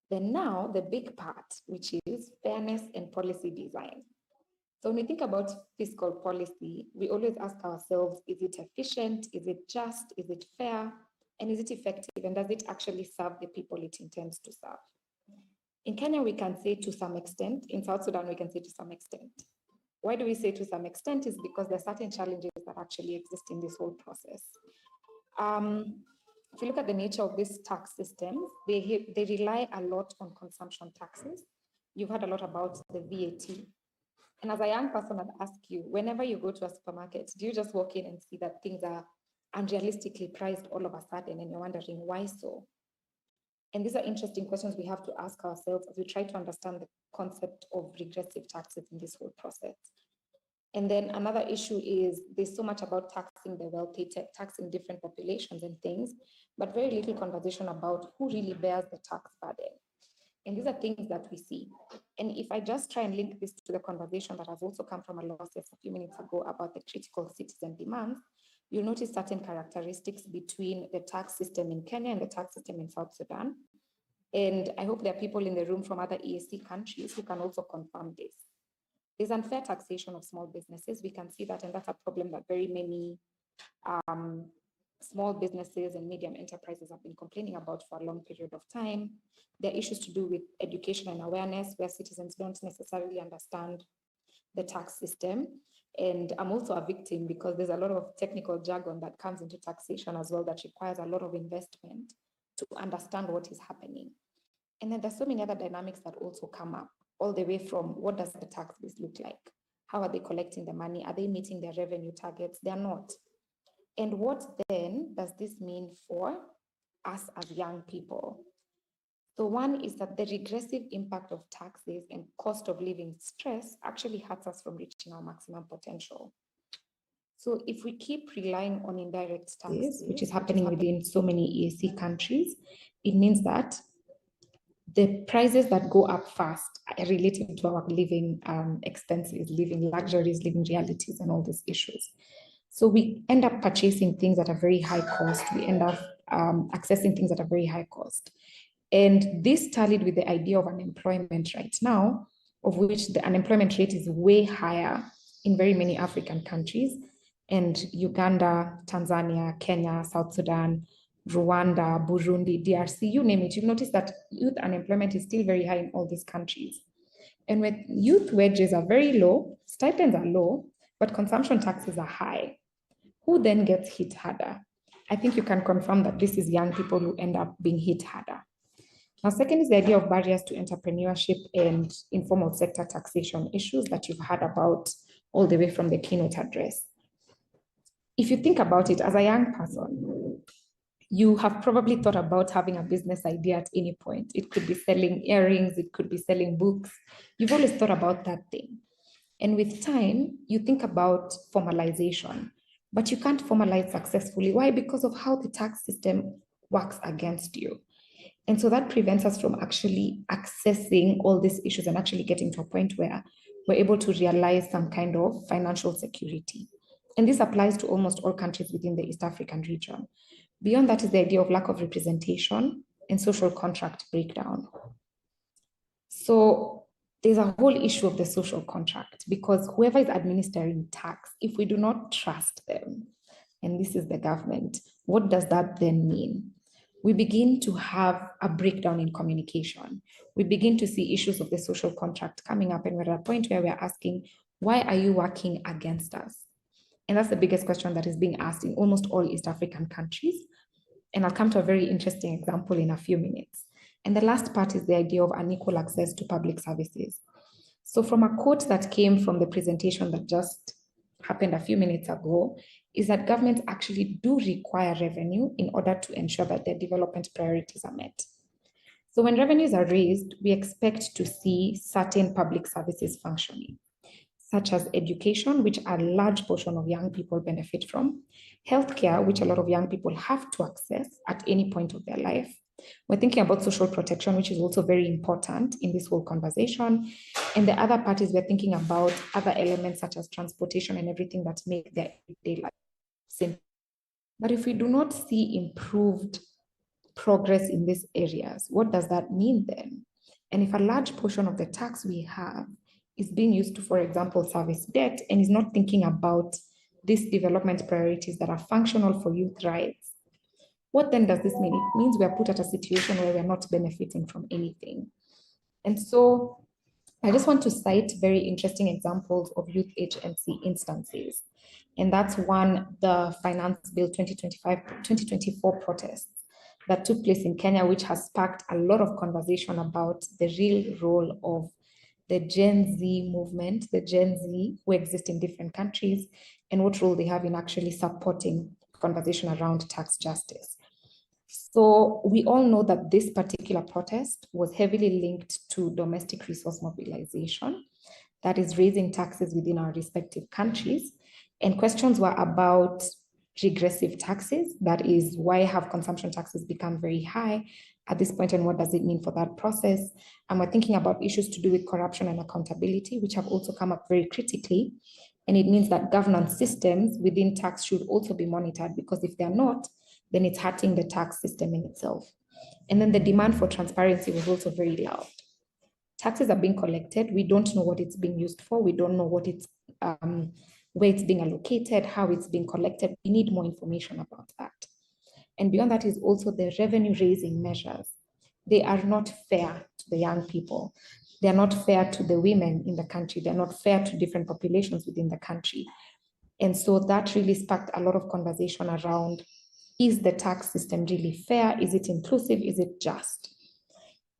Then now the big part, which is fairness and policy design. So when we think about fiscal policy, we always ask ourselves, is it efficient? Is it just? Is it fair? And is it effective? And does it actually serve the people it intends to serve? In Kenya, we can say to some extent. In South Sudan, we can say to some extent. Why do we say to some extent? Is because there are certain challenges that actually exist in this whole process. If you look at the nature of these tax systems, they rely a lot on consumption taxes. You've heard a lot about the VAT. And as a young person, I'd ask you, whenever you go to a supermarket, do you just walk in and see that things are unrealistically priced all of a sudden and you're wondering why so? And these are interesting questions we have to ask ourselves as we try to understand the concept of regressive taxes in this whole process. And then another issue is there's so much about taxing the wealthy, taxing different populations and things, but very little conversation about who really bears the tax burden. And these are things that we see. And if I just try and link this to the conversation that has also come from Alosi a few minutes ago about the critical citizen demands, you'll notice certain characteristics between the tax system in Kenya and the tax system in South Sudan. And I hope there are people in the room from other EAC countries who can also confirm this. There's unfair taxation of small businesses. We can see that, and that's a problem that very many small businesses and medium enterprises have been complaining about for a long period of time. There are issues to do with education and awareness where citizens don't necessarily understand the tax system. And I'm also a victim because there's a lot of technical jargon that comes into taxation as well that requires a lot of investment to understand what is happening. And then there's so many other dynamics that also come up, all the way from what does the tax base look like? How are they collecting the money? Are they meeting their revenue targets? They're not. And what then does this mean for us as young people? So one is that the regressive impact of taxes and cost of living stress actually hurts us from reaching our maximum potential. So if we keep relying on indirect taxes, which is happening within so many EAC countries, it means that the prices that go up fast are related to our living expenses, living luxuries, living realities, and all these issues. So we end up purchasing things at a very high cost. We end up accessing things at a very high cost. And this tallied with the idea of unemployment right now, of which the unemployment rate is way higher in very many African countries, and Uganda, Tanzania, Kenya, South Sudan, Rwanda, Burundi, DRC, you name it. You'll notice that youth unemployment is still very high in all these countries. And when youth wages are very low, stipends are low, but consumption taxes are high, who then gets hit harder? I think you can confirm that this is young people who end up being hit harder. Now, second is the idea of barriers to entrepreneurship and informal sector taxation issues that you've heard about all the way from the keynote address. If you think about it, as a young person, you have probably thought about having a business idea at any point. It could be selling earrings, it could be selling books. You've always thought about that thing. And with time, you think about formalization, but you can't formalize successfully. Why? Because of how the tax system works against you. And so that prevents us from actually accessing all these issues and actually getting to a point where we're able to realize some kind of financial security. And this applies to almost all countries within the East African region. Beyond that is the idea of lack of representation and social contract breakdown. So there's a whole issue of the social contract, because whoever is administering tax, if we do not trust them, and this is the government, what does that then mean? We begin to have a breakdown in communication. We begin to see issues of the social contract coming up, and we're at a point where we're asking, why are you working against us? And that's the biggest question that is being asked in almost all East African countries. And I'll come to a very interesting example in a few minutes. And the last part is the idea of unequal access to public services. So from a quote that came from the presentation that just happened a few minutes ago, is that governments actually do require revenue in order to ensure that their development priorities are met. So when revenues are raised, we expect to see certain public services functioning, such as education, which a large portion of young people benefit from, healthcare, which a lot of young people have to access at any point of their life. We're thinking about social protection, which is also very important in this whole conversation. And the other part is we're thinking about other elements such as transportation and everything that make their everyday life simple. But if we do not see improved progress in these areas, what does that mean then? And if a large portion of the tax we have is being used to, for example, service debt, and is not thinking about these development priorities that are functional for youth rights, what then does this mean? It means we are put at a situation where we are not benefiting from anything. And so I just want to cite very interesting examples of youth agency instances. And that's one, the Finance Bill 2024 protests that took place in Kenya, which has sparked a lot of conversation about the real role of the Gen Z movement, the Gen Z who exist in different countries, and what role they have in actually supporting conversation around tax justice. So we all know that this particular protest was heavily linked to domestic resource mobilization, that is raising taxes within our respective countries. And questions were about regressive taxes, that is, why have consumption taxes become very high at this point, and what does it mean for that process? And we're thinking about issues to do with corruption and accountability, which have also come up very critically. And it means that governance systems within tax should also be monitored, because if they're not, then it's hurting the tax system in itself. And then the demand for transparency was also very loud. Taxes are being collected. We don't know what it's being used for. We don't know what it's, where it's being allocated, how it's being collected. We need more information about that. And beyond that is also the revenue raising measures. They are not fair to the young people. They're not fair to the women in the country. They're not fair to different populations within the country. And so that really sparked a lot of conversation around is the tax system really fair? Is it inclusive? Is it just?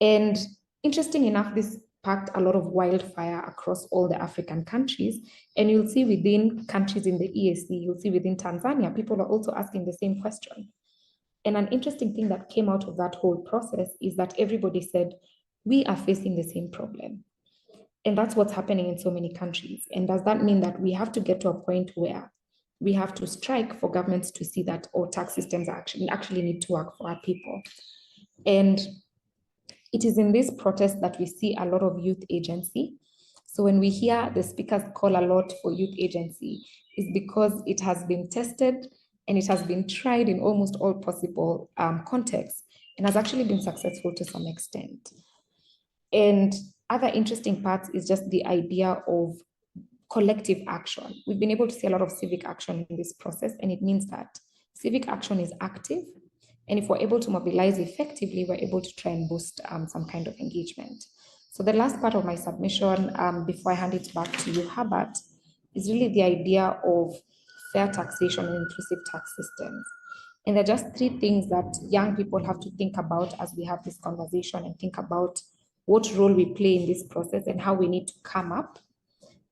And interesting enough, this sparked a lot of wildfire across all the African countries. And you'll see within countries in the EAC, you'll see within Tanzania, people are also asking the same question. And an interesting thing that came out of that whole process is that everybody said, we are facing the same problem. And that's what's happening in so many countries. And does that mean that we have to get to a point where we have to strike for governments to see that all tax systems actually need to work for our people? And it is in this protest that we see a lot of youth agency. So when we hear the speakers call a lot for youth agency, it's because it has been tested and it has been tried in almost all possible contexts and has actually been successful to some extent. And other interesting parts is just the idea of collective action. We've been able to see a lot of civic action in this process, and it means that civic action is active. And if we're able to mobilize effectively, we're able to try and boost some kind of engagement. So the last part of my submission, before I hand it back to you, Herbert, is really the idea of fair taxation and inclusive tax systems. And there are just three things that young people have to think about as we have this conversation and think about what role we play in this process and how we need to come up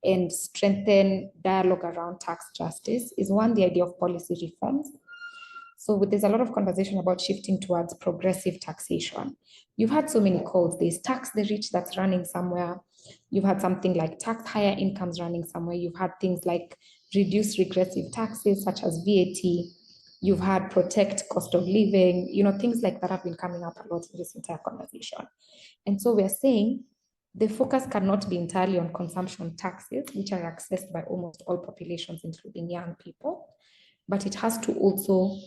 and strengthen dialogue around tax justice. Is one, the idea of policy reforms. So there's a lot of conversation about shifting towards progressive taxation. You've had so many calls. There's tax the rich that's running somewhere. You've had something like tax higher incomes running somewhere. You've had things like reduce regressive taxes such as VAT. You've had protect cost of living, things like that have been coming up a lot in this entire conversation. And so we're saying the focus cannot be entirely on consumption taxes, which are accessed by almost all populations, including young people, but it has to also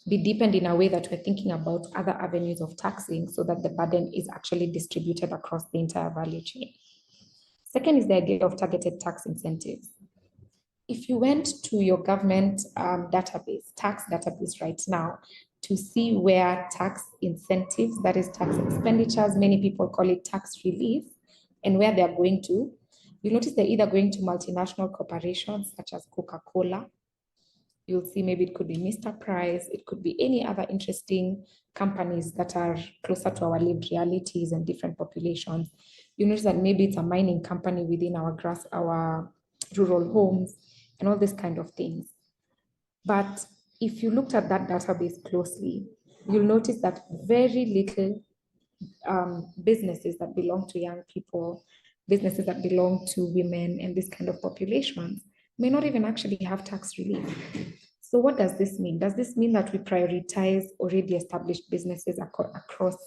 be deepened in a way that we're thinking about other avenues of taxing so that the burden is actually distributed across the entire value chain. Second is the idea of targeted tax incentives. If you went to your government database, tax database right now, to see where tax incentives, that is tax expenditures, many people call it tax relief, and where they're going to, you'll notice they're either going to multinational corporations such as Coca-Cola. You'll see maybe it could be Mr. Price, it could be any other interesting companies that are closer to our lived realities and different populations. You notice that maybe it's a mining company within our rural homes and all these kind of things. But if you looked at that database closely, you'll notice that very little businesses that belong to young people, businesses that belong to women and this kind of populations may not even actually have tax relief. So what does this mean? Does this mean that we prioritize already established businesses across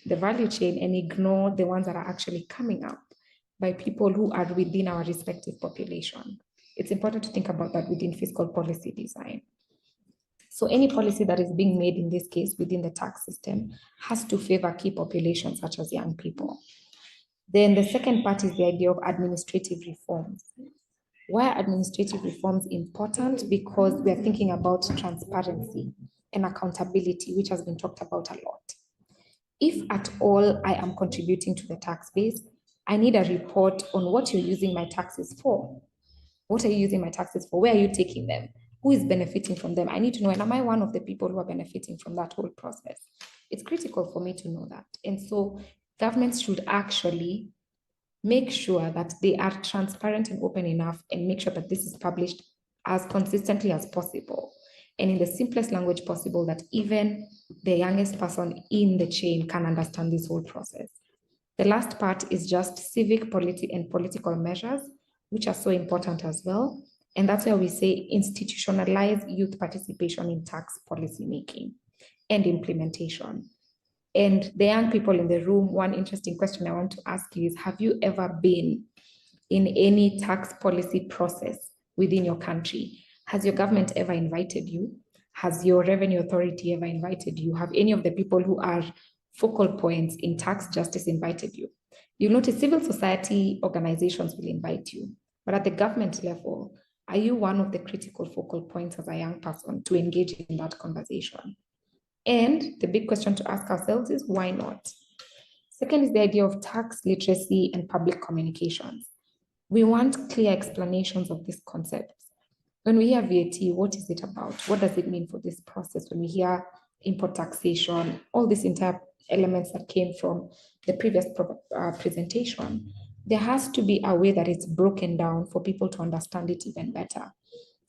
the value chain and ignore the ones that are actually coming up by people who are within our respective population? It's important to think about that within fiscal policy design. So any policy that is being made in this case within the tax system has to favor key populations such as young people. Then the second part is the idea of administrative reforms. Why are administrative reforms important? Because we are thinking about transparency and accountability, which has been talked about a lot. If at all I am contributing to the tax base, I need a report on what you're using my taxes for. What are you using my taxes for? Where are you taking them? Who is benefiting from them? I need to know, and am I one of the people who are benefiting from that whole process? It's critical for me to know that. And so governments should actually make sure that they are transparent and open enough and make sure that this is published as consistently as possible and in the simplest language possible that even the youngest person in the chain can understand this whole process. The last part is just civic, and political measures, which are so important as well. And that's where we say institutionalize youth participation in tax policy making and implementation. And the young people in the room, one interesting question I want to ask you is, have you ever been in any tax policy process within your country? Has your government ever invited you? Has your revenue authority ever invited you? Have any of the people who are focal points in tax justice invited you? You'll notice civil society organizations will invite you, but at the government level, are you one of the critical focal points as a young person to engage in that conversation? And the big question to ask ourselves is, why not? Second is the idea of tax literacy and public communications. We want clear explanations of these concepts. When we hear VAT, what is it about? What does it mean for this process? When we hear import taxation, all these entire elements that came from the previous presentation, there has to be a way that it's broken down for people to understand it even better.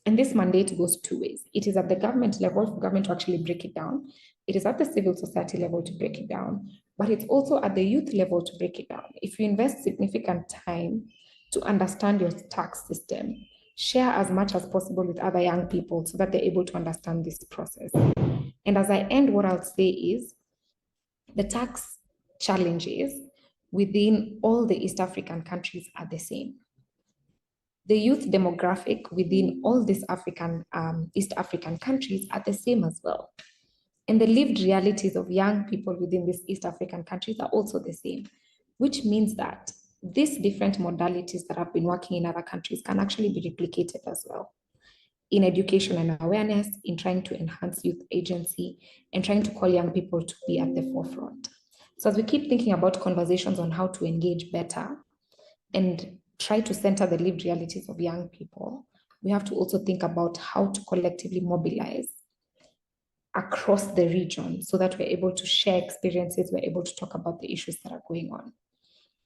And this mandate goes two ways. It is at the government level for government to actually break it down. It is at the civil society level to break it down, but it's also at the youth level to break it down. If you invest significant time to understand your tax system, share as much as possible with other young people so that they're able to understand this process. And as I end, what I'll say is the tax challenges within all the East African countries are the same. The youth demographic within all these East African countries are the same as well. And the lived realities of young people within these East African countries are also the same, which means that these different modalities that have been working in other countries can actually be replicated as well in education and awareness, in trying to enhance youth agency, and trying to call young people to be at the forefront. So as we keep thinking about conversations on how to engage better and try to center the lived realities of young people, we have to also think about how to collectively mobilize across the region so that we're able to share experiences, we're able to talk about the issues that are going on.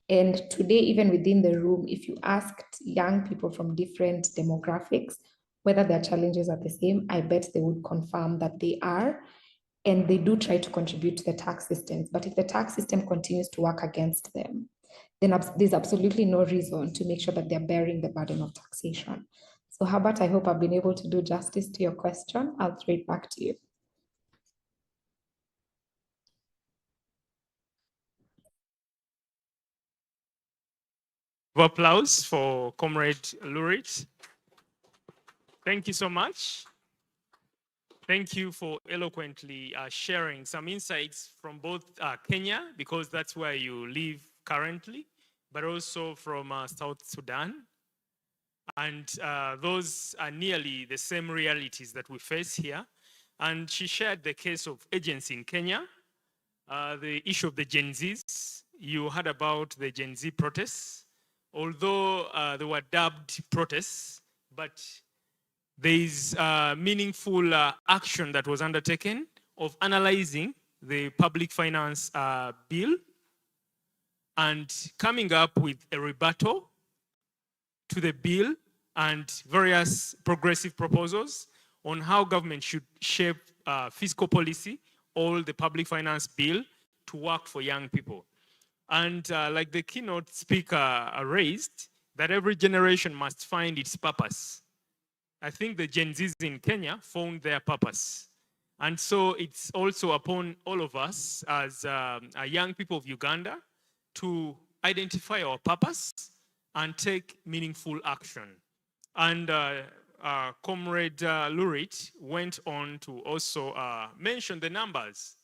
And today, even within the room, if you asked young people from different demographics whether their challenges are the same, I bet they would confirm that they are, and they do try to contribute to the tax systems. But if the tax system continues to work against them, then there's absolutely no reason to make sure that they're bearing the burden of taxation. So Herbert, I hope I've been able to do justice to your question. I'll throw it back to you. Applause for Comrade Lurit. Thank you so much. Thank you for eloquently sharing some insights from both Kenya, because that's where you live currently, but also from South Sudan. And those are nearly the same realities that we face here. And she shared the case of agency in Kenya, the issue of the Gen Zs. You heard about the Gen Z protests, although they were dubbed protests, but there is meaningful action that was undertaken of analyzing the public finance bill and coming up with a rebuttal to the bill and various progressive proposals on how government should shape fiscal policy or the public finance bill to work for young people. And like the keynote speaker raised, that every generation must find its purpose. I think the Gen Zs in Kenya found their purpose. And so it's also upon all of us as young people of Uganda to identify our purpose and take meaningful action. And Comrade Lurit went on to also mention the numbers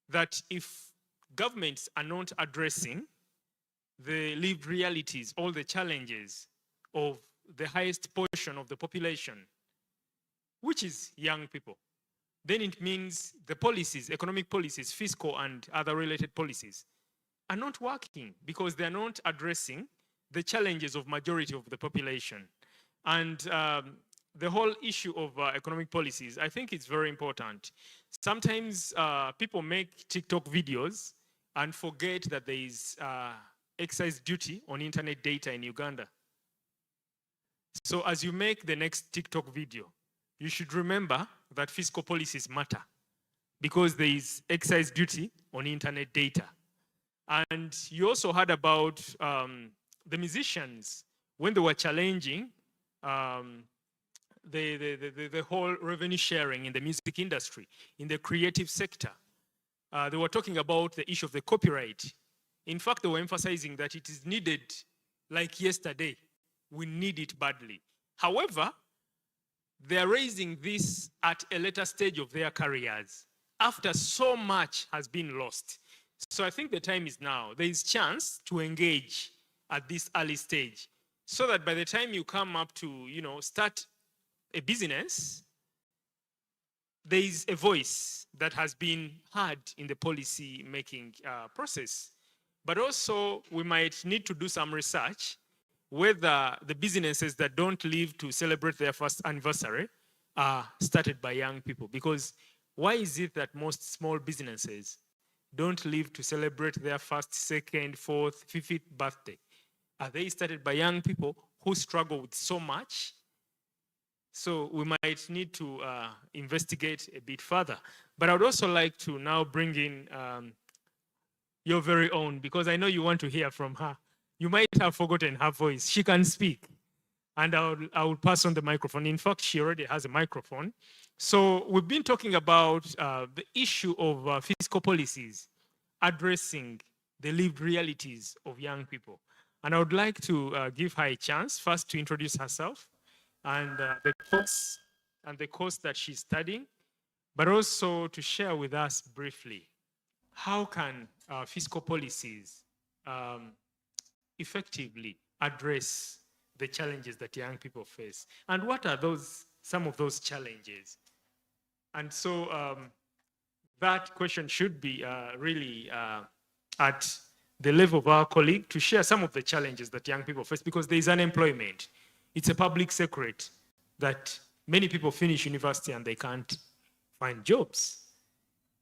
that if governments are not addressing the lived realities, all the challenges of the highest portion of the population, which is young people, then it means the policies, economic policies, fiscal and other related policies are not working because they're not addressing the challenges of majority of the population. And the whole issue of economic policies, I think it's very important. Sometimes people make TikTok videos and forget that there is excise duty on internet data in Uganda. So as you make the next TikTok video, you should remember that fiscal policies matter because there is excise duty on internet data. And you also heard about the musicians when they were challenging the whole revenue sharing in the music industry, in the creative sector. They were talking about the issue of the copyright. In fact, they were emphasizing that it is needed like yesterday. We need it badly. However, they are raising this at a later stage of their careers after so much has been lost. So I think the time is now. There is chance to engage at this early stage so that by the time you come up to, start a business, there is a voice that has been heard in the policy making process. But also we might need to do some research whether the businesses that don't live to celebrate their first anniversary are started by young people. Because why is it that most small businesses don't live to celebrate their first, second, fourth, fifth birthday? Are they started by young people who struggle with so much? So we might need to investigate a bit further. But I would also like to now bring in your very own, because I know you want to hear from her. You might have forgotten her voice. She can speak. And I will pass on the microphone. In fact, she already has a microphone. So we've been talking about the issue of fiscal policies addressing the lived realities of young people. And I would like to give her a chance first to introduce herself and the course that she's studying, but also to share with us briefly how can fiscal policies effectively address the challenges that young people face, and what are some of those challenges. And so that question should be really at the level of our colleague to share some of the challenges that young people face, because there is unemployment. It's a public secret that many people finish university and they can't find jobs.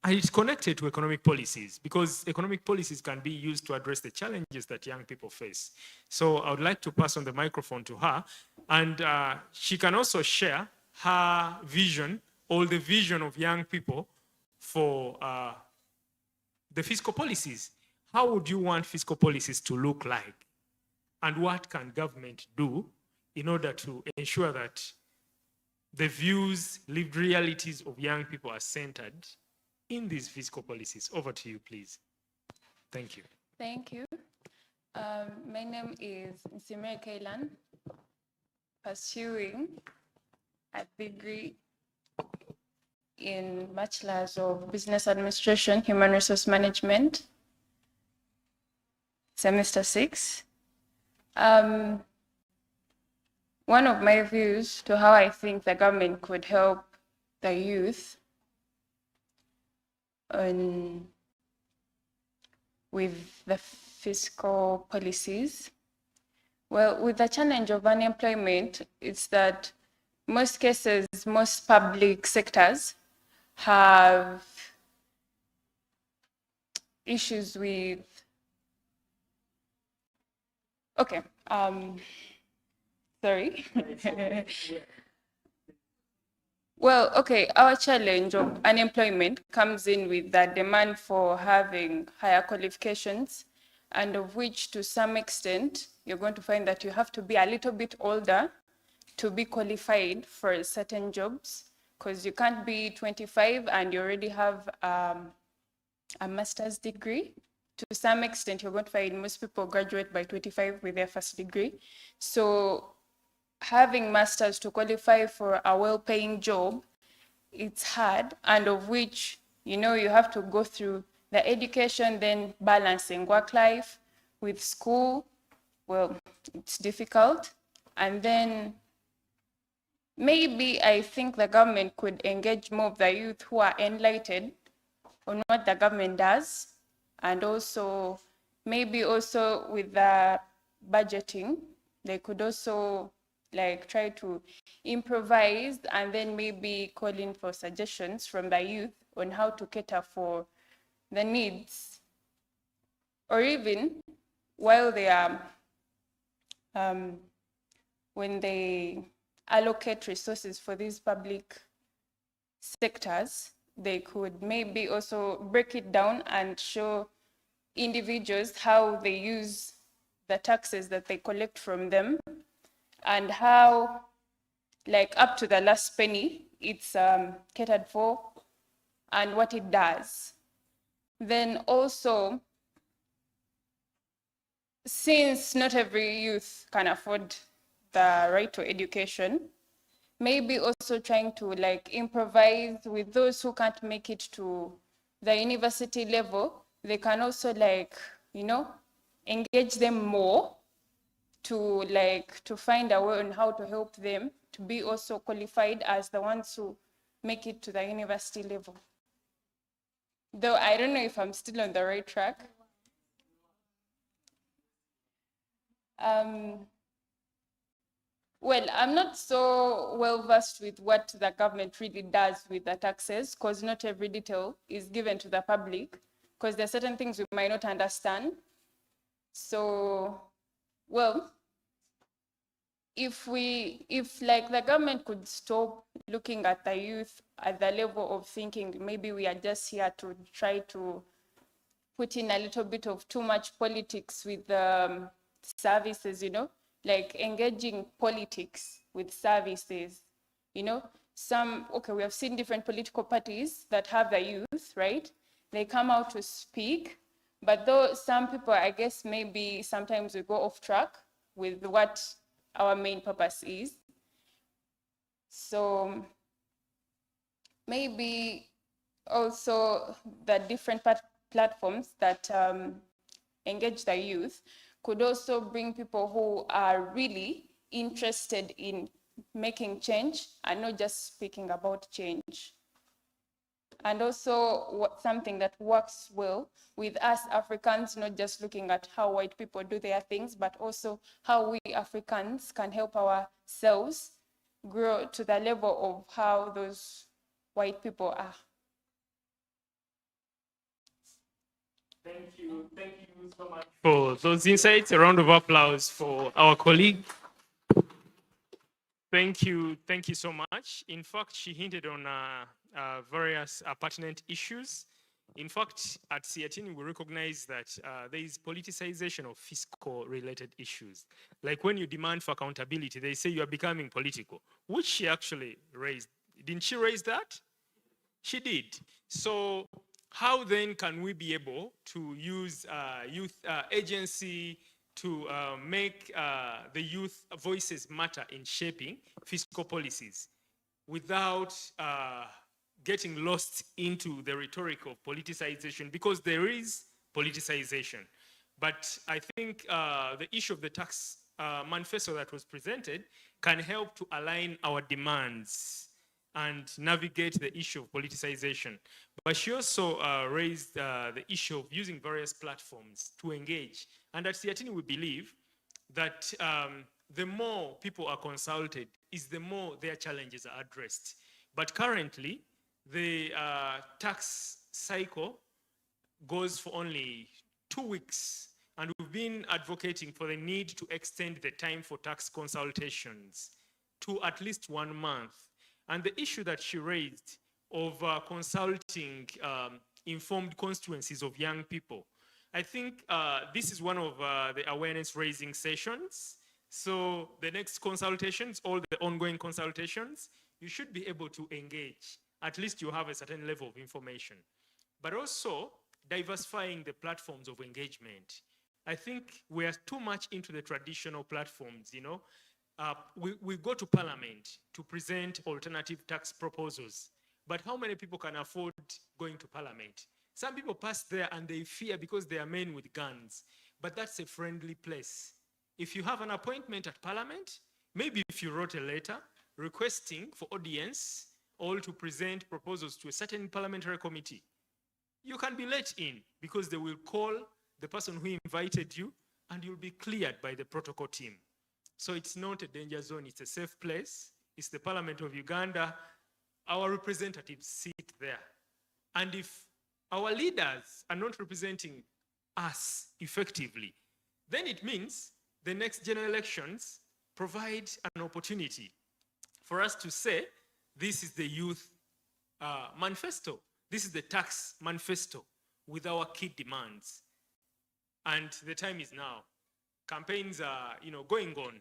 And it's connected to economic policies, because economic policies can be used to address the challenges that young people face. So I would like to pass on the microphone to her, and she can also share her vision, or the vision of young people for the fiscal policies. How would you want fiscal policies to look like? And what can government do in order to ensure that the views, lived realities of young people are centered in these fiscal policies? Over to you, please. Thank you. Thank you. My name is Nsimere Kailan, pursuing a degree in Bachelor's of Business Administration, Human Resource Management, semester 6. One of my views to how I think the government could help the youth with the fiscal policies. Well, with the challenge of unemployment, it's that most cases, most public sectors have issues with, okay, sorry. Well, okay, our challenge of unemployment comes in with the demand for having higher qualifications, and of which to some extent, you're going to find that you have to be a little bit older to be qualified for certain jobs, because you can't be 25 and you already have a master's degree. To some extent, you're going to find most people graduate by 25 with their first degree. So having masters to qualify for a well-paying job, it's hard, and of which, you have to go through the education, then balancing work life with school. Well, it's difficult. And then maybe I think the government could engage more of the youth who are enlightened on what the government does, and also maybe also with the budgeting, they could also try to improvise, and then maybe call in for suggestions from the youth on how to cater for the needs, or even while they are, when they allocate resources for these public sectors, they could maybe also break it down and show individuals how they use the taxes that they collect from them, and how, up to the last penny, it's catered for, and what it does. Then also, since not every youth can afford the right to education, maybe also trying to improvise with those who can't make it to the university level. They can also engage them more to find a way on how to help them to be also qualified as the ones who make it to the university level. Though I don't know if I'm still on the right track. Well, I'm not so well versed with what the government really does with the taxes, because not every detail is given to the public, because there are certain things we might not understand. So, well, if like the government could stop looking at the youth at the level of thinking maybe we are just here to try to put in a little bit of too much politics with services, you know, like engaging politics with services, you know. Okay, we have seen different political parties that have the youth, right? They come out to speak, but though some people, I guess maybe sometimes we go off track with what our main purpose is. So maybe also the different platforms that engage the youth could also bring people who are really interested in making change and not just speaking about change. And also something that works well with us Africans, not just looking at how white people do their things, but also how we Africans can help ourselves grow to the level of how those white people are. Thank you so much for those insights. A round of applause for our colleague. Thank you so much. In fact, she hinted on various pertinent issues. In fact, at SEATINI, we recognize that there is politicization of fiscal related issues. Like when you demand for accountability, they say you are becoming political, which she actually raised. Didn't she raise that? She did. So how then can we be able to use youth agency to make the youth voices matter in shaping fiscal policies without getting lost into the rhetoric of politicization, because there is politicization. But I think the issue of the tax manifesto that was presented can help to align our demands and navigate the issue of politicization. But she also raised the issue of using various platforms to engage. And at SEATINI, we believe that the more people are consulted is the more their challenges are addressed. But currently, the tax cycle goes for only 2 weeks. And we've been advocating for the need to extend the time for tax consultations to at least 1 month. And the issue that she raised of consulting informed constituencies of young people, I think this is one of the awareness raising sessions. So the next consultations, all the ongoing consultations, you should be able to engage. At least you have a certain level of information. But also diversifying the platforms of engagement. I think we are too much into the traditional platforms, you know. We go to parliament to present alternative tax proposals, but how many people can afford going to parliament? Some people pass there and they fear because they are men with guns, but that's a friendly place. If you have an appointment at parliament, maybe if you wrote a letter requesting for audience or to present proposals to a certain parliamentary committee, you can be let in because they will call the person who invited you and you'll be cleared by the protocol team. So it's not a danger zone, it's a safe place. It's the Parliament of Uganda. Our representatives sit there. And if our leaders are not representing us effectively, then it means the next general elections provide an opportunity for us to say, this is the youth manifesto. This is the tax manifesto with our key demands. And the time is now. Campaigns are, going on.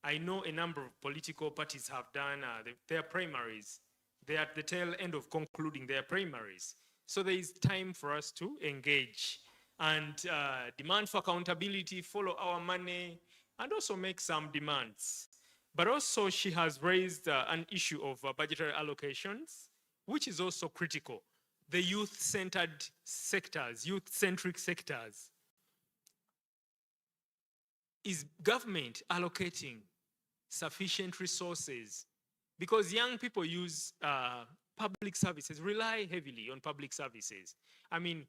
I know a number of political parties have done their primaries. They are at the tail end of concluding their primaries. So there is time for us to engage and demand for accountability, follow our money, and also make some demands. But also she has raised an issue of budgetary allocations, which is also critical. The youth-centered sectors, youth-centric sectors. Is government allocating sufficient resources? Because young people use public services, rely heavily on public services. I mean,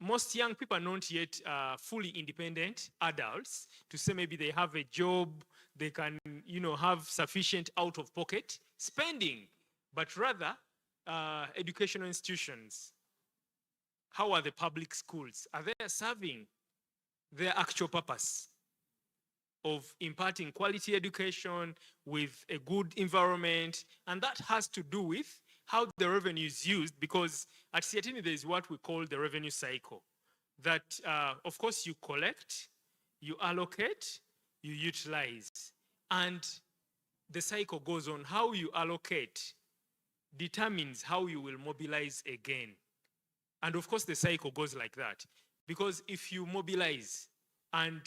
most young people are not yet fully independent adults to say maybe they have a job, they can, have sufficient out-of-pocket spending, but rather educational institutions. How are the public schools? Are they serving their actual purpose of imparting quality education with a good environment? And that has to do with how the revenue is used, because at SEATINI there is what we call the revenue cycle. That, of course, you collect, you allocate, you utilize, and the cycle goes on. How you allocate determines how you will mobilize again. And of course, the cycle goes like that. Because if you mobilize and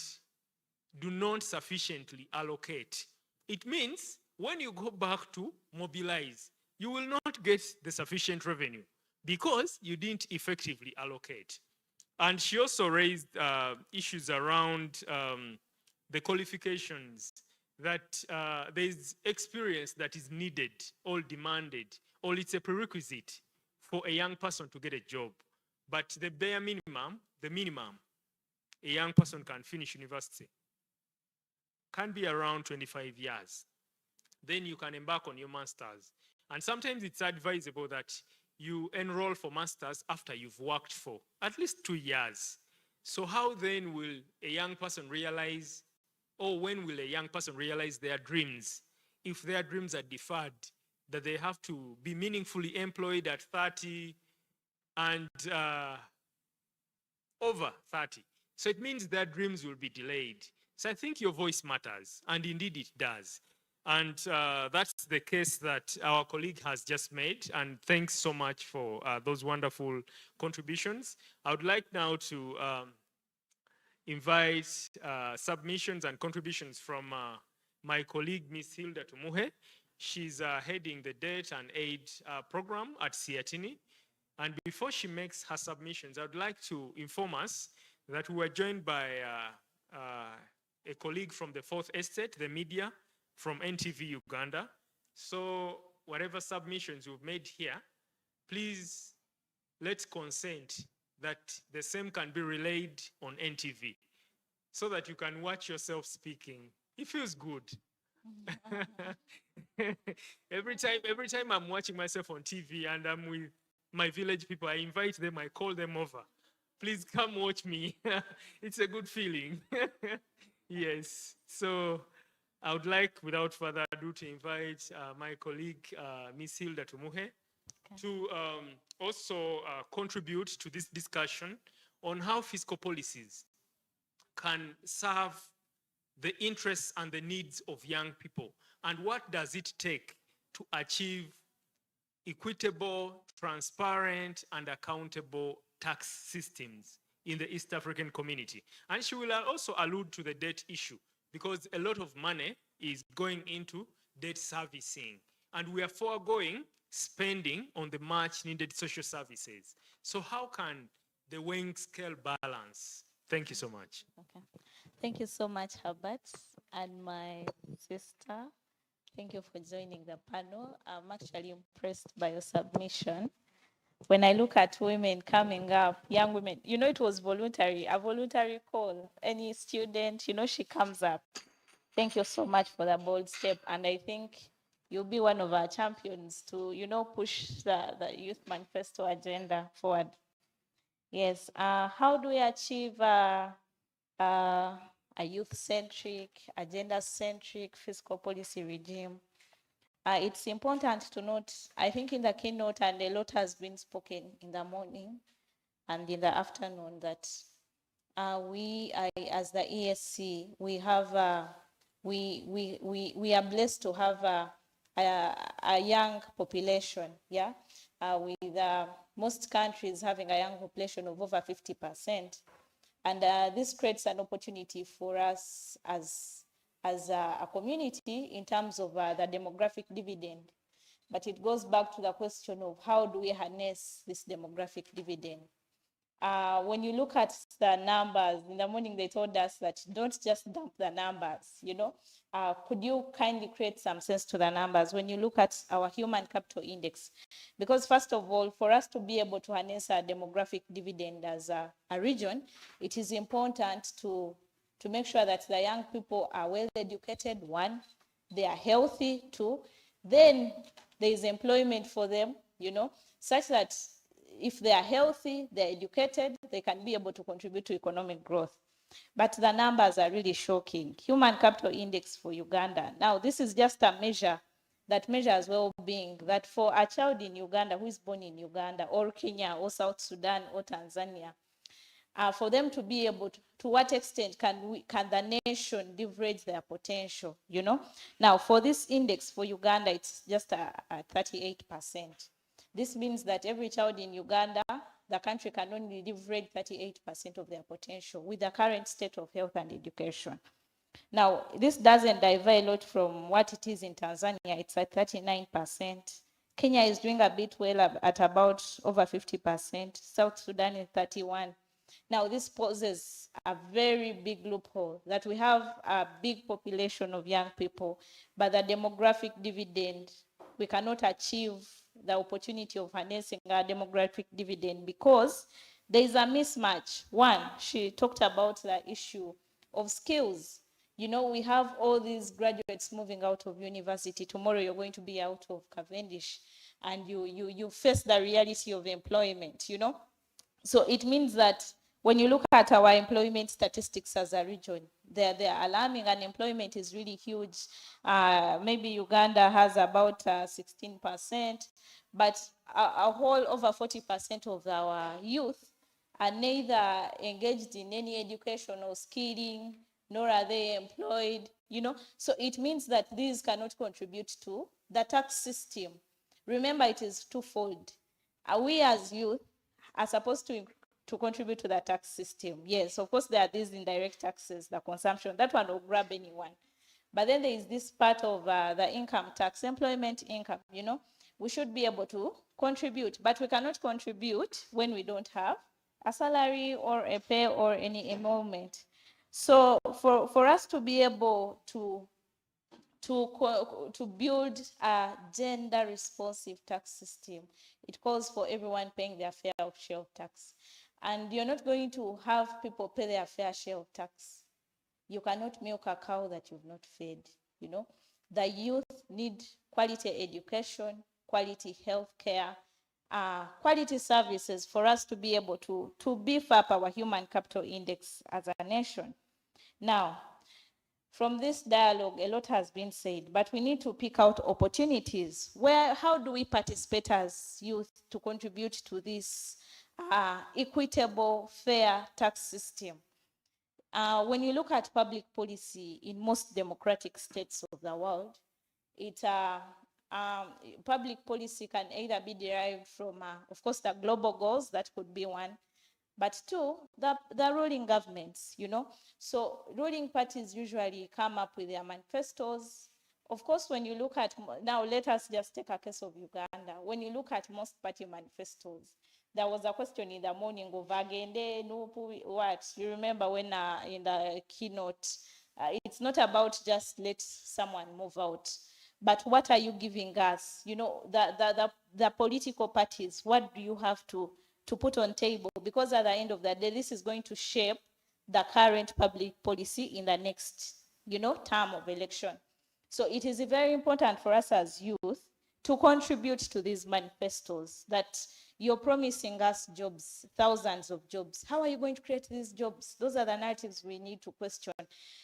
do not sufficiently allocate, it means when you go back to mobilize, you will not get the sufficient revenue because you didn't effectively allocate. And she also raised issues around the qualifications, that there's experience that is needed or demanded, or it's a prerequisite for a young person to get a job. But the bare minimum, a young person can finish university can be around 25 years. Then you can embark on your master's. And sometimes it's advisable that you enroll for master's after you've worked for at least 2 years. So how then will a young person realize, or when will a young person realize their dreams, if their dreams are deferred, that they have to be meaningfully employed at 30 and over 30? So it means their dreams will be delayed. So I think your voice matters, and indeed it does. And that's the case that our colleague has just made. And thanks so much for those wonderful contributions. I would like now to invite submissions and contributions from my colleague, Ms. Hilda Tumuhe. She's heading the Debt and Aid program at SEATINI. And before she makes her submissions, I would like to inform us that we were joined by a colleague from the Fourth Estate, the media, from NTV Uganda. So whatever submissions you've made here, please let's consent that the same can be relayed on NTV so that you can watch yourself speaking. It feels good. Every time I'm watching myself on TV and I'm with my village people, I invite them, I call them over. Please come watch me. It's a good feeling. Yes. So I would like, without further ado, to invite my colleague, Ms. Hilda Tumuhe, to also contribute to this discussion on how fiscal policies can serve the interests and the needs of young people, and what does it take to achieve equitable, transparent, and accountable tax systems in the East African community. And she will also allude to the debt issue, because a lot of money is going into debt servicing, and we are foregoing spending on the much needed social services. So how can the weighing scale balance? Thank you so much. Okay. Thank you so much, Herbert, and my sister. Thank you for joining the panel. I'm actually impressed by your submission. When I look at women coming up, young women, it was voluntary, a voluntary call. Any student, she comes up. Thank you so much for the bold step. And I think you'll be one of our champions to, push the Youth Manifesto agenda forward. Yes. How do we achieve a youth-centric, agenda-centric fiscal policy regime? It's important to note, I think in the keynote, and a lot has been spoken in the morning and in the afternoon, that we, as the EAC, we have, we are blessed to have a young population, yeah, with most countries having a young population of over 50%. And this creates an opportunity for us as a community in terms of the demographic dividend. But it goes back to the question of how do we harness this demographic dividend? When you look at the numbers, in the morning they told us that don't just dump the numbers, could you kindly create some sense to the numbers when you look at our human capital index? Because first of all, for us to be able to harness a demographic dividend as a region, it is important to to make sure that the young people are well educated, one, they are healthy, two, then there is employment for them, such that if they are healthy, they're educated, they can be able to contribute to economic growth. But the numbers are really shocking. Human Capital Index for Uganda. Now, this is just a measure that measures well-being, that for a child in Uganda who is born in Uganda or Kenya or South Sudan or Tanzania, for them to be able to what extent can the nation leverage their potential, Now, for this index for Uganda, it's just a 38%. This means that every child in Uganda, the country can only leverage 38% of their potential with the current state of health and education. Now, this doesn't differ a lot from what it is in Tanzania. It's at 39%. Kenya is doing a bit well at about over 50%. South Sudan is 31%. Now, this poses a very big loophole that we have a big population of young people, but the demographic dividend, we cannot achieve the opportunity of harnessing our demographic dividend because there is a mismatch. One, she talked about the issue of skills. We have all these graduates moving out of university. Tomorrow you're going to be out of Cavendish and you face the reality of employment, So it means that when you look at our employment statistics as a region, they're alarming. Unemployment is really huge. Maybe Uganda has about 16%, but a whole over 40% of our youth are neither engaged in any education or skilling, nor are they employed, So it means that these cannot contribute to the tax system. Remember, it is twofold. We as youth are supposed to contribute to the tax system. Yes, of course, there are these indirect taxes, the consumption, that one will grab anyone. But then there is this part of the income tax, employment income, We should be able to contribute, but we cannot contribute when we don't have a salary or a pay or any emolument. So for us to be able to build a gender responsive tax system, it calls for everyone paying their fair share of tax. And you're not going to have people pay their fair share of tax. You cannot milk a cow that you've not fed, The youth need quality education, quality health care, quality services for us to be able to beef up our human capital index as a nation. Now, from this dialogue, a lot has been said, but we need to pick out opportunities. How do we participate as youth to contribute to this equitable, fair tax system? When you look at public policy in most democratic states of the world, public policy can either be derived from, of course, the global goals, that could be one, but two, the ruling governments, So ruling parties usually come up with their manifestos. Of course, when you look at, now let us just take a case of Uganda. When you look at most party manifestos, there was a question in the morning of Agende, Nupu, what? You remember when in the keynote, it's not about just let someone move out, but what are you giving us? The political parties, what do you have to put on table? Because at the end of the day, this is going to shape the current public policy in the next, term of election. So it is very important for us as youth to contribute to these manifestos that you're promising us jobs, thousands of jobs. How are you going to create these jobs? Those are the narratives we need to question,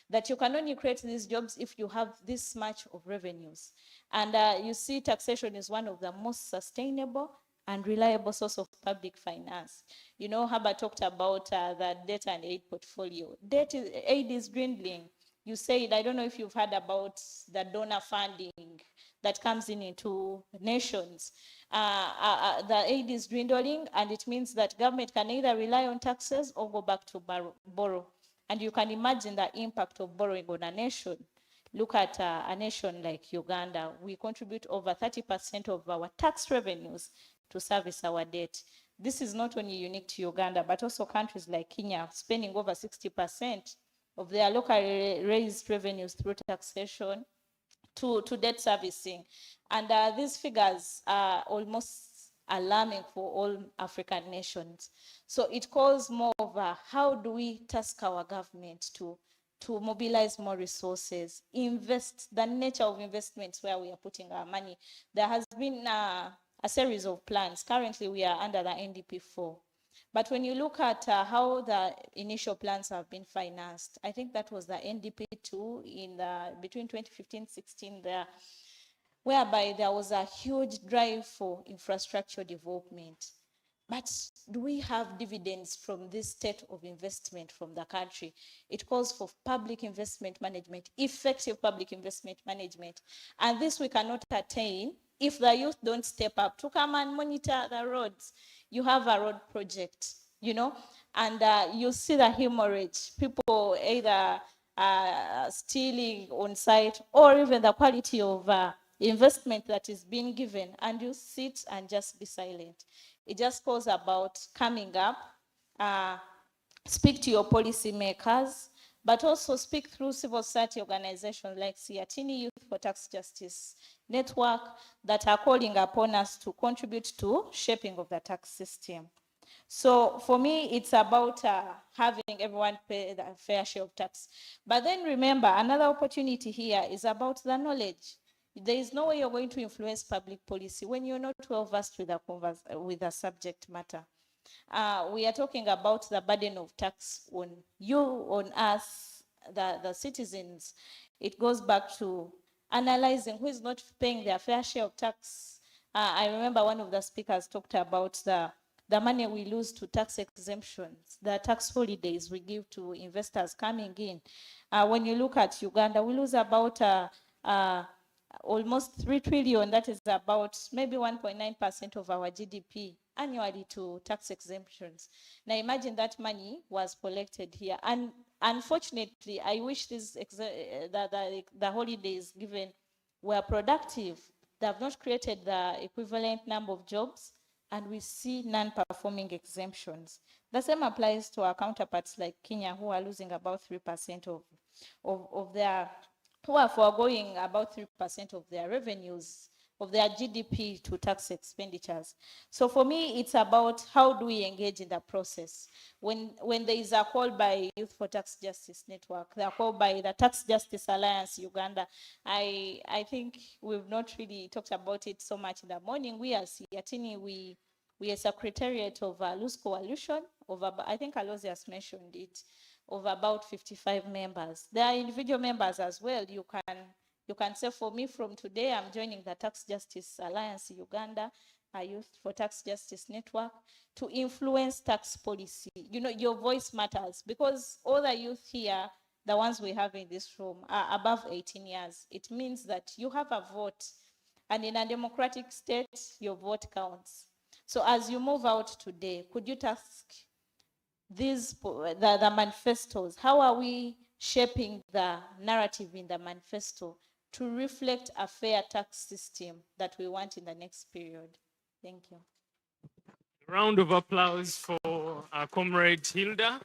that you can only create these jobs if you have this much of revenues. And you see, taxation is one of the most sustainable and reliable source of public finance. Haba talked about the debt and aid portfolio. Aid is dwindling. You said, I don't know if you've heard about the donor funding that comes into nations. The aid is dwindling, and it means that government can either rely on taxes or go back to borrow. And you can imagine the impact of borrowing on a nation. Look at a nation like Uganda. We contribute over 30% of our tax revenues to service our debt. This is not only unique to Uganda, but also countries like Kenya spending over 60% of their locally raised revenues through taxation to debt servicing. And these figures are almost alarming for all African nations. So it calls more of how do we task our government to to mobilize more resources, invest, the nature of investments where we are putting our money. There has been a series of plans. Currently, we are under the NDP4. But when you look at how the initial plans have been financed, I think that was the NDP2 in between 2015-16 there, whereby there was a huge drive for infrastructure development. But do we have dividends from this state of investment from the country? It calls for public investment management, effective public investment management. And this we cannot attain if the youth don't step up to come and monitor the roads. You have a road project, you know, and you see the hemorrhage, people either stealing on site or even the quality of investment that is being given, and you sit and just be silent. It just goes about coming up, speak to your policy makers, but also speak through civil society organizations like SEATINI Youth for Tax Justice Network that are calling upon us to contribute to shaping of the tax system. So for me, it's about having everyone pay the fair share of tax. But then remember, another opportunity here is about the knowledge. There is no way you're going to influence public policy when you're not well versed with the subject matter. We are talking about the burden of tax on you, on us, the citizens. It goes back to analyzing who is not paying their fair share of tax. I remember one of the speakers talked about the money we lose to tax exemptions, the tax holidays we give to investors coming in. When you look at Uganda, we lose about almost 3 trillion, that is about maybe 1.9% of our GDP annually to tax exemptions. Now imagine that money was collected here. And unfortunately, I wish the holidays given were productive. They have not created the equivalent number of jobs, and we see non-performing exemptions. The same applies to our counterparts like Kenya, who are losing about 3% of their, who are foregoing about 3% of their revenues, of their GDP to tax expenditures. So for me, it's about how do we engage in the process. When there is a call by Youth for Tax Justice Network, the call by the Tax Justice Alliance Uganda, I think we've not really talked about it so much in the morning. We are SEATINI, we are Secretariat of a loose coalition of about, I think Aloysius mentioned it, of about 55 members. There are individual members as well. You can say, for me, from today, I'm joining the Tax Justice Alliance Uganda, a Youth for Tax Justice Network, to influence tax policy. You know, your voice matters, because all the youth here, the ones we have in this room, are above 18 years. It means that you have a vote, and in a democratic state, your vote counts. So as you move out today, could you task the manifestos? How are we shaping the narrative in the manifesto to reflect a fair tax system that we want in the next period? Thank you. Round of applause for our comrade Hilda.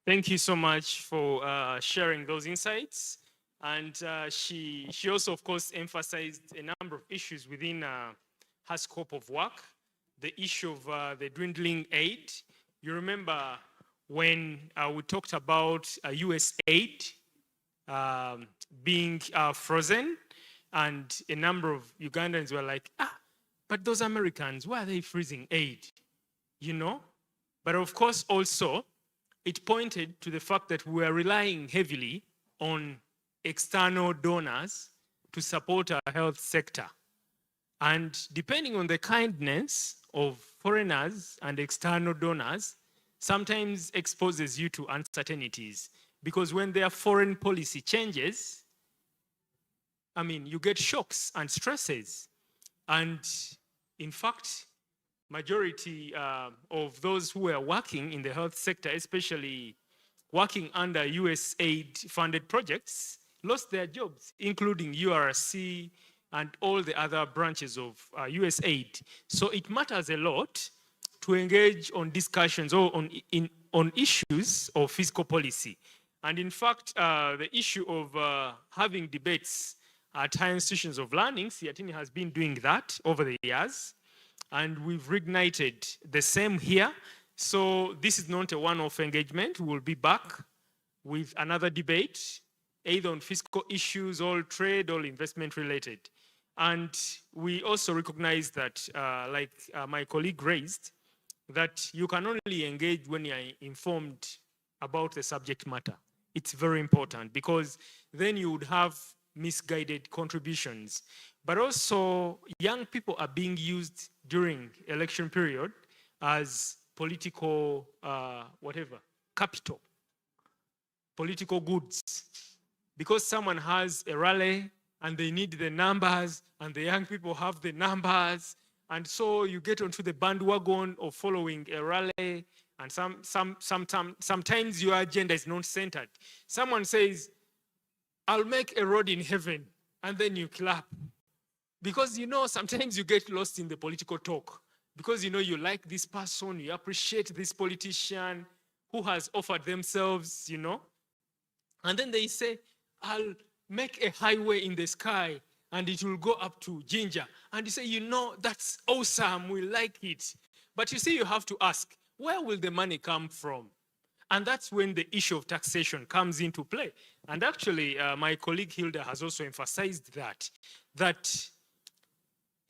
Thank you so much for sharing those insights. And she also, of course, emphasized a number of issues within her scope of work. The issue of the dwindling aid. You remember when we talked about US aid being frozen, and a number of Ugandans were like, but those Americans, why are they freezing aid? You know? But of course, also, it pointed to the fact that we are relying heavily on external donors to support our health sector. And depending on the kindness of foreigners and external donors, sometimes exposes you to uncertainties. Because when their foreign policy changes, I mean, you get shocks and stresses. And in fact, majority of those who are working in the health sector, especially working under US aid-funded projects, lost their jobs, including URC and all the other branches of US aid. So it matters a lot to engage on discussions or on issues of fiscal policy. And in fact, the issue of having debates at higher institutions of learning, SEATINI has been doing that over the years. And we've reignited the same here. So this is not a one-off engagement. We will be back with another debate, either on fiscal issues or trade or investment related. And we also recognize that, like my colleague raised, that you can only engage when you're informed about the subject matter. It's very important because then you would have misguided contributions. But also, young people are being used during election period as political, capital, political goods. Because someone has a rally and they need the numbers and the young people have the numbers, and so you get onto the bandwagon of following a rally, and sometimes your agenda is not centered. Someone says, I'll make a road in heaven, and then you clap. Because sometimes you get lost in the political talk. Because you like this person, you appreciate this politician who has offered themselves, And then they say, I'll make a highway in the sky and it will go up to Ginger. And you say, that's awesome, we like it. But you see, you have to ask, where will the money come from? And that's when the issue of taxation comes into play. And actually, my colleague Hilda has also emphasized that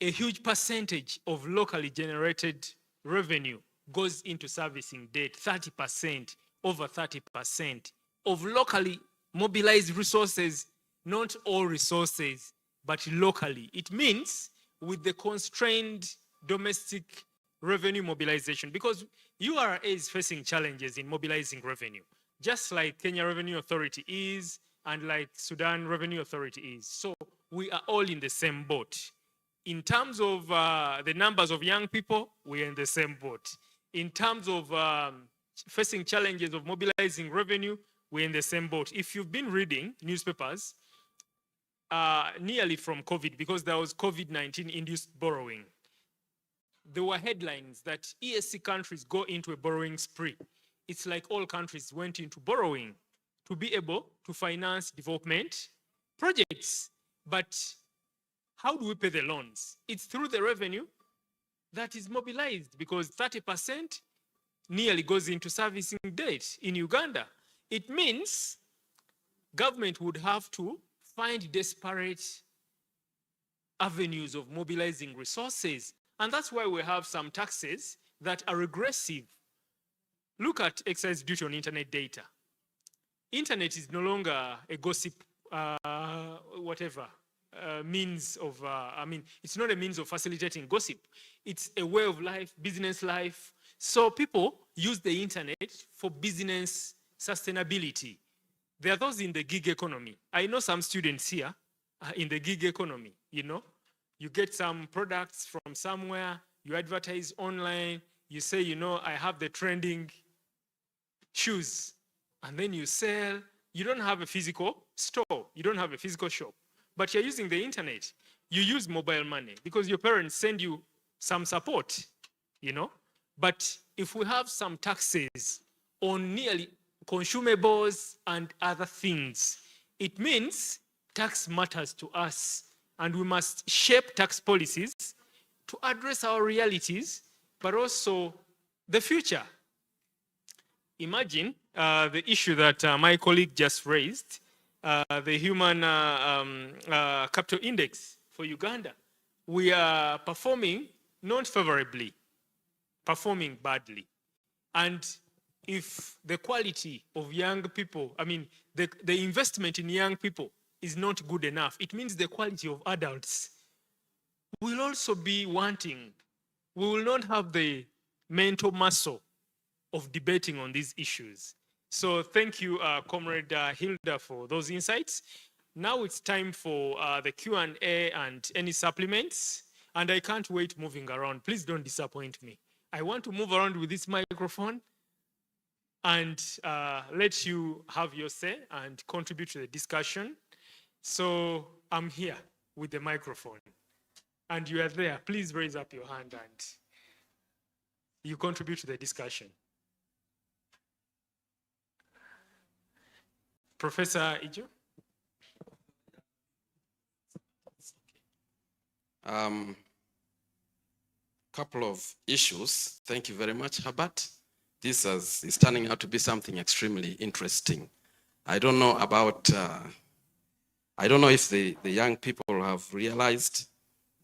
a huge percentage of locally generated revenue goes into servicing debt, 30%, over 30% of locally mobilized resources, not all resources, but locally. It means with the constrained domestic revenue mobilization, because URA is facing challenges in mobilizing revenue, just like Kenya Revenue Authority is, and like Sudan Revenue Authority is. So we are all in the same boat. In terms of the numbers of young people, we are in the same boat. In terms of facing challenges of mobilizing revenue, we're in the same boat. If you've been reading newspapers, nearly from COVID, because there was COVID-19 induced borrowing, there were headlines that EAC countries go into a borrowing spree. It's like all countries went into borrowing to be able to finance development projects. But how do we pay the loans? It's through the revenue that is mobilized, because 30% nearly goes into servicing debt in Uganda. It means government would have to find desperate avenues of mobilizing resources. And that's why we have some taxes that are regressive. Look at excise duty on internet data. Internet is no longer a gossip, means of, it's not a means of facilitating gossip. It's a way of life, business life. So people use the internet for business sustainability. There are those in the gig economy. I know some students here in the gig economy, You get some products from somewhere, you advertise online, you say, I have the trending shoes, and then you sell. You don't have a physical store, you don't have a physical shop, but you're using the internet. You use mobile money because your parents send you some support, But if we have some taxes on nearly consumables and other things, it means tax matters to us. And we must shape tax policies to address our realities, but also the future. Imagine the issue that my colleague just raised, the human capital index for Uganda. We are performing not favorably, performing badly. And if the quality of young people, the investment in young people is not good enough, it means the quality of adults will also be wanting. We will not have the mental muscle of debating on these issues. So thank you, Comrade Hilda, for those insights. Now it's time for the Q&A and any supplements. And I can't wait moving around. Please don't disappoint me. I want to move around with this microphone and let you have your say and contribute to the discussion. So I'm here with the microphone and you are there. Please raise up your hand and you contribute to the discussion. Professor Ijo? Couple of issues. Thank you very much, Herbert. This is turning out to be something extremely interesting. I don't know about, I don't know if the young people have realized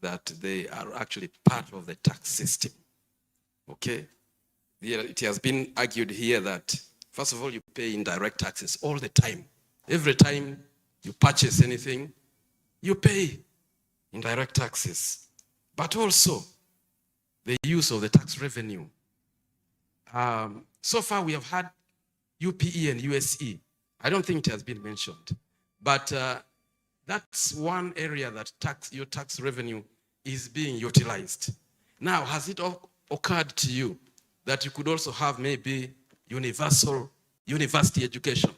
that they are actually part of the tax system, okay? It has been argued here that, first of all, you pay indirect taxes all the time. Every time you purchase anything, you pay indirect taxes. But also, the use of the tax revenue. So far, we have had UPE and USE. I don't think it has been mentioned. But that's one area that your tax revenue is being utilized. Now, has it occurred to you that you could also have maybe university education,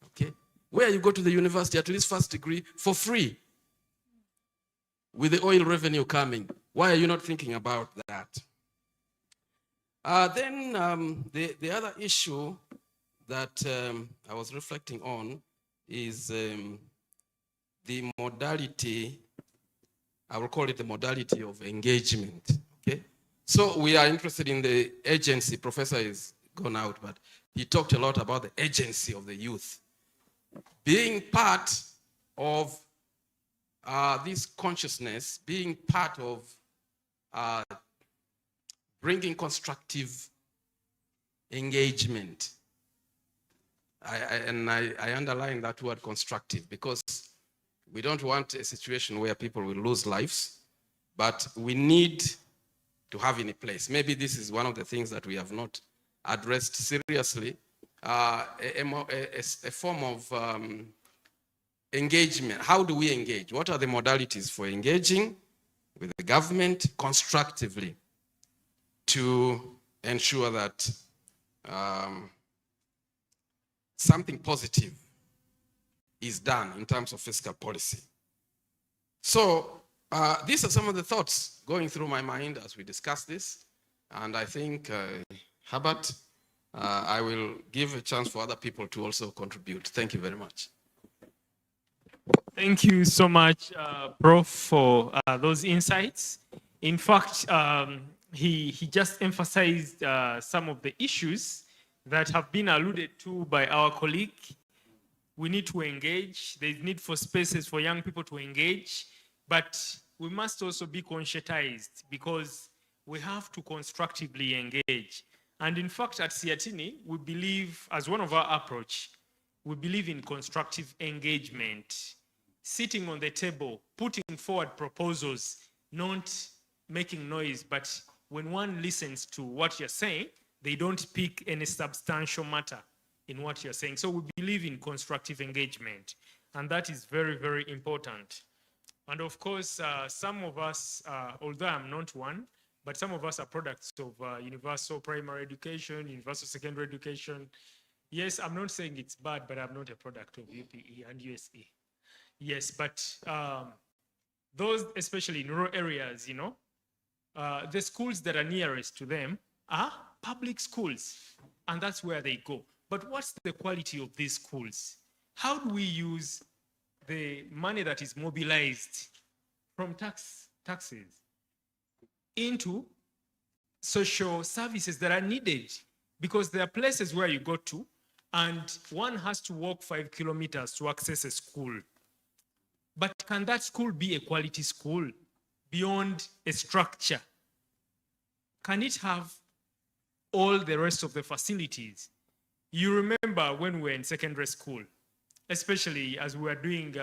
okay? Where you go to the university, at least first degree, for free. With the oil revenue coming, why are you not thinking about that? Then the other issue that I was reflecting on is the modality, I will call it the modality of engagement, okay? So we are interested in the agency. Professor is gone out, but he talked a lot about the agency of the youth. Being part of this consciousness, being part of bringing constructive engagement. I underline that word constructive because we don't want a situation where people will lose lives, but we need to have in a place. Maybe this is one of the things that we have not addressed seriously, a form of engagement. How do we engage? What are the modalities for engaging with the government constructively to ensure that something positive is done in terms of fiscal policy? So these are some of the thoughts going through my mind as we discuss this. And I think, Herbert, I will give a chance for other people to also contribute. Thank you very much. Thank you so much, Prof, for those insights. In fact, he just emphasized some of the issues that have been alluded to by our colleague. We need to engage. There's need for spaces for young people to engage, but we must also be conscientized because we have to constructively engage. And in fact, at SEATINI, we believe, as one of our approach, we believe in constructive engagement, sitting on the table, putting forward proposals, not making noise, but when one listens to what you're saying, they don't pick any substantial matter in what you're saying. So we believe in constructive engagement, and that is very, very important. And of course, some of us, although I'm not one, but some of us are products of universal primary education, universal secondary education. Yes, I'm not saying it's bad, but I'm not a product of UPE and USE. Yes, but those, especially in rural areas, you know, the schools that are nearest to them are public schools, and that's where they go. But what's the quality of these schools? How do we use the money that is mobilized from taxes into social services that are needed? Because there are places where you go to and one has to walk 5 kilometers to access a school. But can that school be a quality school beyond a structure? Can it have all the rest of the facilities? You remember when we were in secondary school, especially as we were doing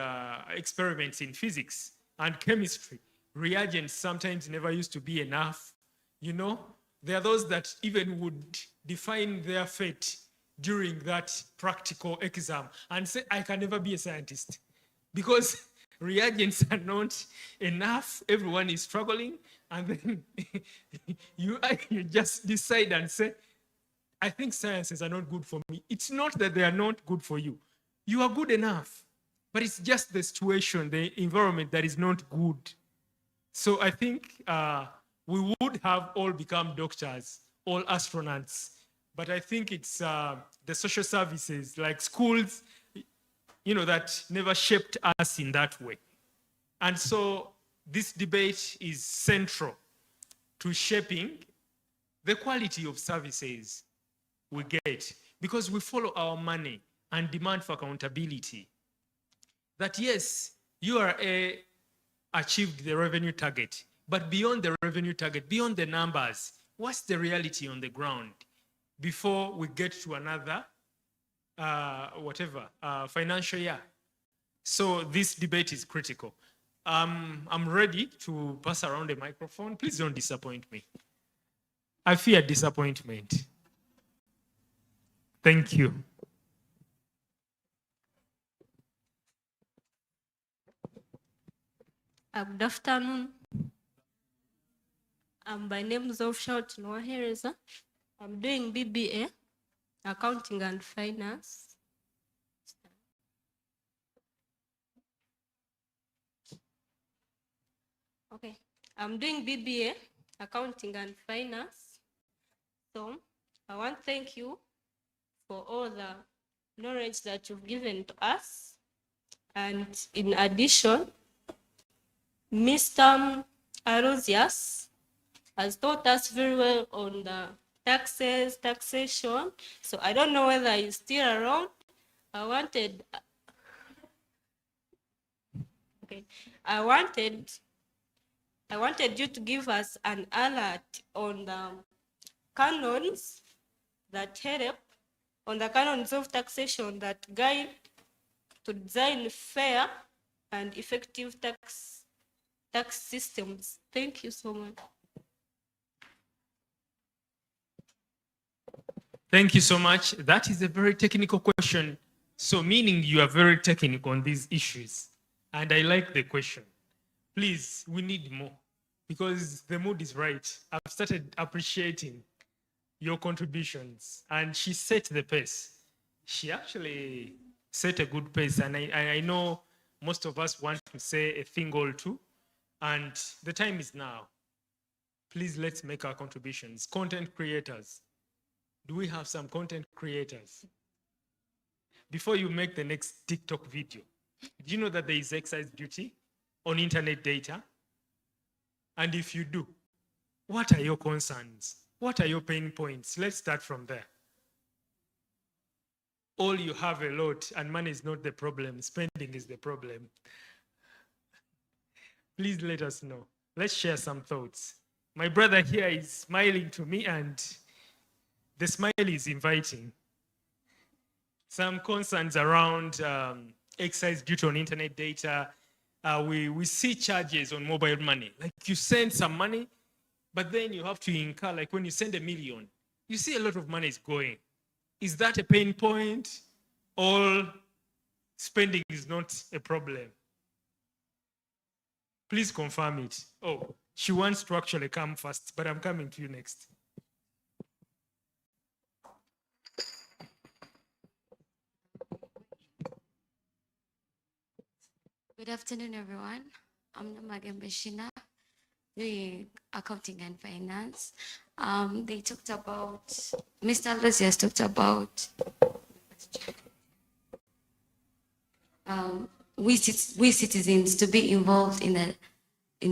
experiments in physics and chemistry, reagents sometimes never used to be enough. You know, there are those that even would define their fate during that practical exam and say, I can never be a scientist because reagents are not enough. Everyone is struggling. And then you just decide and say, I think sciences are not good for me. It's not that they are not good for you. You are good enough, but it's just the situation, the environment that is not good. So I think we would have all become doctors, all astronauts, but I think it's the social services like schools, you know, that never shaped us in that way. And so this debate is central to shaping the quality of services we get, because we follow our money and demand for accountability. That yes, you are achieved the revenue target, but beyond the revenue target, beyond the numbers, what's the reality on the ground before we get to another financial year? So this debate is critical. I'm ready to pass around the microphone. Please don't disappoint me. I fear disappointment. Thank you. Good afternoon. My name is Ofshout Noahereza. I'm doing BBA, Accounting and Finance. Okay, I'm doing BBA, Accounting and Finance. So I want to thank you for all the knowledge that you've given to us. And in addition, Mr. Arosias has taught us very well on the taxation. So I don't know whether he's still around. I wanted you to give us an alert on the canons that help, on the canons of taxation that guide to design fair and effective tax systems. Thank you so much. Thank you so much. That is a very technical question. So meaning you are very technical on these issues. And I like the question. Please, we need more because the mood is right. I've started appreciating your contributions and she set the pace. She actually set a good pace. And I know most of us want to say a thing or two. And the time is now. Please, let's make our contributions. Content creators. Do we have some content creators? Before you make the next TikTok video, do you know that there is excise duty on internet data? And if you do, what are your concerns? What are your pain points? Let's start from there. All you have a lot and money is not the problem. Spending is the problem. Please let us know. Let's share some thoughts. My brother here is smiling to me and the smile is inviting. Some concerns around excise duty on internet data. We see charges on mobile money. Like you send some money, but then you have to incur, like when you send $1 million, you see a lot of money is going. Is that a pain point? Or spending is not a problem? Please confirm it. Oh, she wants to actually come first, but I'm coming to you next. Good afternoon, everyone. I'm Namagembe Shina, doing accounting and finance. They talked about, Mr. Lucius talked about we citizens to be involved in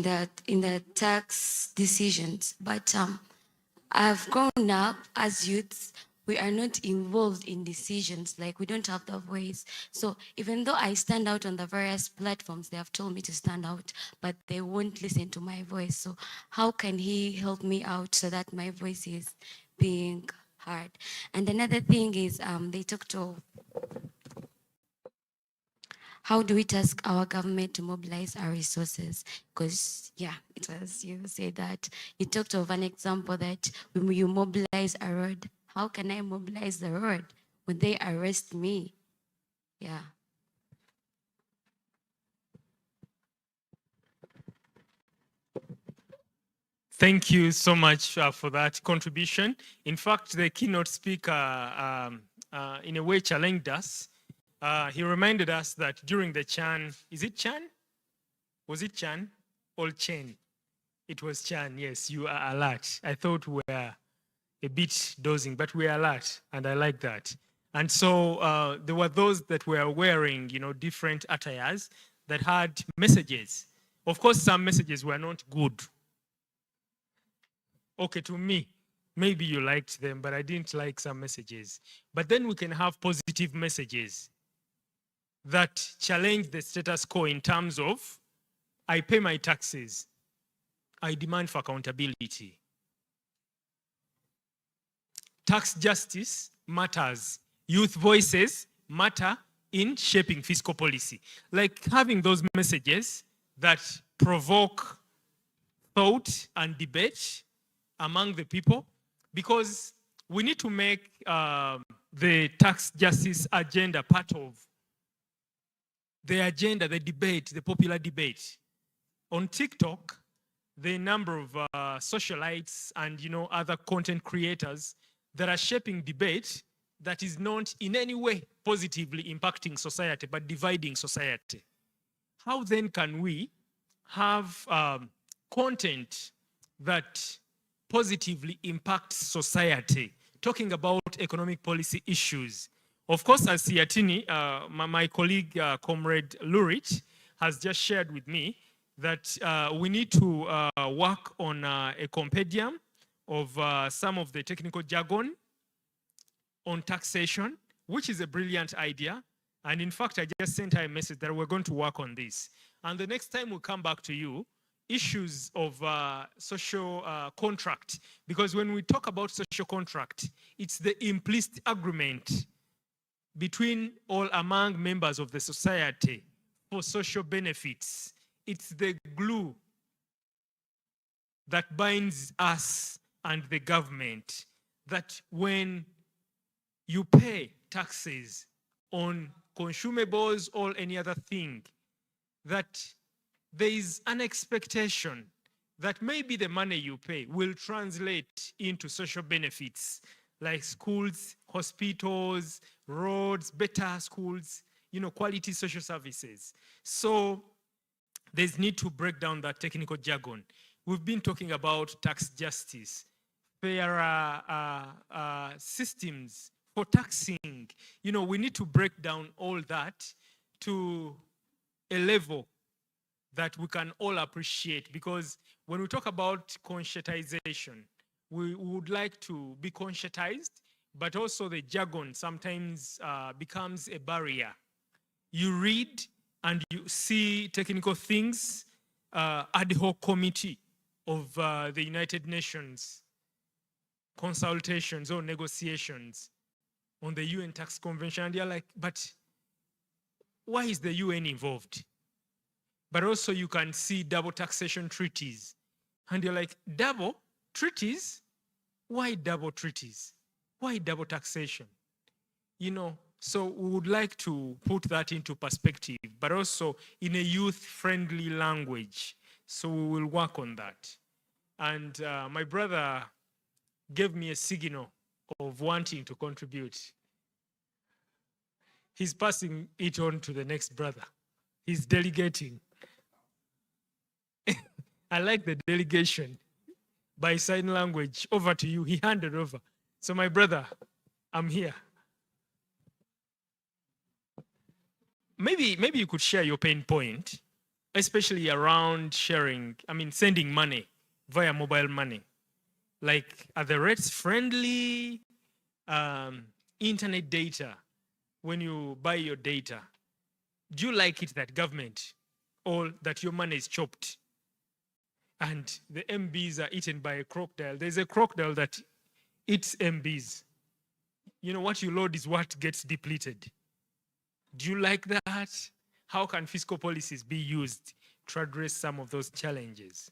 the tax decisions. But I've grown up as youths. We are not involved in decisions, like we don't have the voice. So even though I stand out on the various platforms, they have told me to stand out, but they won't listen to my voice. So how can he help me out so that my voice is being heard? And another thing is they talked of how do we task our government to mobilize our resources? Because, yeah, it was, you said that. You talked of an example that when you mobilize a road, how can I mobilize the road when they arrest me? Yeah. Thank you so much for that contribution. In fact, the keynote speaker, in a way, challenged us. He reminded us that during the Chan, is it Chan? Was it Chan or Chen? It was Chan, yes, you are alert. I thought we were a bit dozing, but we are alert, and I like that. And so there were those that were wearing, different attires that had messages. Of course, some messages were not good. Okay, to me, Maybe you liked them, but I didn't like some messages. But then we can have positive messages that challenge the status quo in terms of, I pay my taxes, I demand for accountability. Tax justice matters. Youth voices matter in shaping fiscal policy. Like having those messages that provoke thought and debate among the people, because we need to make the tax justice agenda part of the agenda, the debate, the popular debate. On TikTok, the number of socialites and other content creators that are shaping debate that is not in any way positively impacting society, but dividing society. How then can we have content that positively impacts society, talking about economic policy issues? Of course, as SEATINI, my colleague, Comrade Lurich, has just shared with me that we need to work on a compendium of some of the technical jargon on taxation, which is a brilliant idea. And in fact, I just sent her a message that we're going to work on this. And the next time we come back to you, issues of social contract, because when we talk about social contract, it's the implicit agreement between all among members of the society for social benefits. It's the glue that binds us and the government, that when you pay taxes on consumables or any other thing, that there is an expectation that maybe the money you pay will translate into social benefits like schools, hospitals, roads, better schools, quality social services. So there's need to break down that technical jargon. We've been talking about tax justice, fairer systems for taxing. We need to break down all that to a level that we can all appreciate, because when we talk about conscientization, we would like to be conscientized, but also the jargon sometimes becomes a barrier. You read and you see technical things, ad hoc committee of the United Nations, consultations or negotiations on the UN Tax Convention, and you're like, but why is the UN involved? But also you can see double taxation treaties, and you're like, double treaties? Why double treaties? Why double taxation? So we would like to put that into perspective, but also in a youth-friendly language. So we will work on that. And my brother gave me a signal of wanting to contribute. He's passing it on to the next brother. He's delegating. I like the delegation by sign language. Over to you. He handed over. So my brother, I'm here. Maybe you could share your pain point, especially around sending money via mobile money. Like, are the rates friendly? Internet data, when you buy your data, do you like it that government or that your money is chopped and the MBs are eaten by a crocodile? There's a crocodile that eats MBs. What you load is what gets depleted. Do you like that? How can fiscal policies be used to address some of those challenges?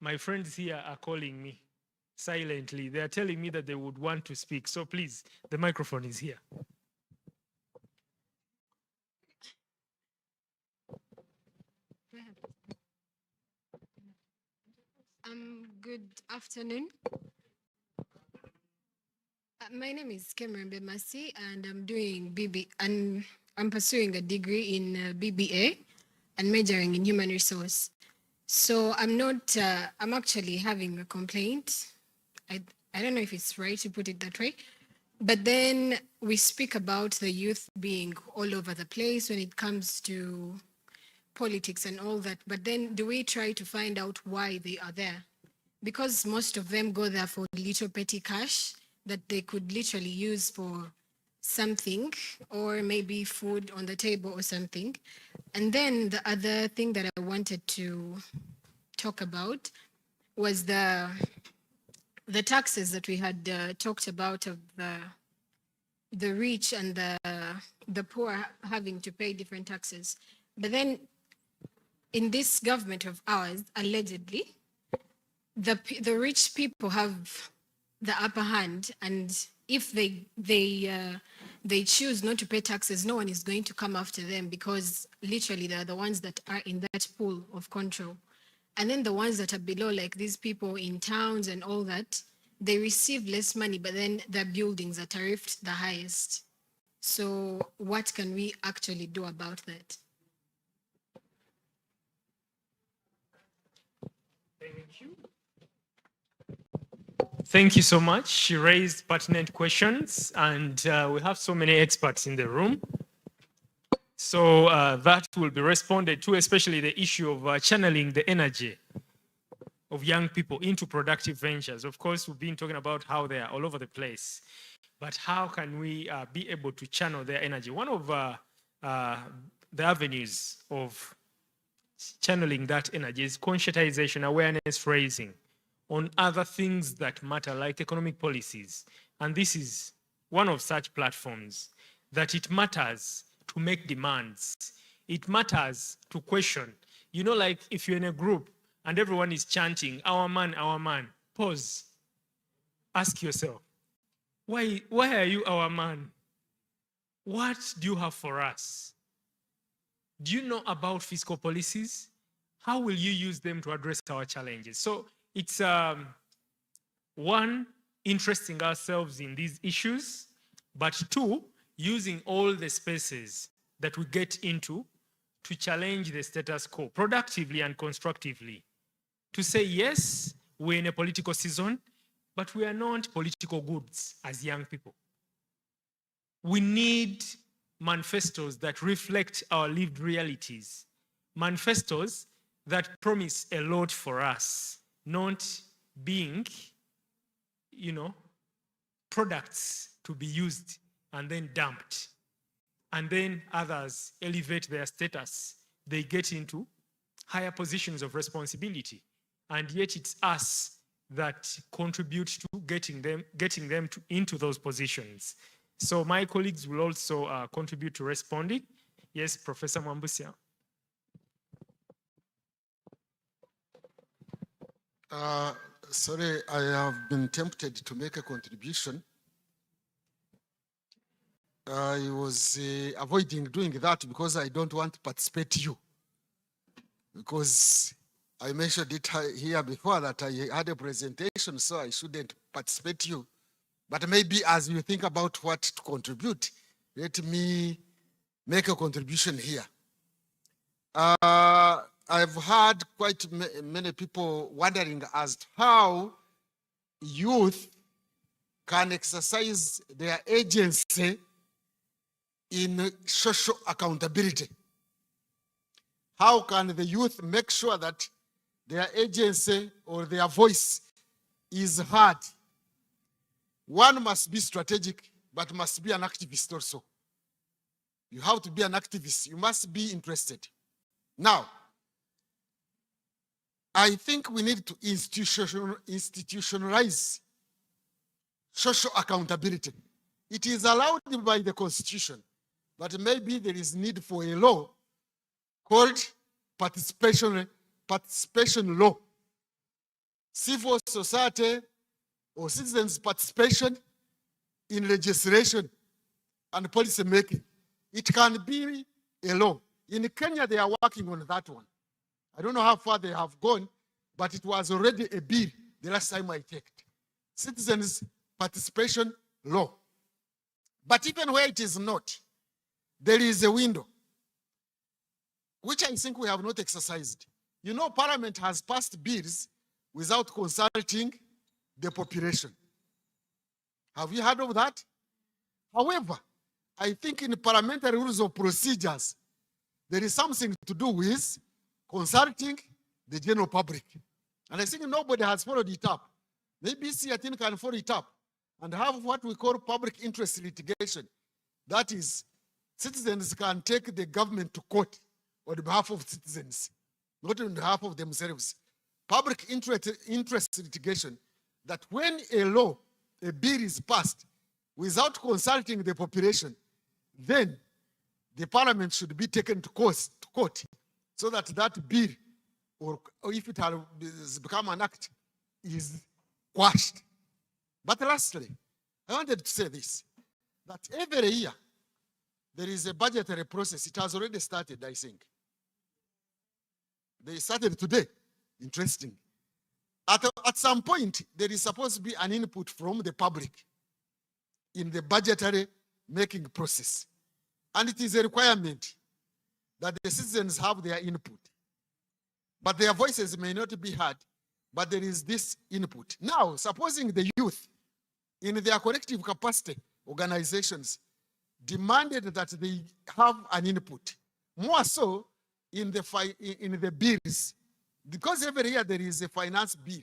My friends here are calling me silently. They are telling me that they would want to speak. So please, the microphone is here. Good afternoon. My name is Cameron Bemasi, and I'm doing I'm pursuing a degree in BBA and majoring in human resource. So I'm actually having a complaint. I don't know if it's right to put it that way, but then we speak about the youth being all over the place when it comes to politics and all that, but then do we try to find out why they are there? Because most of them go there for little petty cash that they could literally use for something, or maybe food on the table or something. And then the other thing that I wanted to talk about was the taxes that we had talked about, of the rich and the poor having to pay different taxes. But then in this government of ours, allegedly, the rich people have the upper hand, and if they choose not to pay taxes, no one is going to come after them, because literally they're the ones that are in that pool of control. And then the ones that are below, like these people in towns and all that, they receive less money, but then their buildings are tariffed the highest. So what can we actually do about that? Thank you. Thank you so much. She raised pertinent questions, and we have so many experts in the room. So that will be responded to, especially the issue of channeling the energy of young people into productive ventures. Of course, we've been talking about how they are all over the place, but how can we be able to channel their energy? One of the avenues of channeling that energy is conscientization, awareness raising on other things that matter, like economic policies. And this is one of such platforms, that it matters to make demands. It matters to question. You know, like if you're in a group and everyone is chanting, our man, pause. Ask yourself, why are you our man? What do you have for us? Do you know about fiscal policies? How will you use them to address our challenges? So it's one, interesting ourselves in these issues, but two, using all the spaces that we get into to challenge the status quo productively and constructively. To say, yes, we're in a political season, but we are not political goods as young people. We need manifestos that reflect our lived realities, manifestos that promise a lot for us, not being, products to be used and then dumped. And then others elevate their status. They get into higher positions of responsibility. And yet it's us that contribute to getting them into those positions. So my colleagues will also contribute to responding. Yes, Professor Mwambusia. Sorry, I have been tempted to make a contribution. I was avoiding doing that because I don't want to participate you. Because I mentioned it here before that I had a presentation, so I shouldn't participate you. But maybe as you think about what to contribute, let me make a contribution here. I've heard quite many people wondering as to how youth can exercise their agency in social accountability. How can the youth make sure that their agency or their voice is heard? One must be strategic, but must be an activist also. You have to be an activist. You must be interested. Now, I think we need to institutionalize social accountability. It is allowed by the Constitution, but maybe there is need for a law called participation law. Civil society or citizens' participation in legislation and policy making. It can be a law. In Kenya, they are working on that one. I don't know how far they have gone, but it was already a bill the last time I checked. Citizens' participation law. But even where it is not, there is a window, which I think we have not exercised. You know, Parliament has passed bills without consulting the population. Have you heard of that? However, I think in parliamentary rules of procedures, there is something to do with consulting the general public. And I think nobody has followed it up. Maybe SEATINI can follow it up and have what we call public interest litigation. That is, citizens can take the government to court on behalf of citizens, not on behalf of themselves. Public interest litigation, that when a law, a bill is passed without consulting the population, then the parliament should be taken to court so that that bill, or if it has become an act, is quashed. But lastly, I wanted to say this, that every year there is a budgetary process. It has already started, I think. They started today. Interesting. At some point, there is supposed to be an input from the public in the budgetary making process. And it is a requirement that the citizens have their input. But their voices may not be heard, but there is this input. Now, supposing the youth in their collective capacity organizations demanded that they have an input, more so in the bills, because every year there is a finance bill.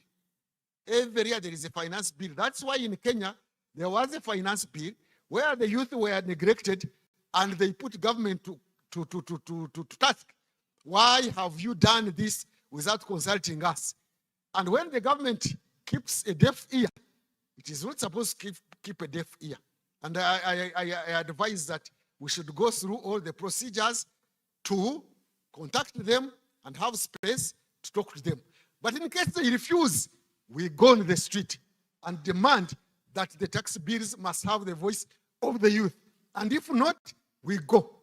Every year there is a finance bill. That's why in Kenya, there was a finance bill where the youth were neglected and they put government to task. Why have you done this without consulting us? And when the government keeps a deaf ear, it is not supposed to keep a deaf ear. And I advise that we should go through all the procedures to contact them and have space to talk to them. But in case they refuse, we go on the street and demand that the tax bills must have the voice of the youth. And if not, we go.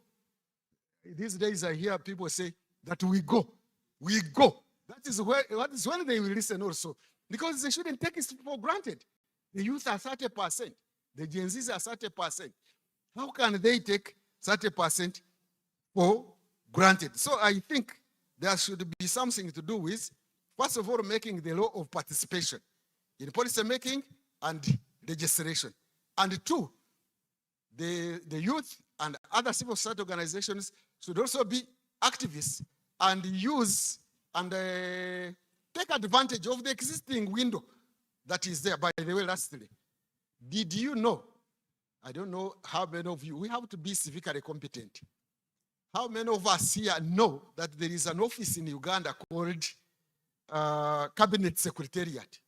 These days I hear people say that we go. We go. That is when they will listen also. Because they shouldn't take it for granted. The youth are 30%. The Gen Zs are 30%. How can they take 30% for granted? So I think there should be something to do with, first of all, making the law of participation in policy making and legislation. And two, the youth and other civil society organizations should also be activists and use and take advantage of the existing window that is there. By the way, lastly, did you know, I don't know how many of you, we have to be civically competent. How many of us here know that there is an office in Uganda called Cabinet Secretariat?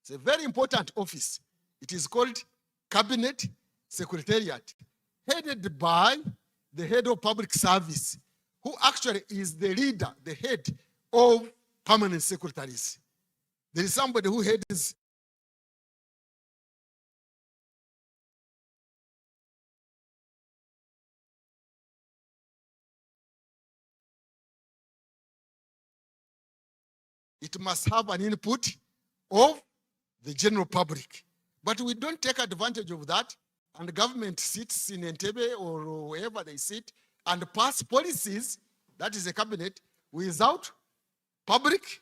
It's a very important office. It is called Cabinet Secretariat, headed by the head of public service, who actually is the leader, the head of permanent secretaries. There is somebody who heads it must have an input of the general public. But we don't take advantage of that, and the government sits in Entebbe or wherever they sit and pass policies, that is a cabinet, without public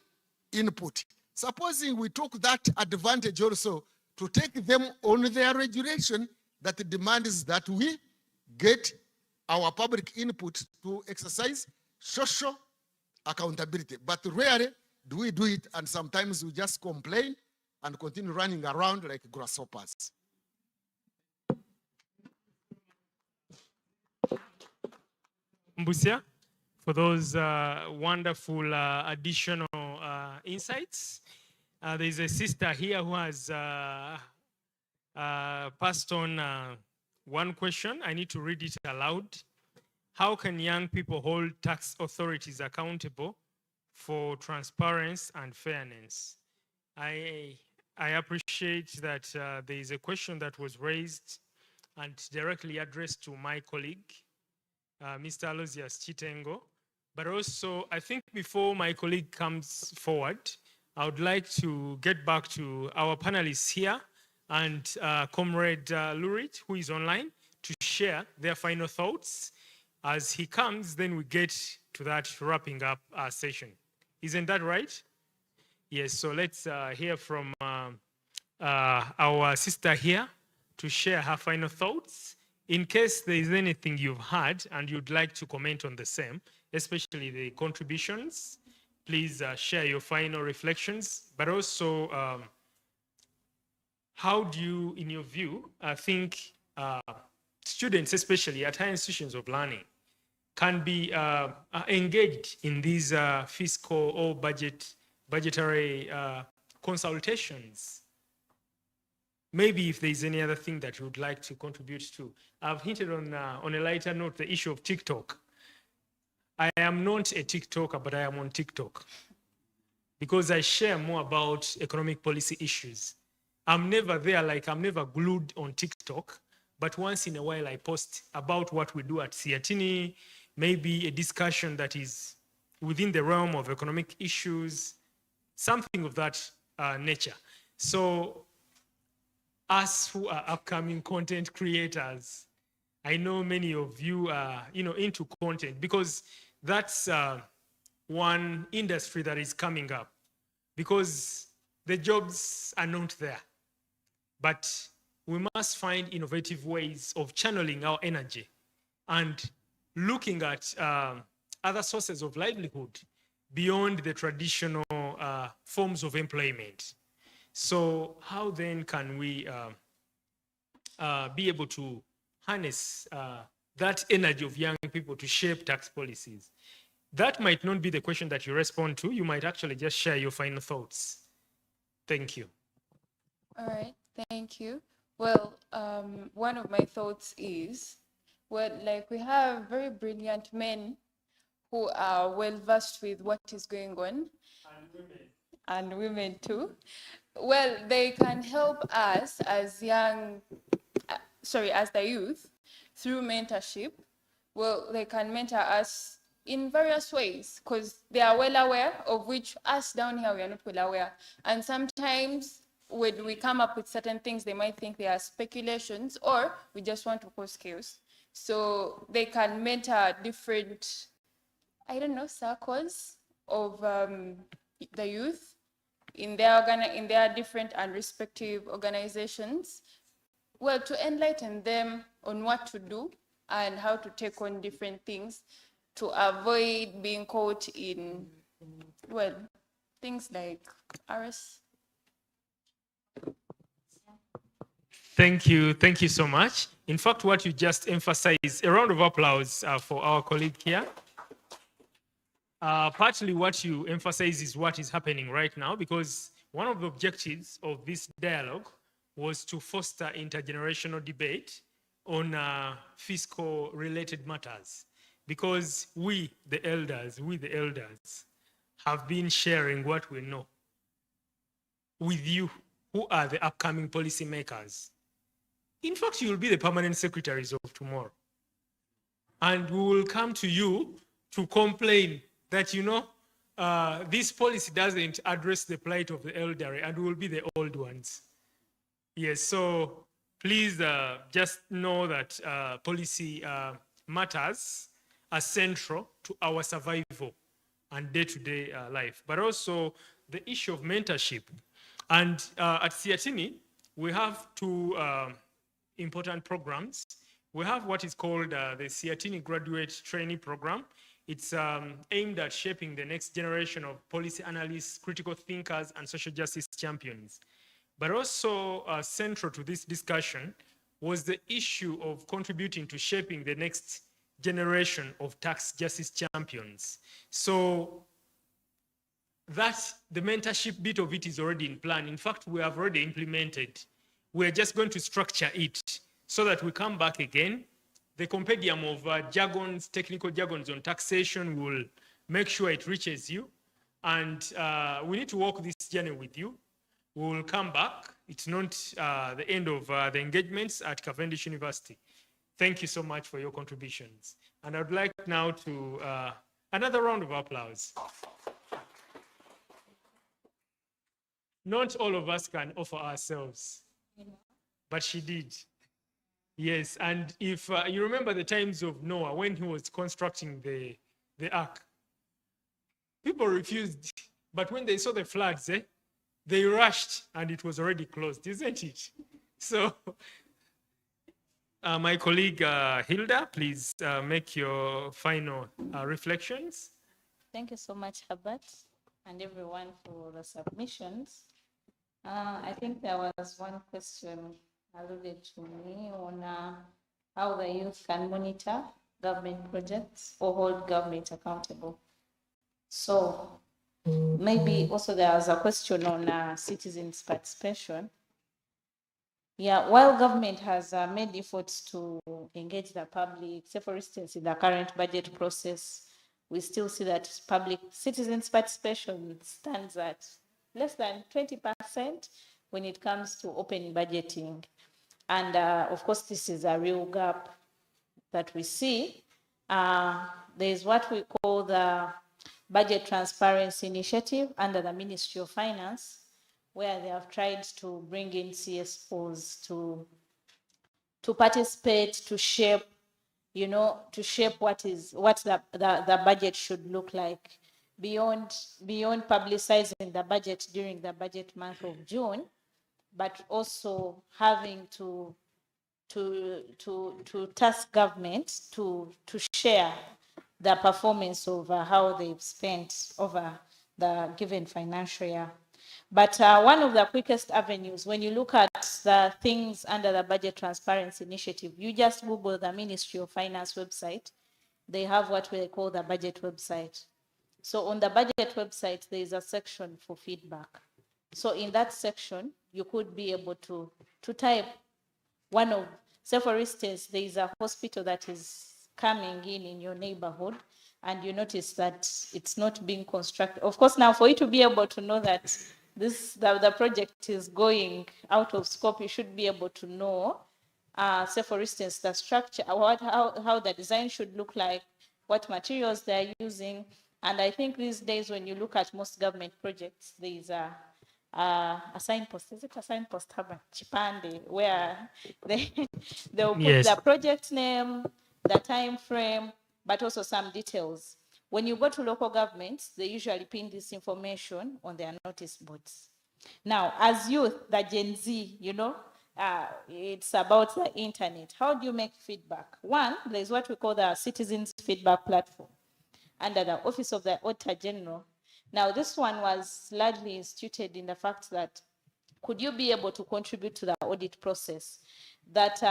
input. Supposing we took that advantage also to take them on their regulation that demands that we get our public input to exercise social accountability. But rarely do we do it, and sometimes we just complain and continue running around like grasshoppers. Mbusia, for those wonderful additional insights. There's a sister here who has passed on one question. I need to read it aloud. How can young people hold tax authorities accountable for transparency and fairness? I appreciate that there is a question that was raised and directly addressed to my colleague, Mr. Aloysius Chitengo. But also, I think before my colleague comes forward, I would like to get back to our panelists here and Comrade Lurit, who is online, to share their final thoughts. As he comes, then we get to that wrapping up our session. Isn't that right? Yes, so let's hear from our sister here to share her final thoughts In case there is anything you've heard and you'd like to comment on the same, especially the contributions, please share your final reflections, but also how do you, in your view, think students, especially at higher institutions of learning, can be engaged in these fiscal or budgetary consultations? Maybe if there's any other thing that you would like to contribute to. I've hinted on a lighter note, the issue of TikTok. I am not a TikToker, but I am on TikTok because I share more about economic policy issues. I'm never there, like I'm never glued on TikTok, but once in a while I post about what we do at SEATINI, maybe a discussion that is within the realm of economic issues, something of that nature. So us who are upcoming content creators, I know many of you are into content because that's one industry that is coming up because the jobs are not there. But we must find innovative ways of channeling our energy and looking at other sources of livelihood beyond the traditional forms of employment. So how then can we be able to harness that energy of young people to shape tax policies? That might not be the question that you respond to. You might actually just share your final thoughts. Thank you. All right, thank you. Well, one of my thoughts is, well, like we have very brilliant men who are well versed with what is going on. And women too. Well, they can help us as young, as the youth through mentorship. Well, they can mentor us in various ways because they are well aware of which us down here, we are not well aware. And sometimes when we come up with certain things, they might think they are speculations or we just want to cause chaos. So they can mentor different, circles of the youth in their different and respective organizations, well, to enlighten them on what to do and how to take on different things to avoid being caught in, well, things like arrest. Thank you so much. In fact, what you just emphasized, a round of applause for our colleague here. Partly what you emphasize is what is happening right now, because one of the objectives of this dialogue was to foster intergenerational debate on fiscal related matters, because we the elders have been sharing what we know with you who are the upcoming policymakers. In fact, you will be the permanent secretaries of tomorrow. And we will come to you to complain that, this policy doesn't address the plight of the elderly, and we will be the old ones. Yes, so please just know that policy matters are central to our survival and day-to-day life, but also the issue of mentorship. And at SEATINI, we have two important programs. We have what is called the SEATINI Graduate Trainee Program. It's aimed at shaping the next generation of policy analysts, critical thinkers, and social justice champions. But also central to this discussion was the issue of contributing to shaping the next generation of tax justice champions. So that the mentorship bit of it is already in plan. In fact, we have already implemented. We're just going to structure it so that we come back again. The compendium of jargons, technical jargons on taxation will make sure it reaches you. And we need to walk this journey with you. We will come back. It's not the end of the engagements at Cavendish University. Thank you so much for your contributions. And I'd like now to another round of applause. Not all of us can offer ourselves, but she did. Yes, and if you remember the times of Noah when he was constructing the ark, people refused, but when they saw the floods, they rushed and it was already closed, isn't it? So My colleague Hilda, please make your final reflections. Thank you so much, Herbert, and everyone for the submissions. I think there was one question alluded to me on how the youth can monitor government projects or hold government accountable. So maybe also there was a question on citizens' participation. Yeah, while government has made efforts to engage the public, say for instance, in the current budget process, we still see that public citizens' participation stands at less than 20% when it comes to open budgeting. And of course, this is a real gap that we see. There's what we call the Budget Transparency Initiative under the Ministry of Finance, where they have tried to bring in CSOs to participate, to shape, to shape what the budget should look like beyond publicizing the budget during the budget month of June, but also having to task government to share the performance of how they've spent over the given financial year. But one of the quickest avenues, when you look at the things under the Budget Transparency Initiative, you just Google the Ministry of Finance website. They have what we call the budget website. So on the budget website, there is a section for feedback. So in that section, you could be able to type one of, say for instance, there is a hospital that is coming in your neighborhood, and you notice that it's not being constructed. Of course, now for you to be able to know that the project is going out of scope, you should be able to know, say for instance, the structure, how the design should look like, what materials they're using. And I think these days when you look at most government projects, there is a signpost, is it a signpost, Chipande, where they'll put the project name, the time frame, but also some details. When you go to local governments, they usually pin this information on their notice boards. Now, as youth, the Gen Z, it's about the internet. How do you make feedback? One, there's what we call the Citizens Feedback Platform under the Office of the Auditor General. Now, this one was largely instituted in the fact that could you be able to contribute to the audit process, that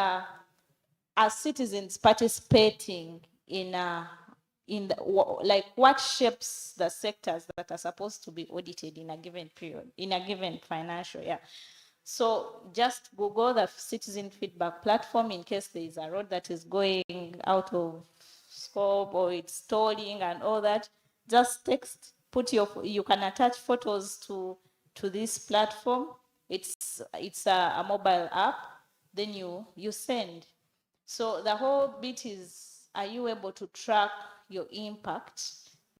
as citizens participating in like what shapes the sectors that are supposed to be audited in a given period, in a given financial year. So just Google the Citizen Feedback Platform in case there is a road that is going out of scope or it's stalling and all that. Just text, you can attach photos to this platform. It's a mobile app. Then you send. So the whole bit is, are you able to track your impact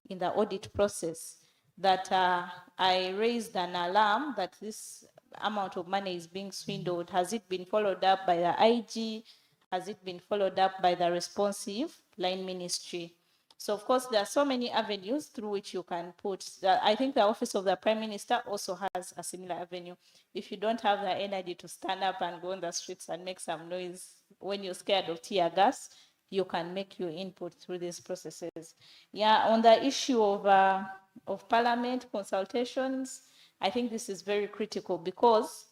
in the audit process? That I raised an alarm that this amount of money is being swindled. Has it been followed up by the IG? Has it been followed up by the responsive line ministry? So of course, there are so many avenues through which you can put. I think the Office of the Prime Minister also has a similar avenue. If you don't have the energy to stand up and go on the streets and make some noise when you're scared of tear gas, you can make your input through these processes. Yeah, on the issue of Parliament consultations, I think this is very critical because,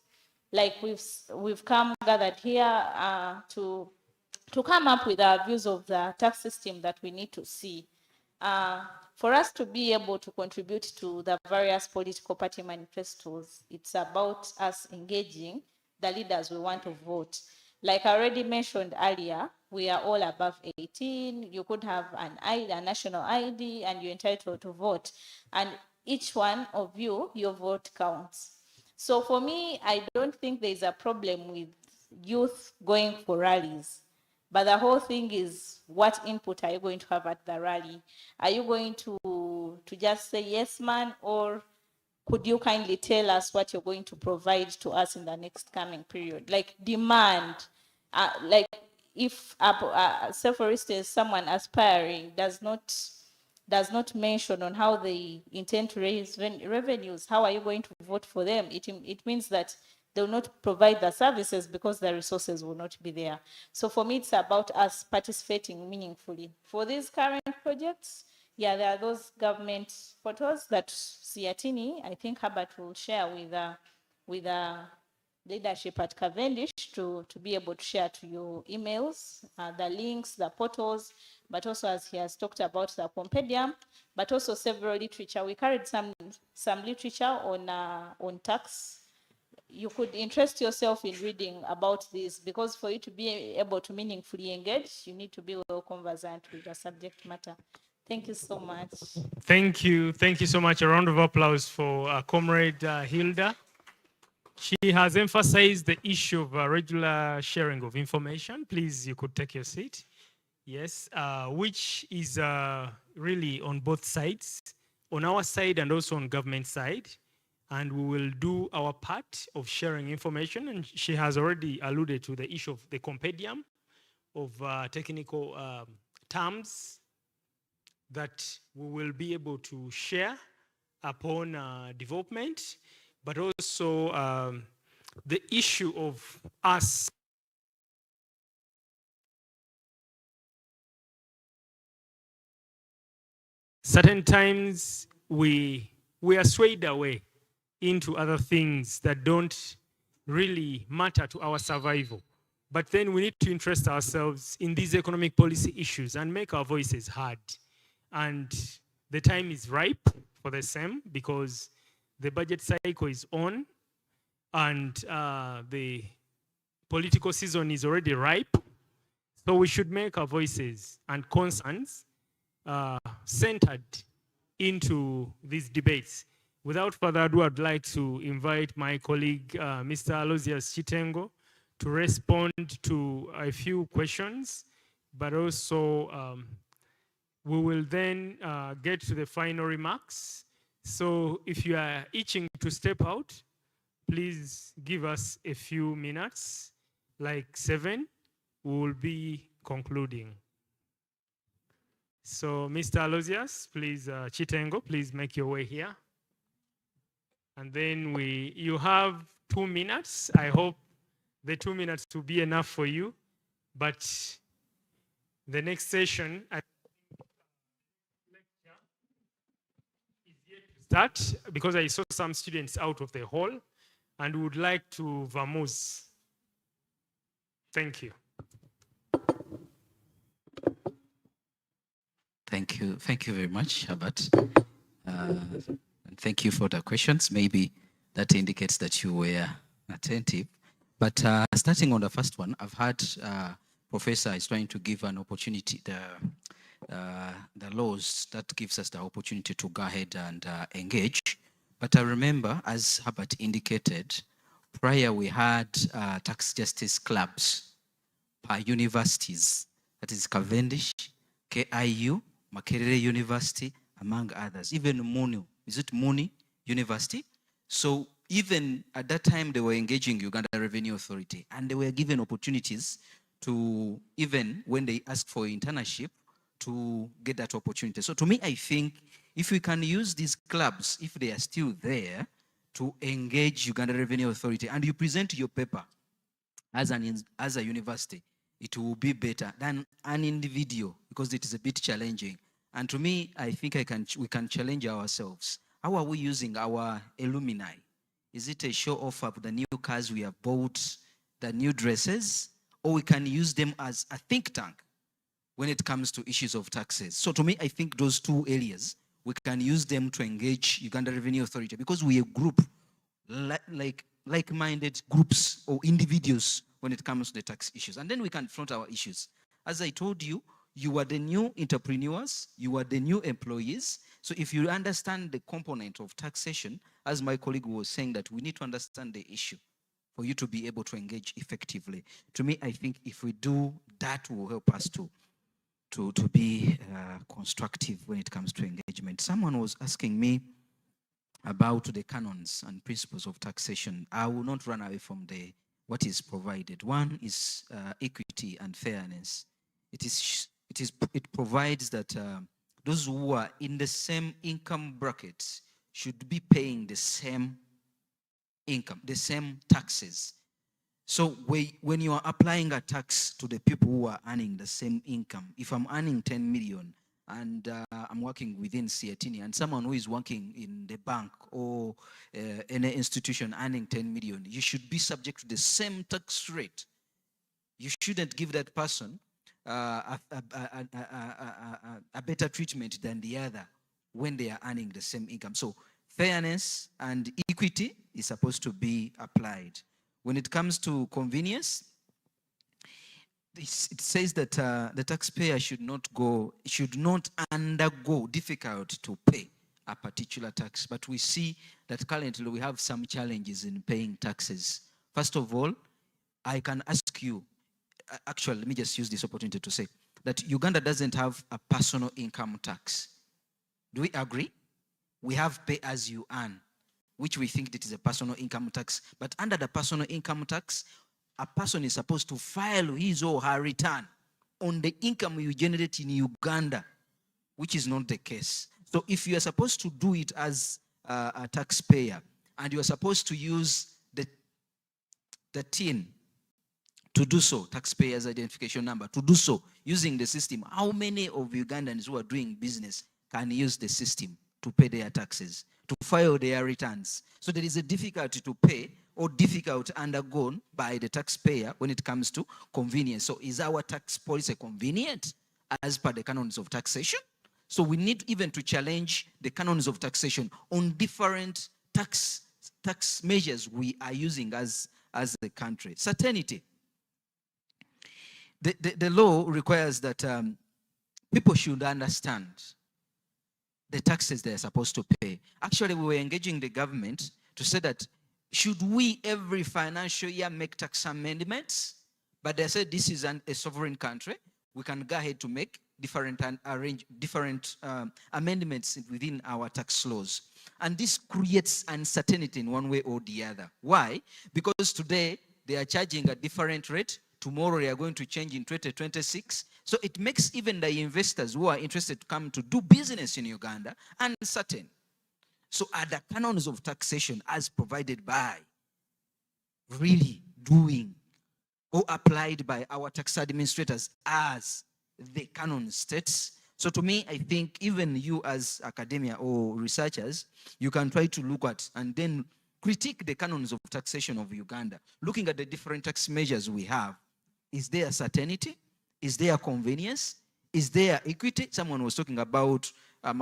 like we've come gathered here to come up with our views of the tax system that we need to see. For us to be able to contribute to the various political party manifestos, it's about us engaging the leaders we want to vote. Like I already mentioned earlier, we are all above 18. You could have a national ID, and you're entitled to vote. And each one of you, your vote counts. So for me, I don't think there's a problem with youth going for rallies. But the whole thing is, what input are you going to have at the rally? Are you going to just say yes, man, or could you kindly tell us what you're going to provide to us in the next coming period? Like demand, like if, say for instance, someone aspiring does not mention on how they intend to raise revenues, how are you going to vote for them? It means that they will not provide the services because the resources will not be there. So for me, it's about us participating meaningfully. For these current projects, yeah, there are those government photos that SEATINI, I think Herbert will share with leadership at Cavendish to be able to share to you emails, the links, the portals, but also as he has talked about the compendium, but also several literature. We carried some literature on tax. You could interest yourself in reading about this, because for you to be able to meaningfully engage, you need to be well conversant with the subject matter. Thank you so much. Thank you. Thank you so much. A round of applause for Comrade Hilda. She has emphasized the issue of regular sharing of information. Please, you could take your seat. Yes, which is really on both sides, on our side and also on government side. And we will do our part of sharing information. And she has already alluded to the issue of the compendium of technical terms that we will be able to share upon development, but also the issue of us certain times we are swayed away into other things that don't really matter to our survival. But then we need to interest ourselves in these economic policy issues and make our voices heard. And the time is ripe for the same, because the budget cycle is on and the political season is already ripe. So we should make our voices and concerns centered into these debates. Without further ado, I'd like to invite my colleague, Mr. Aloysius Chitengo, to respond to a few questions, but also we will then get to the final remarks. So if you are itching to step out, please give us a few minutes, like 7, we will be concluding. So Mr. Aloysius, please, Chitengo, please make your way here. And then you have 2 minutes. I hope the 2 minutes will be enough for you. But the next session is yet to start, because I saw some students out of the hall and would like to vamoose. Thank you. Thank you. Thank you very much, Herbert. And thank you for the questions. Maybe that indicates that you were attentive. But starting on the first one, I've had Professor is trying to give an opportunity, the laws that gives us the opportunity to go ahead and engage. But I remember, as Herbert indicated, prior we had tax justice clubs per universities. That is Cavendish, KIU, Makerere University, among others. Even Muni, is it Muni University? So even at that time, they were engaging Uganda Revenue Authority, and they were given opportunities to, even when they asked for internship, to get that opportunity. So to me, I think if we can use these clubs, if they are still there, to engage Uganda Revenue Authority, and you present your paper as a university, it will be better than an individual, because it is a bit challenging. And to me, I think we can challenge ourselves. How are we using our alumni? Is it a show off of the new cars we have bought, the new dresses, or we can use them as a think tank when it comes to issues of taxes? So to me, I think those 2 areas, we can use them to engage Uganda Revenue Authority, because we are a group, like-minded groups or individuals when it comes to the tax issues. And then we can front our issues. As I told you, you are the new entrepreneurs, you are the new employees. So if you understand the component of taxation, as my colleague was saying, that we need to understand the issue for you to be able to engage effectively. To me, I think if we do, that will help us to be constructive when it comes to engagement. Someone was asking me about the canons and principles of taxation. I will not run away from what is provided. One is equity and fairness. It provides that those who are in the same income bracket should be paying the same income, the same taxes. So when you are applying a tax to the people who are earning the same income, if I'm earning 10 million and I'm working within SEATINI, and someone who is working in the bank or in an institution earning 10 million, you should be subject to the same tax rate. You shouldn't give that person a better treatment than the other when they are earning the same income. So fairness and equity is supposed to be applied. When it comes to convenience, it says that the taxpayer should not undergo difficult to pay a particular tax. But we see that currently we have some challenges in paying taxes. First of all, I can ask you, actually, let me just use this opportunity to say that Uganda doesn't have a personal income tax. Do we agree? We have pay as you earn, which we think that is a personal income tax. But under the personal income tax, a person is supposed to file his or her return on the income you generate in Uganda, which is not the case. So if you are supposed to do it as a taxpayer, and you are supposed to use the TIN to do so, taxpayer's identification number, to do so using the system, how many of Ugandans who are doing business can use the system to pay their taxes, to file their returns? So there is a difficulty to pay or difficulty undergone by the taxpayer when it comes to convenience. So is our tax policy convenient as per the canons of taxation? So we need even to challenge the canons of taxation on different tax measures we are using as a country. Certainty. The law requires that people should understand the taxes they're supposed to pay. Actually, we were engaging the government to say that should we every financial year make tax amendments? But they said this is a sovereign country. We can go ahead to make different and arrange different amendments within our tax laws. And this creates uncertainty in one way or the other. Why? Because today they are charging a different rate. Tomorrow they are going to change in 2026. So it makes even the investors who are interested to come to do business in Uganda uncertain. So are the canons of taxation as provided by really doing or applied by our tax administrators as the canon states? So to me, I think even you as academia or researchers, you can try to look at and then critique the canons of taxation of Uganda, looking at the different tax measures we have. Is there certainty? Is there convenience? Is there equity? Someone was talking about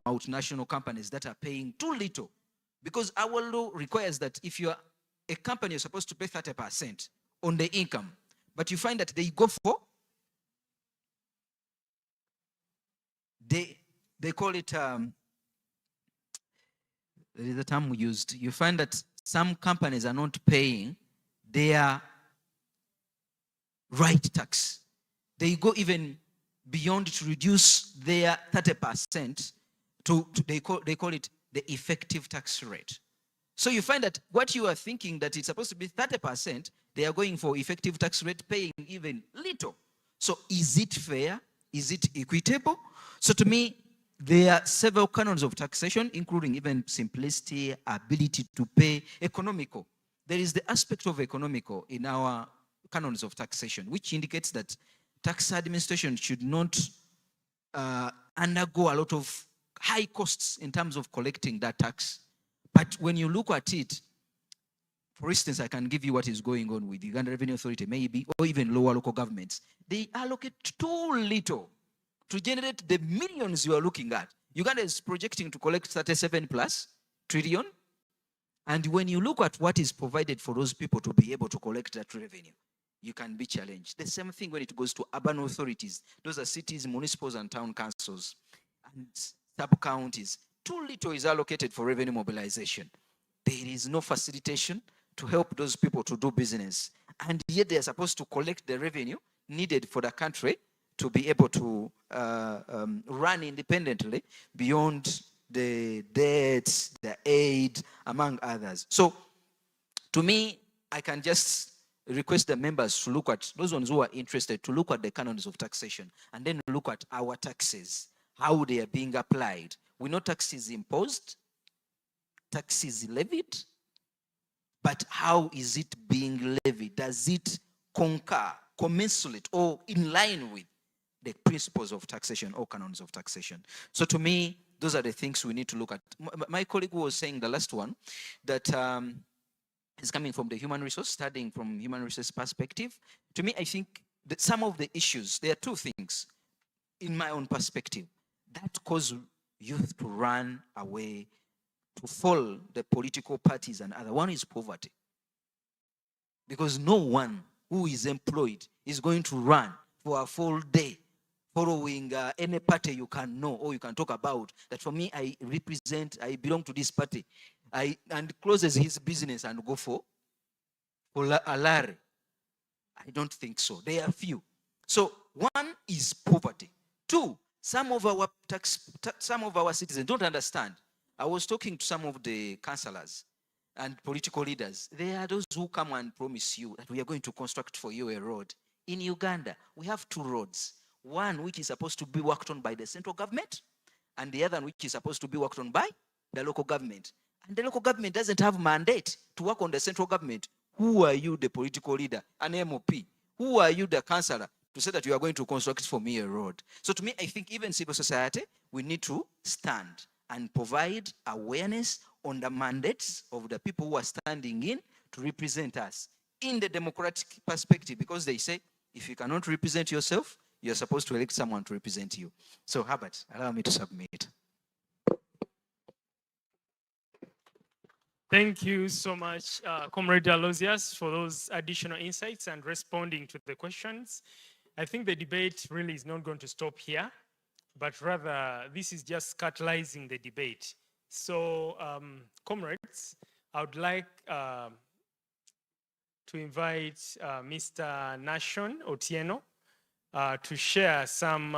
multinational companies that are paying too little, because our law requires that if you are a company, you're supposed to pay 30% on the income, but you find that they go for, they call it, there is a term we used. You find that some companies are not paying their right tax. They go even beyond to reduce their 30% to they call it the effective tax rate. So you find that what you are thinking that it's supposed to be 30%, they are going for effective tax rate, paying even little. So is it fair? Is it equitable? So to me, there are several canons of taxation, including even simplicity, ability to pay, economical. There is the aspect of economical in our canons of taxation, which indicates that tax administration should not undergo a lot of high costs in terms of collecting that tax. But when you look at it, for instance, I can give you what is going on with the Uganda Revenue Authority, maybe, or even lower local governments. They allocate too little to generate the millions you are looking at. Uganda is projecting to collect 37 plus trillion. And when you look at what is provided for those people to be able to collect that revenue, you can be challenged. The same thing when it goes to urban authorities. Those are cities, municipals, and town councils, and sub-counties. Too little is allocated for revenue mobilization. There is no facilitation to help those people to do business. And yet they are supposed to collect the revenue needed for the country to be able to run independently beyond the debts, the aid, among others. So to me, I can just request the members to look at, those ones who are interested, to look at the canons of taxation and then look at our taxes, how they are being applied. We know taxes imposed, taxes levied, but how is it being levied? Does it concur, commensurate, or in line with the principles of taxation or canons of taxation? So to me, those are the things we need to look at. My colleague was saying, the last one, that is coming from the human resource, studying from human resource perspective. To me, I think that some of the issues, there are two things in my own perspective that cause youth to run away, to follow the political parties and other. One is poverty. Because no one who is employed is going to run for a full day following any party you can know or you can talk about, that for me, I belong to this party, and closes his business and go for a lari. I don't think so. There are few. So one is poverty. Two, some of our citizens don't understand. I was talking to some of the councillors and political leaders. They are those who come and promise you that we are going to construct for you a road. In Uganda, we have two roads. One which is supposed to be worked on by the central government, and the other which is supposed to be worked on by the local government. And the local government doesn't have mandate to work on the central government. Who are you, the political leader, an MOP? Who are you, the councillor, to say that you are going to construct for me a road? So to me, I think even civil society, we need to stand and provide awareness on the mandates of the people who are standing in to represent us in the democratic perspective, because they say, if you cannot represent yourself, you're supposed to elect someone to represent you. So Herbert, allow me to submit. Thank you so much, Comrade Aloysius, for those additional insights and responding to the questions. I think the debate really is not going to stop here, but rather this is just catalyzing the debate. So, comrades, I would like to invite Mr. Nashon Otieno to share some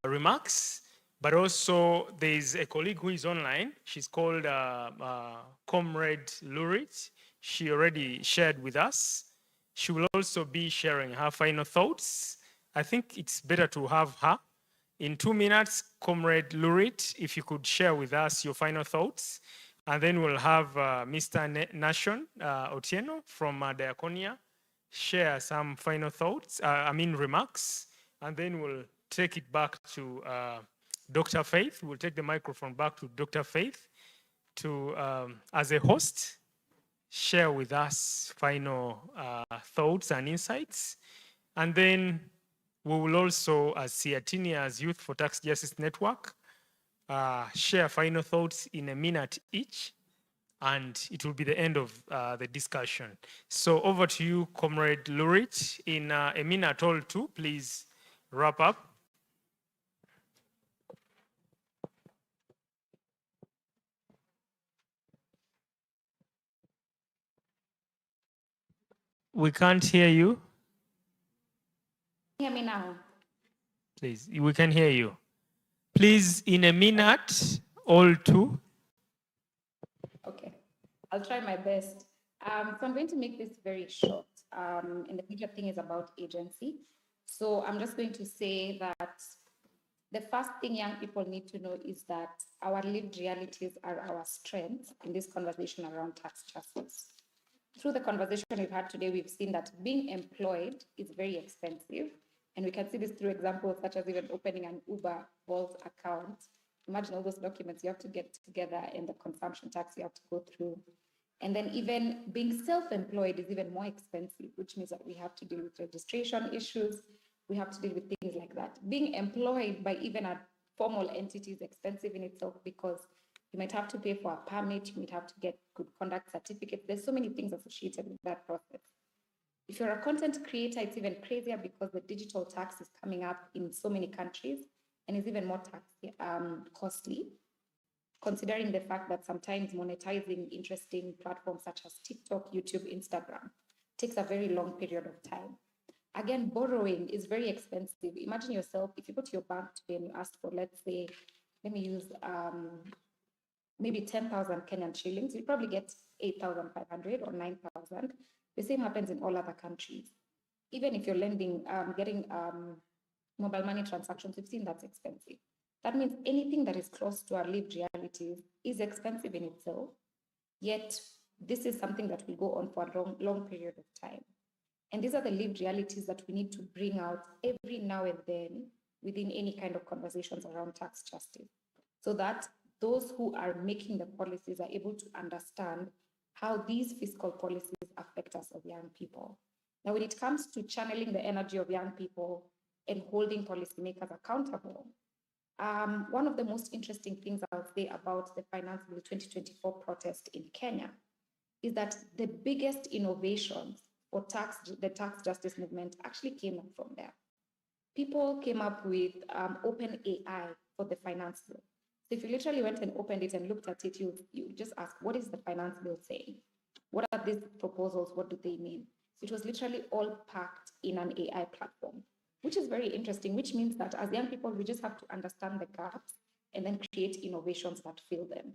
remarks. But also, there's a colleague who is online. She's called Comrade Lurit. She already shared with us. She will also be sharing her final thoughts. I think it's better to have her. In 2 minutes, Comrade Lurit, if you could share with us your final thoughts. And then we'll have Mr. Nashon Otieno from Diaconia share some final thoughts, remarks. And then we'll take it back to Dr. Faith. We'll take the microphone back to Dr. Faith to, as a host, share with us final thoughts and insights. And then we will also, as SEATINI, as Youth for Tax Justice Network, share final thoughts in a minute each, and it will be the end of the discussion. So over to you, Comrade Lurit. In a minute or two, please wrap up. We can't hear you. Hear me now? Please, we can hear you. Please, in a minute, all two. Okay, I'll try my best. So I'm going to make this very short. And the major thing is about agency. So I'm just going to say that the first thing young people need to know is that our lived realities are our strengths in this conversation around tax justice. Through the conversation we've had today, we've seen that being employed is very expensive. And we can see this through examples such as even opening an Uber Bolt account. Imagine all those documents you have to get together and the consumption tax you have to go through. And then even being self-employed is even more expensive, which means that we have to deal with registration issues. We have to deal with things like that. Being employed by even a formal entity is expensive in itself, because you might have to pay for a permit, you might have to get good conduct certificate. There's so many things associated with that process. If you're a content creator, it's even crazier because the digital tax is coming up in so many countries and is even more tax costly, considering the fact that sometimes monetizing interesting platforms such as TikTok, YouTube, Instagram takes a very long period of time. Again, borrowing is very expensive. Imagine yourself, if you go to your bank today and you ask for, let's say, let me use maybe 10,000 Kenyan shillings, you probably get 8,500 or 9,000. The same happens in all other countries. Even if you're lending, getting mobile money transactions, we've seen that's expensive. That means anything that is close to our lived realities is expensive in itself. Yet this is something that will go on for a long, long period of time. And these are the lived realities that we need to bring out every now and then within any kind of conversations around tax justice, so that those who are making the policies are able to understand how these fiscal policies affect us as young people. Now, when it comes to channeling the energy of young people and holding policymakers accountable, one of the most interesting things I would say about the Finance Bill 2024 protest in Kenya is that the biggest innovations for the tax justice movement actually came up from there. People came up with open AI for the finance bill. So if you literally went and opened it and looked at it, you just ask, what is the finance bill saying? What are these proposals? What do they mean? It was literally all packed in an AI platform, which is very interesting, which means that as young people, we just have to understand the gaps and then create innovations that fill them.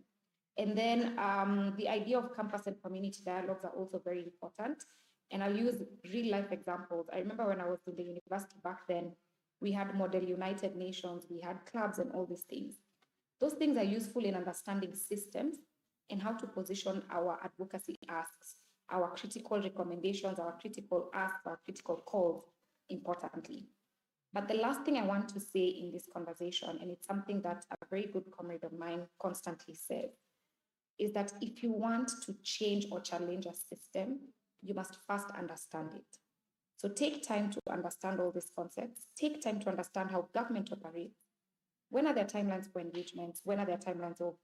And then the idea of campus and community dialogues are also very important. And I'll use real life examples. I remember when I was in the university back then, we had Model United Nations, we had clubs and all these things. Those things are useful in understanding systems and how to position our advocacy asks, our critical recommendations, our critical asks, our critical calls, importantly. But the last thing I want to say in this conversation, and it's something that a very good comrade of mine constantly says, is that if you want to change or challenge a system, you must first understand it. So take time to understand all these concepts. Take time to understand how government operates. When are there timelines for engagements? When are there timelines of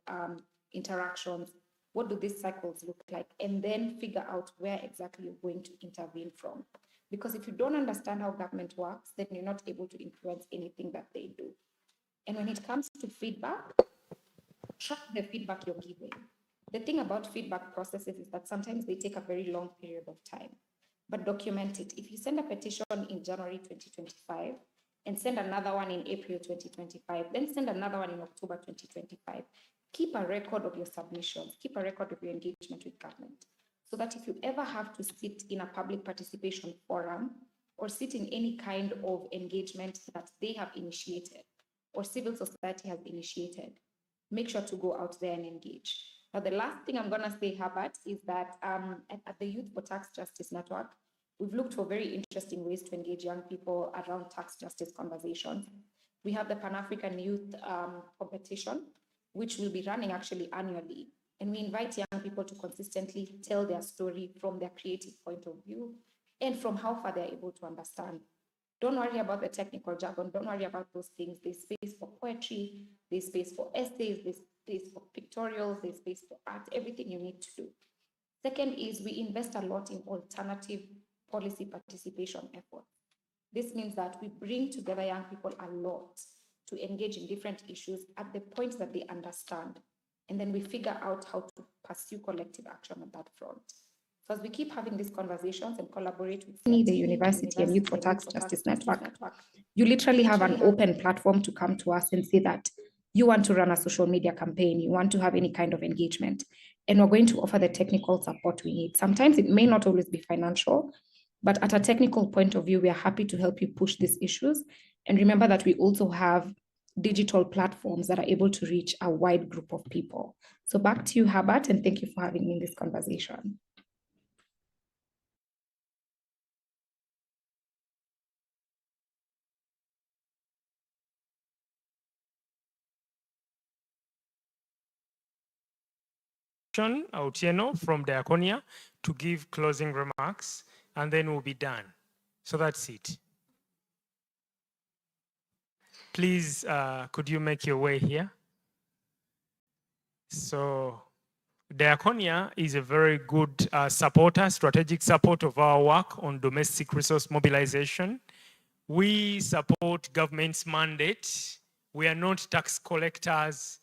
interactions? What do these cycles look like? And then figure out where exactly you're going to intervene from. Because if you don't understand how government works, then you're not able to influence anything that they do. And when it comes to feedback, track the feedback you're giving. The thing about feedback processes is that sometimes they take a very long period of time, but document it. If you send a petition in January 2025 and send another one in April 2025, then send another one in October 2025, keep a record of your submissions, keep a record of your engagement with government, so that if you ever have to sit in a public participation forum or sit in any kind of engagement that they have initiated or civil society has initiated, make sure to go out there and engage. Now, the last thing I'm going to say, Herbert, is that at the Youth for Tax Justice Network, we've looked for very interesting ways to engage young people around tax justice conversations. We have the Pan-African Youth Competition, which will be running actually annually. And we invite young people to consistently tell their story from their creative point of view and from how far they're able to understand. Don't worry about the technical jargon. Don't worry about those things. There's space for poetry. There's space for essays. There's space for pictorials. There's space for art, everything you need to do. Second is we invest a lot in alternative policy participation efforts. This means that we bring together young people a lot to engage in different issues at the point that they understand. And then we figure out how to pursue collective action on that front. So as we keep having these conversations and collaborate with the University and Youth for Tax Justice Network, you literally have an open platform to come to us and say that you want to run a social media campaign, you want to have any kind of engagement, and we're going to offer the technical support we need. Sometimes it may not always be financial, but at a technical point of view, we are happy to help you push these issues. And remember that we also have digital platforms that are able to reach a wide group of people. So back to you, Herbert, and thank you for having me in this conversation. Otieno from Diaconia to give closing remarks, and then we'll be done. So that's it. Please, could you make your way here? So Diaconia is a very good supporter, strategic support of our work on domestic resource mobilization. We support government's mandate. We are not tax collectors,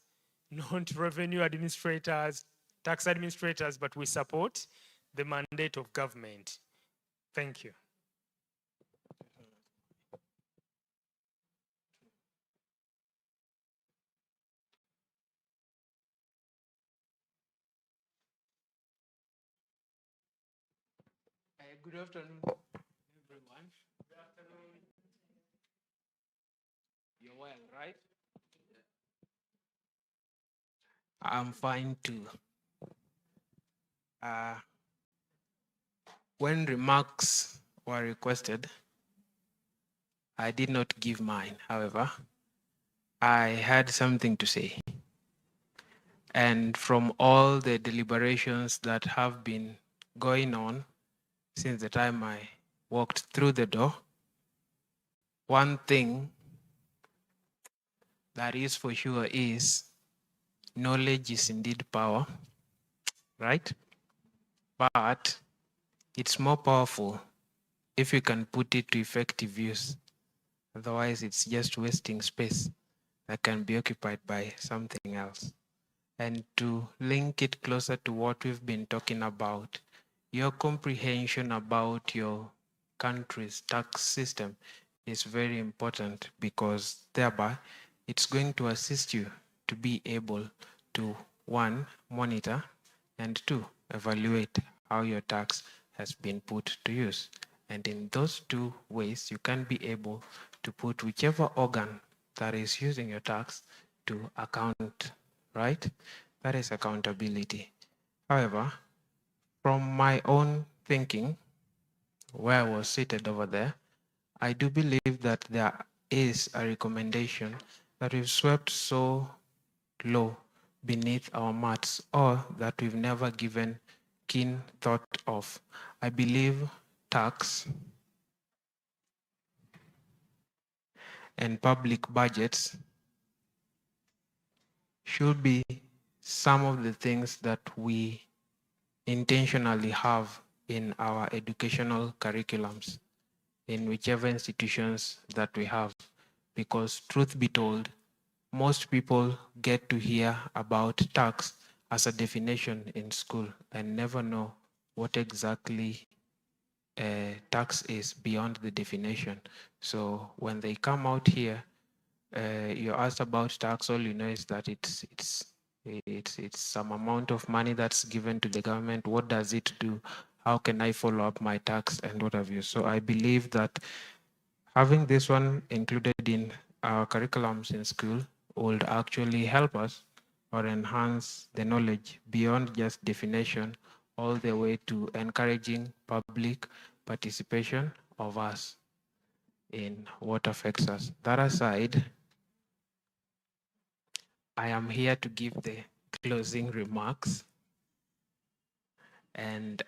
not revenue administrators, tax administrators, but we support the mandate of government. Thank you. Good afternoon, everyone. Good afternoon. You're well, right? I'm fine too. When remarks were requested, I did not give mine. However, I had something to say. And from all the deliberations that have been going on since the time I walked through the door, one thing that is for sure is knowledge is indeed power, right? But it's more powerful if you can put it to effective use. Otherwise, it's just wasting space that can be occupied by something else. And to link it closer to what we've been talking about, your comprehension about your country's tax system is very important, because thereby it's going to assist you to be able to, one, monitor, and two, evaluate how your tax has been put to use. And in those two ways, you can be able to put whichever organ that is using your tax to account, right? That is accountability. However, from my own thinking, where I was seated over there, I do believe that there is a recommendation that we've swept so low beneath our mats, or that we've never given keen thought of. I believe tax and public budgets should be some of the things that we intentionally have in our educational curriculums in whichever institutions that we have. Because truth be told, most people get to hear about tax as a definition in school and never know what exactly tax is beyond the definition. So when they come out here, you're asked about tax, all you know is that it's some amount of money that's given to the government. What does it do? How can I follow up my tax and what have you? So I believe that having this one included in our curriculums in school would actually help us or enhance the knowledge beyond just definition, all the way to encouraging public participation of us in what affects us. That aside, I am here to give the closing remarks, and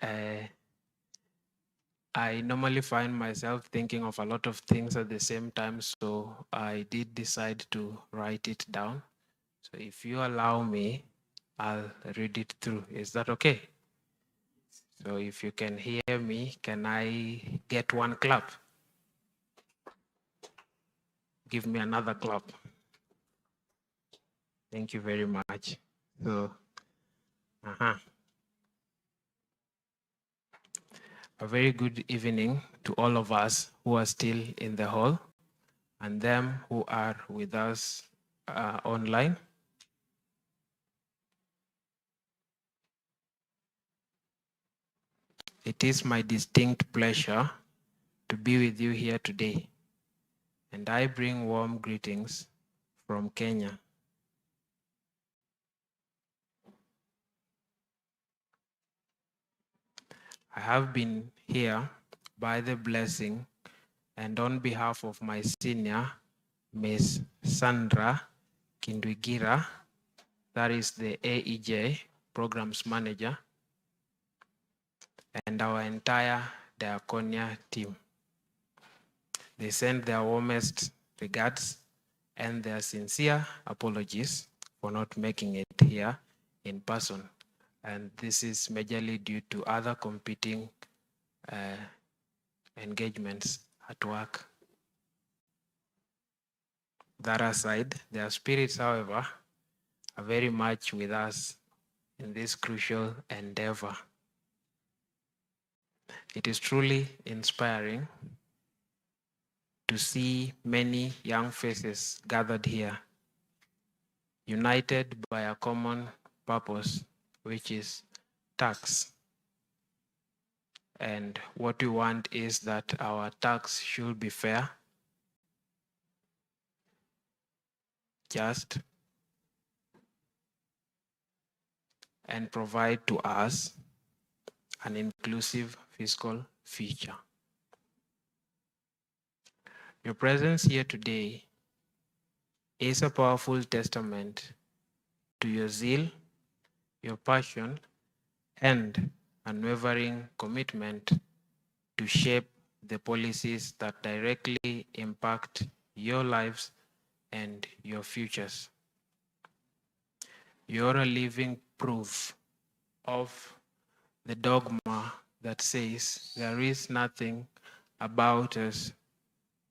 I normally find myself thinking of a lot of things at the same time, so I did decide to write it down. So if you allow me, I'll read it through. Is that okay? So if you can hear me, can I get one clap? Give me another clap. Thank you very much. So, a very good evening to all of us who are still in the hall and them who are with us online. It is my distinct pleasure to be with you here today, and I bring warm greetings from Kenya. I have been here by the blessing and on behalf of my senior, Ms. Sandra Kindwigira, that is the AEJ Programs Manager, and our entire Diaconia team. They send their warmest regards and their sincere apologies for not making it here in person. And this is majorly due to other competing engagements at work. That aside, their spirits, however, are very much with us in this crucial endeavor. It is truly inspiring to see many young faces gathered here, united by a common purpose, which is tax. And what we want is that our tax should be fair, just, and provide to us an inclusive fiscal future. Your presence here today is a powerful testament to your zeal, your passion, and unwavering commitment to shape the policies that directly impact your lives and your futures. You're a living proof of the dogma that says there is nothing about us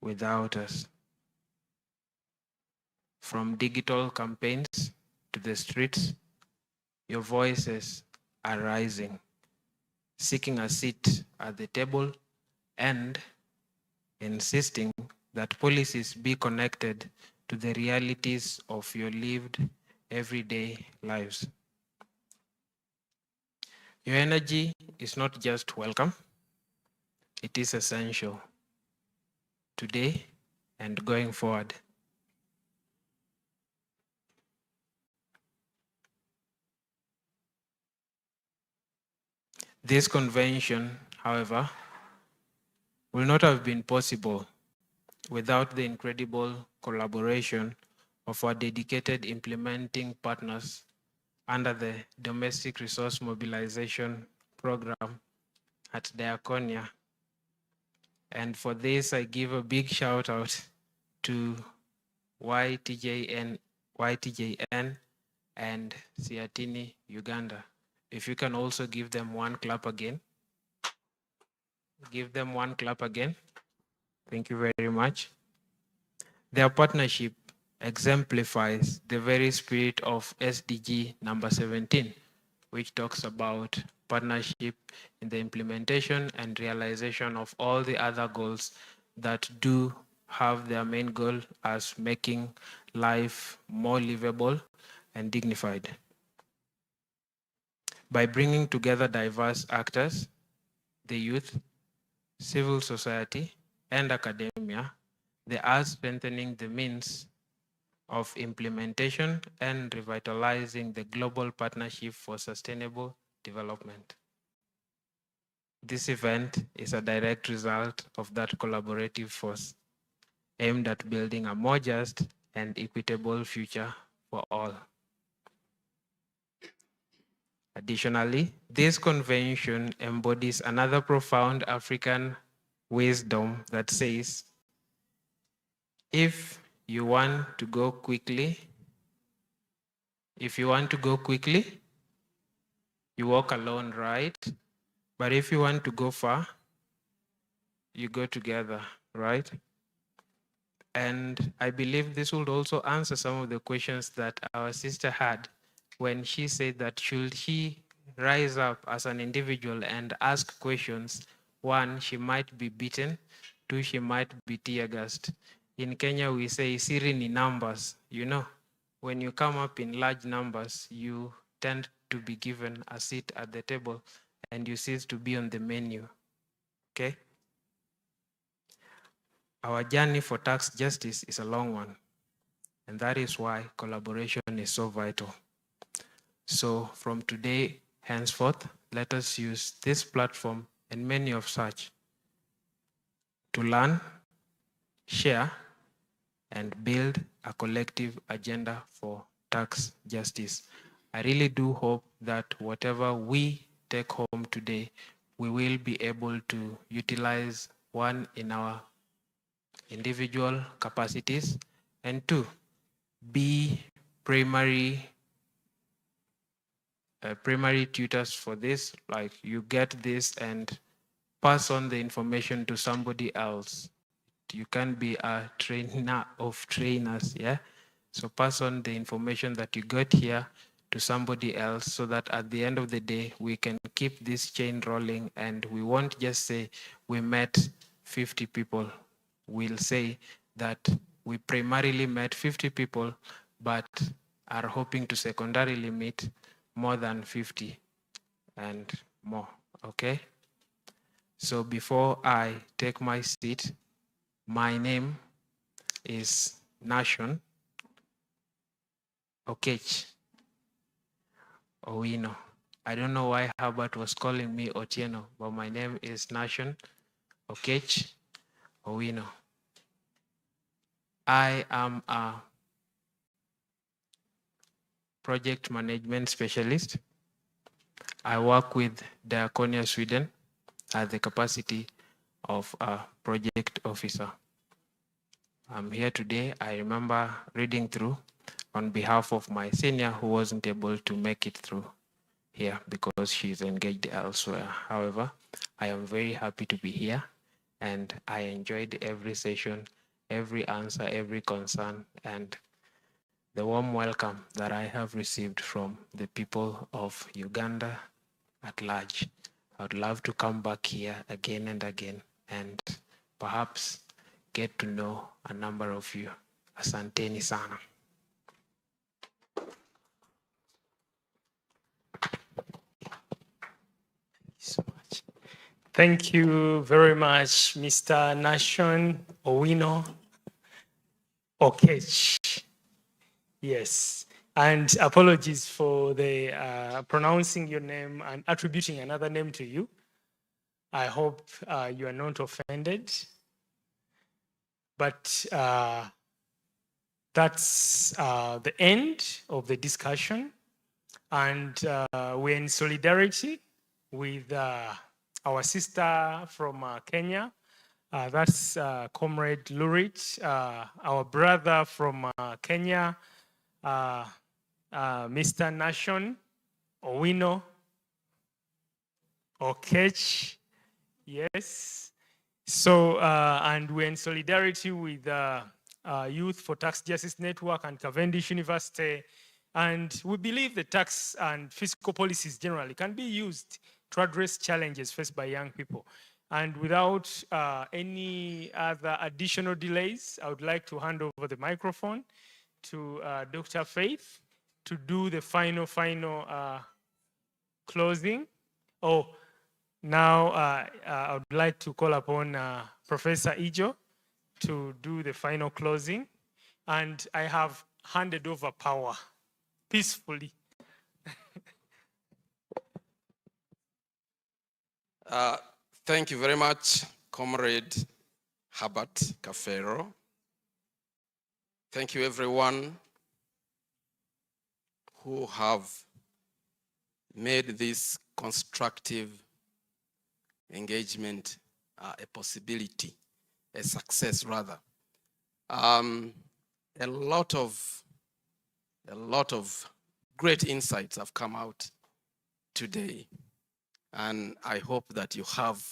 without us. From digital campaigns to the streets, your voices are rising, seeking a seat at the table and insisting that policies be connected to the realities of your lived everyday lives. Your energy is not just welcome, it is essential today and going forward. This convention, however, will not have been possible without the incredible collaboration of our dedicated implementing partners under the Domestic Resource Mobilization Program at Diaconia. And for this, I give a big shout out to YTJN and SEATINI Uganda. If you can also give them one clap again. Give them one clap again. Thank you very much. Their partnership exemplifies the very spirit of SDG number 17, which talks about partnership in the implementation and realization of all the other goals that do have their main goal as making life more livable and dignified. By bringing together diverse actors, the youth, civil society, and academia, they are strengthening the means of implementation and revitalizing the global partnership for sustainable development. This event is a direct result of that collaborative force aimed at building a more just and equitable future for all. Additionally, this convention embodies another profound African wisdom that says, if you want to go quickly, you walk alone, right? But if you want to go far, you go together, right? And I believe this would also answer some of the questions that our sister had when she said that should she rise up as an individual and ask questions, one, she might be beaten, two, she might be tear gassed. In Kenya, we say siri ni numbers. You know, when you come up in large numbers, you tend to be given a seat at the table and you cease to be on the menu, okay? Our journey for tax justice is a long one, and that is why collaboration is so vital. So from today henceforth, let us use this platform and many of such to learn, share, and build a collective agenda for tax justice. I really do hope that whatever we take home today, we will be able to utilize, one, in our individual capacities, and two, be primary tutors for this, like you get this and pass on the information to somebody else. You can be a trainer of trainers, yeah? So pass on the information that you got here to somebody else so that at the end of the day, we can keep this chain rolling and we won't just say we met 50 people. We'll say that we primarily met 50 people, but are hoping to secondarily meet more than 50 and more, okay? So before I take my seat, my name is Nashon Okech Owino. I don't know why Herbert was calling me Otieno, but my name is Nation Okech Owino. I am a project management specialist. I work with Diaconia Sweden at the capacity of a project officer. I'm here today. I remember reading through on behalf of my senior who wasn't able to make it through here because she's engaged elsewhere. However, I am very happy to be here and I enjoyed every session, every answer, every concern, and the warm welcome that I have received from the people of Uganda at large. I would love to come back here again and again and perhaps get to know a number of you. Asanteni sana. So much. Thank you very much, Mr. Nation Owino Okech. Yes, and apologies for the pronouncing your name and attributing another name to you. I hope you are not offended. But that's the end of the discussion. And we're in solidarity with our sister from Kenya. That's Comrade Lurit, our brother from Kenya, Mr. Nation Owino Okech. Yes. So, and we're in solidarity with Youth for Tax Justice Network and Cavendish University. And we believe the tax and fiscal policies generally can be used to address challenges faced by young people. And without any other additional delays, I would like to hand over the microphone to Dr. Faith to do the final closing. Oh, now I would like to call upon Professor Ijo to do the final closing. And I have handed over power peacefully. Thank you very much, Comrade Herbert Kafero. Thank you, everyone who have made this constructive engagement a possibility, a success rather. A lot of great insights have come out today, and I hope that you have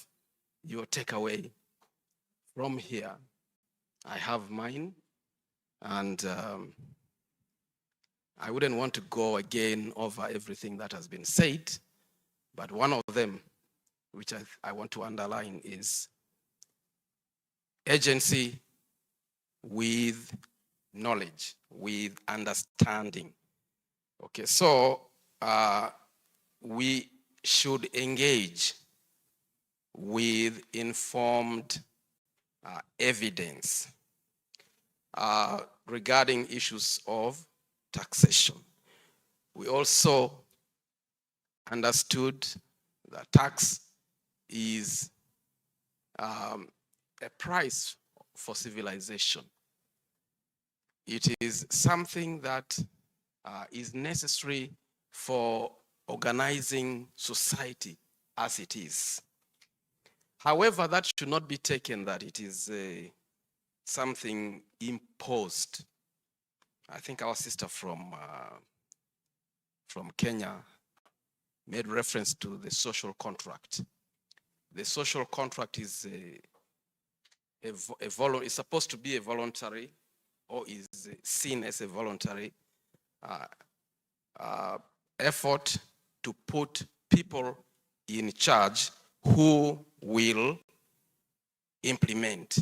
your takeaway from here. I have mine, and I wouldn't want to go again over everything that has been said, but one of them, which I want to underline, is agency with knowledge, with understanding. Okay, so we should engage with informed evidence regarding issues of taxation. We also understood that tax is a price for civilization. It is something that is necessary for organizing society as it is. However, that should not be taken that it is something imposed. I think our sister from Kenya made reference to the social contract. The social contract is is supposed to be a voluntary, or is seen as a voluntary effort to put people in charge who will implement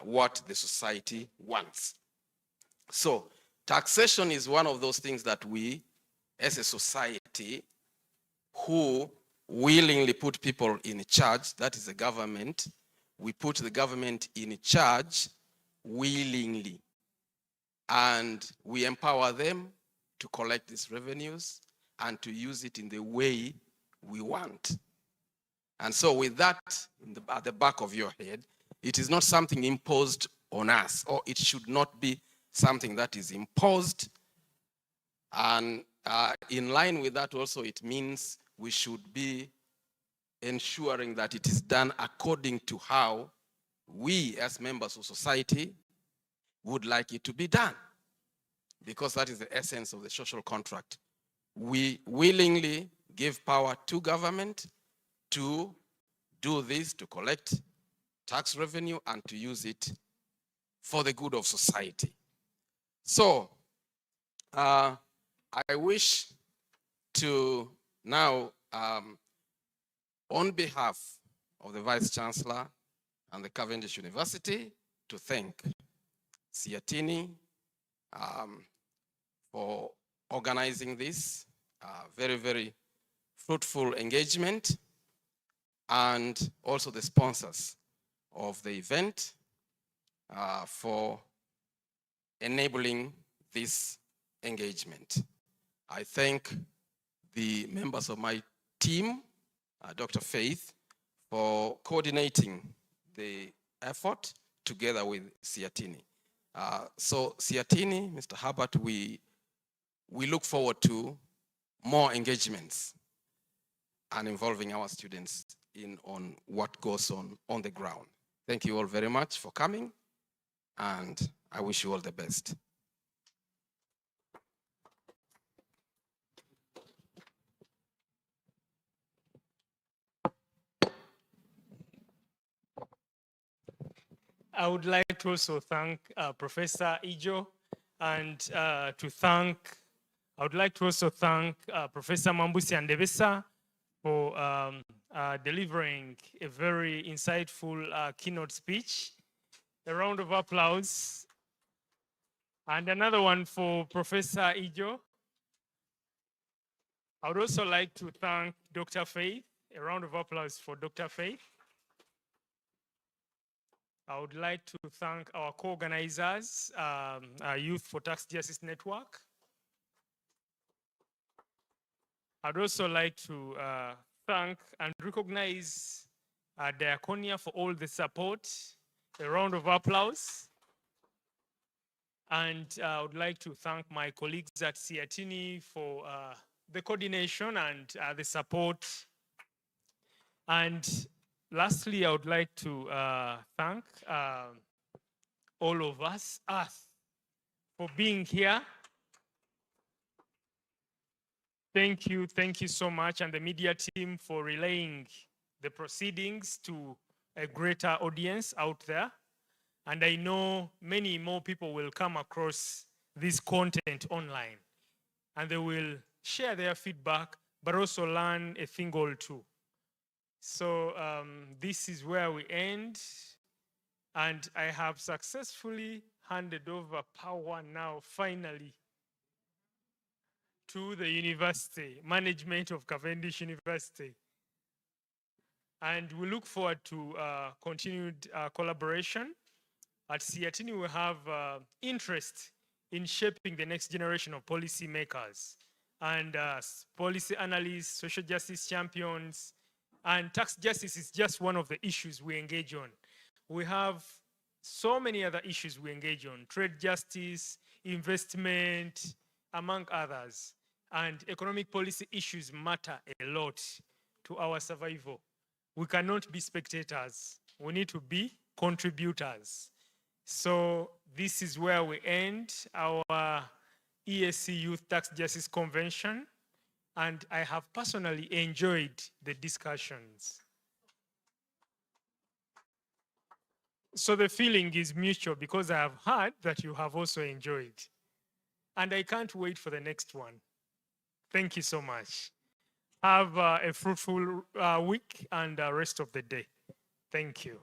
what the society wants. So taxation is one of those things that we, as a society, who willingly put people in charge, that is the government, we put the government in charge willingly, and we empower them to collect these revenues, and to use it in the way we want. And so with that at the back of your head, it is not something imposed on us, or it should not be something that is imposed. And in line with that also, it means we should be ensuring that it is done according to how we as members of society would like it to be done, because that is the essence of the social contract. We willingly give power to government to do this, to collect tax revenue and to use it for the good of society. So I wish to now, on behalf of the Vice Chancellor and the Cavendish University, to thank SEATINI for organizing this very, very fruitful engagement, and also the sponsors of the event for enabling this engagement. I thank the members of my team, Dr. Faith, for coordinating the effort together with SEATINI. So SEATINI, Mr. Herbert, we look forward to more engagements and involving our students on what goes on the ground. Thank you all very much for coming, and I wish you all the best. I would like to also thank Professor Ijo, and I would like to also thank Professor Mambusi Andebesa for delivering a very insightful keynote speech. A round of applause. And another one for Professor Ijo. I would also like to thank Dr. Faith. A round of applause for Dr. Faith. I would like to thank our co-organizers, Youth for Tax Justice Network. I'd also like to thank and recognize Diaconia for all the support. A round of applause. And I would like to thank my colleagues at SEATINI for the coordination and the support. And lastly, I would like to thank all of us for being here. Thank you so much, and the media team for relaying the proceedings to a greater audience out there. And I know many more people will come across this content online, and they will share their feedback, but also learn a thing or two. So this is where we end, and I have successfully handed over power now, finally, to the university, management of Cavendish University. And we look forward to continued collaboration. At SEATINI, we have interest in shaping the next generation of policy makers and policy analysts, social justice champions, and tax justice is just one of the issues we engage on. We have so many other issues we engage on: trade justice, investment, among others. And economic policy issues matter a lot to our survival. We cannot be spectators. We need to be contributors. So this is where we end our EAC Youth Tax Justice Convention. And I have personally enjoyed the discussions. So the feeling is mutual, because I have heard that you have also enjoyed. And I can't wait for the next one. Thank you so much. Have a fruitful week and the rest of the day. Thank you.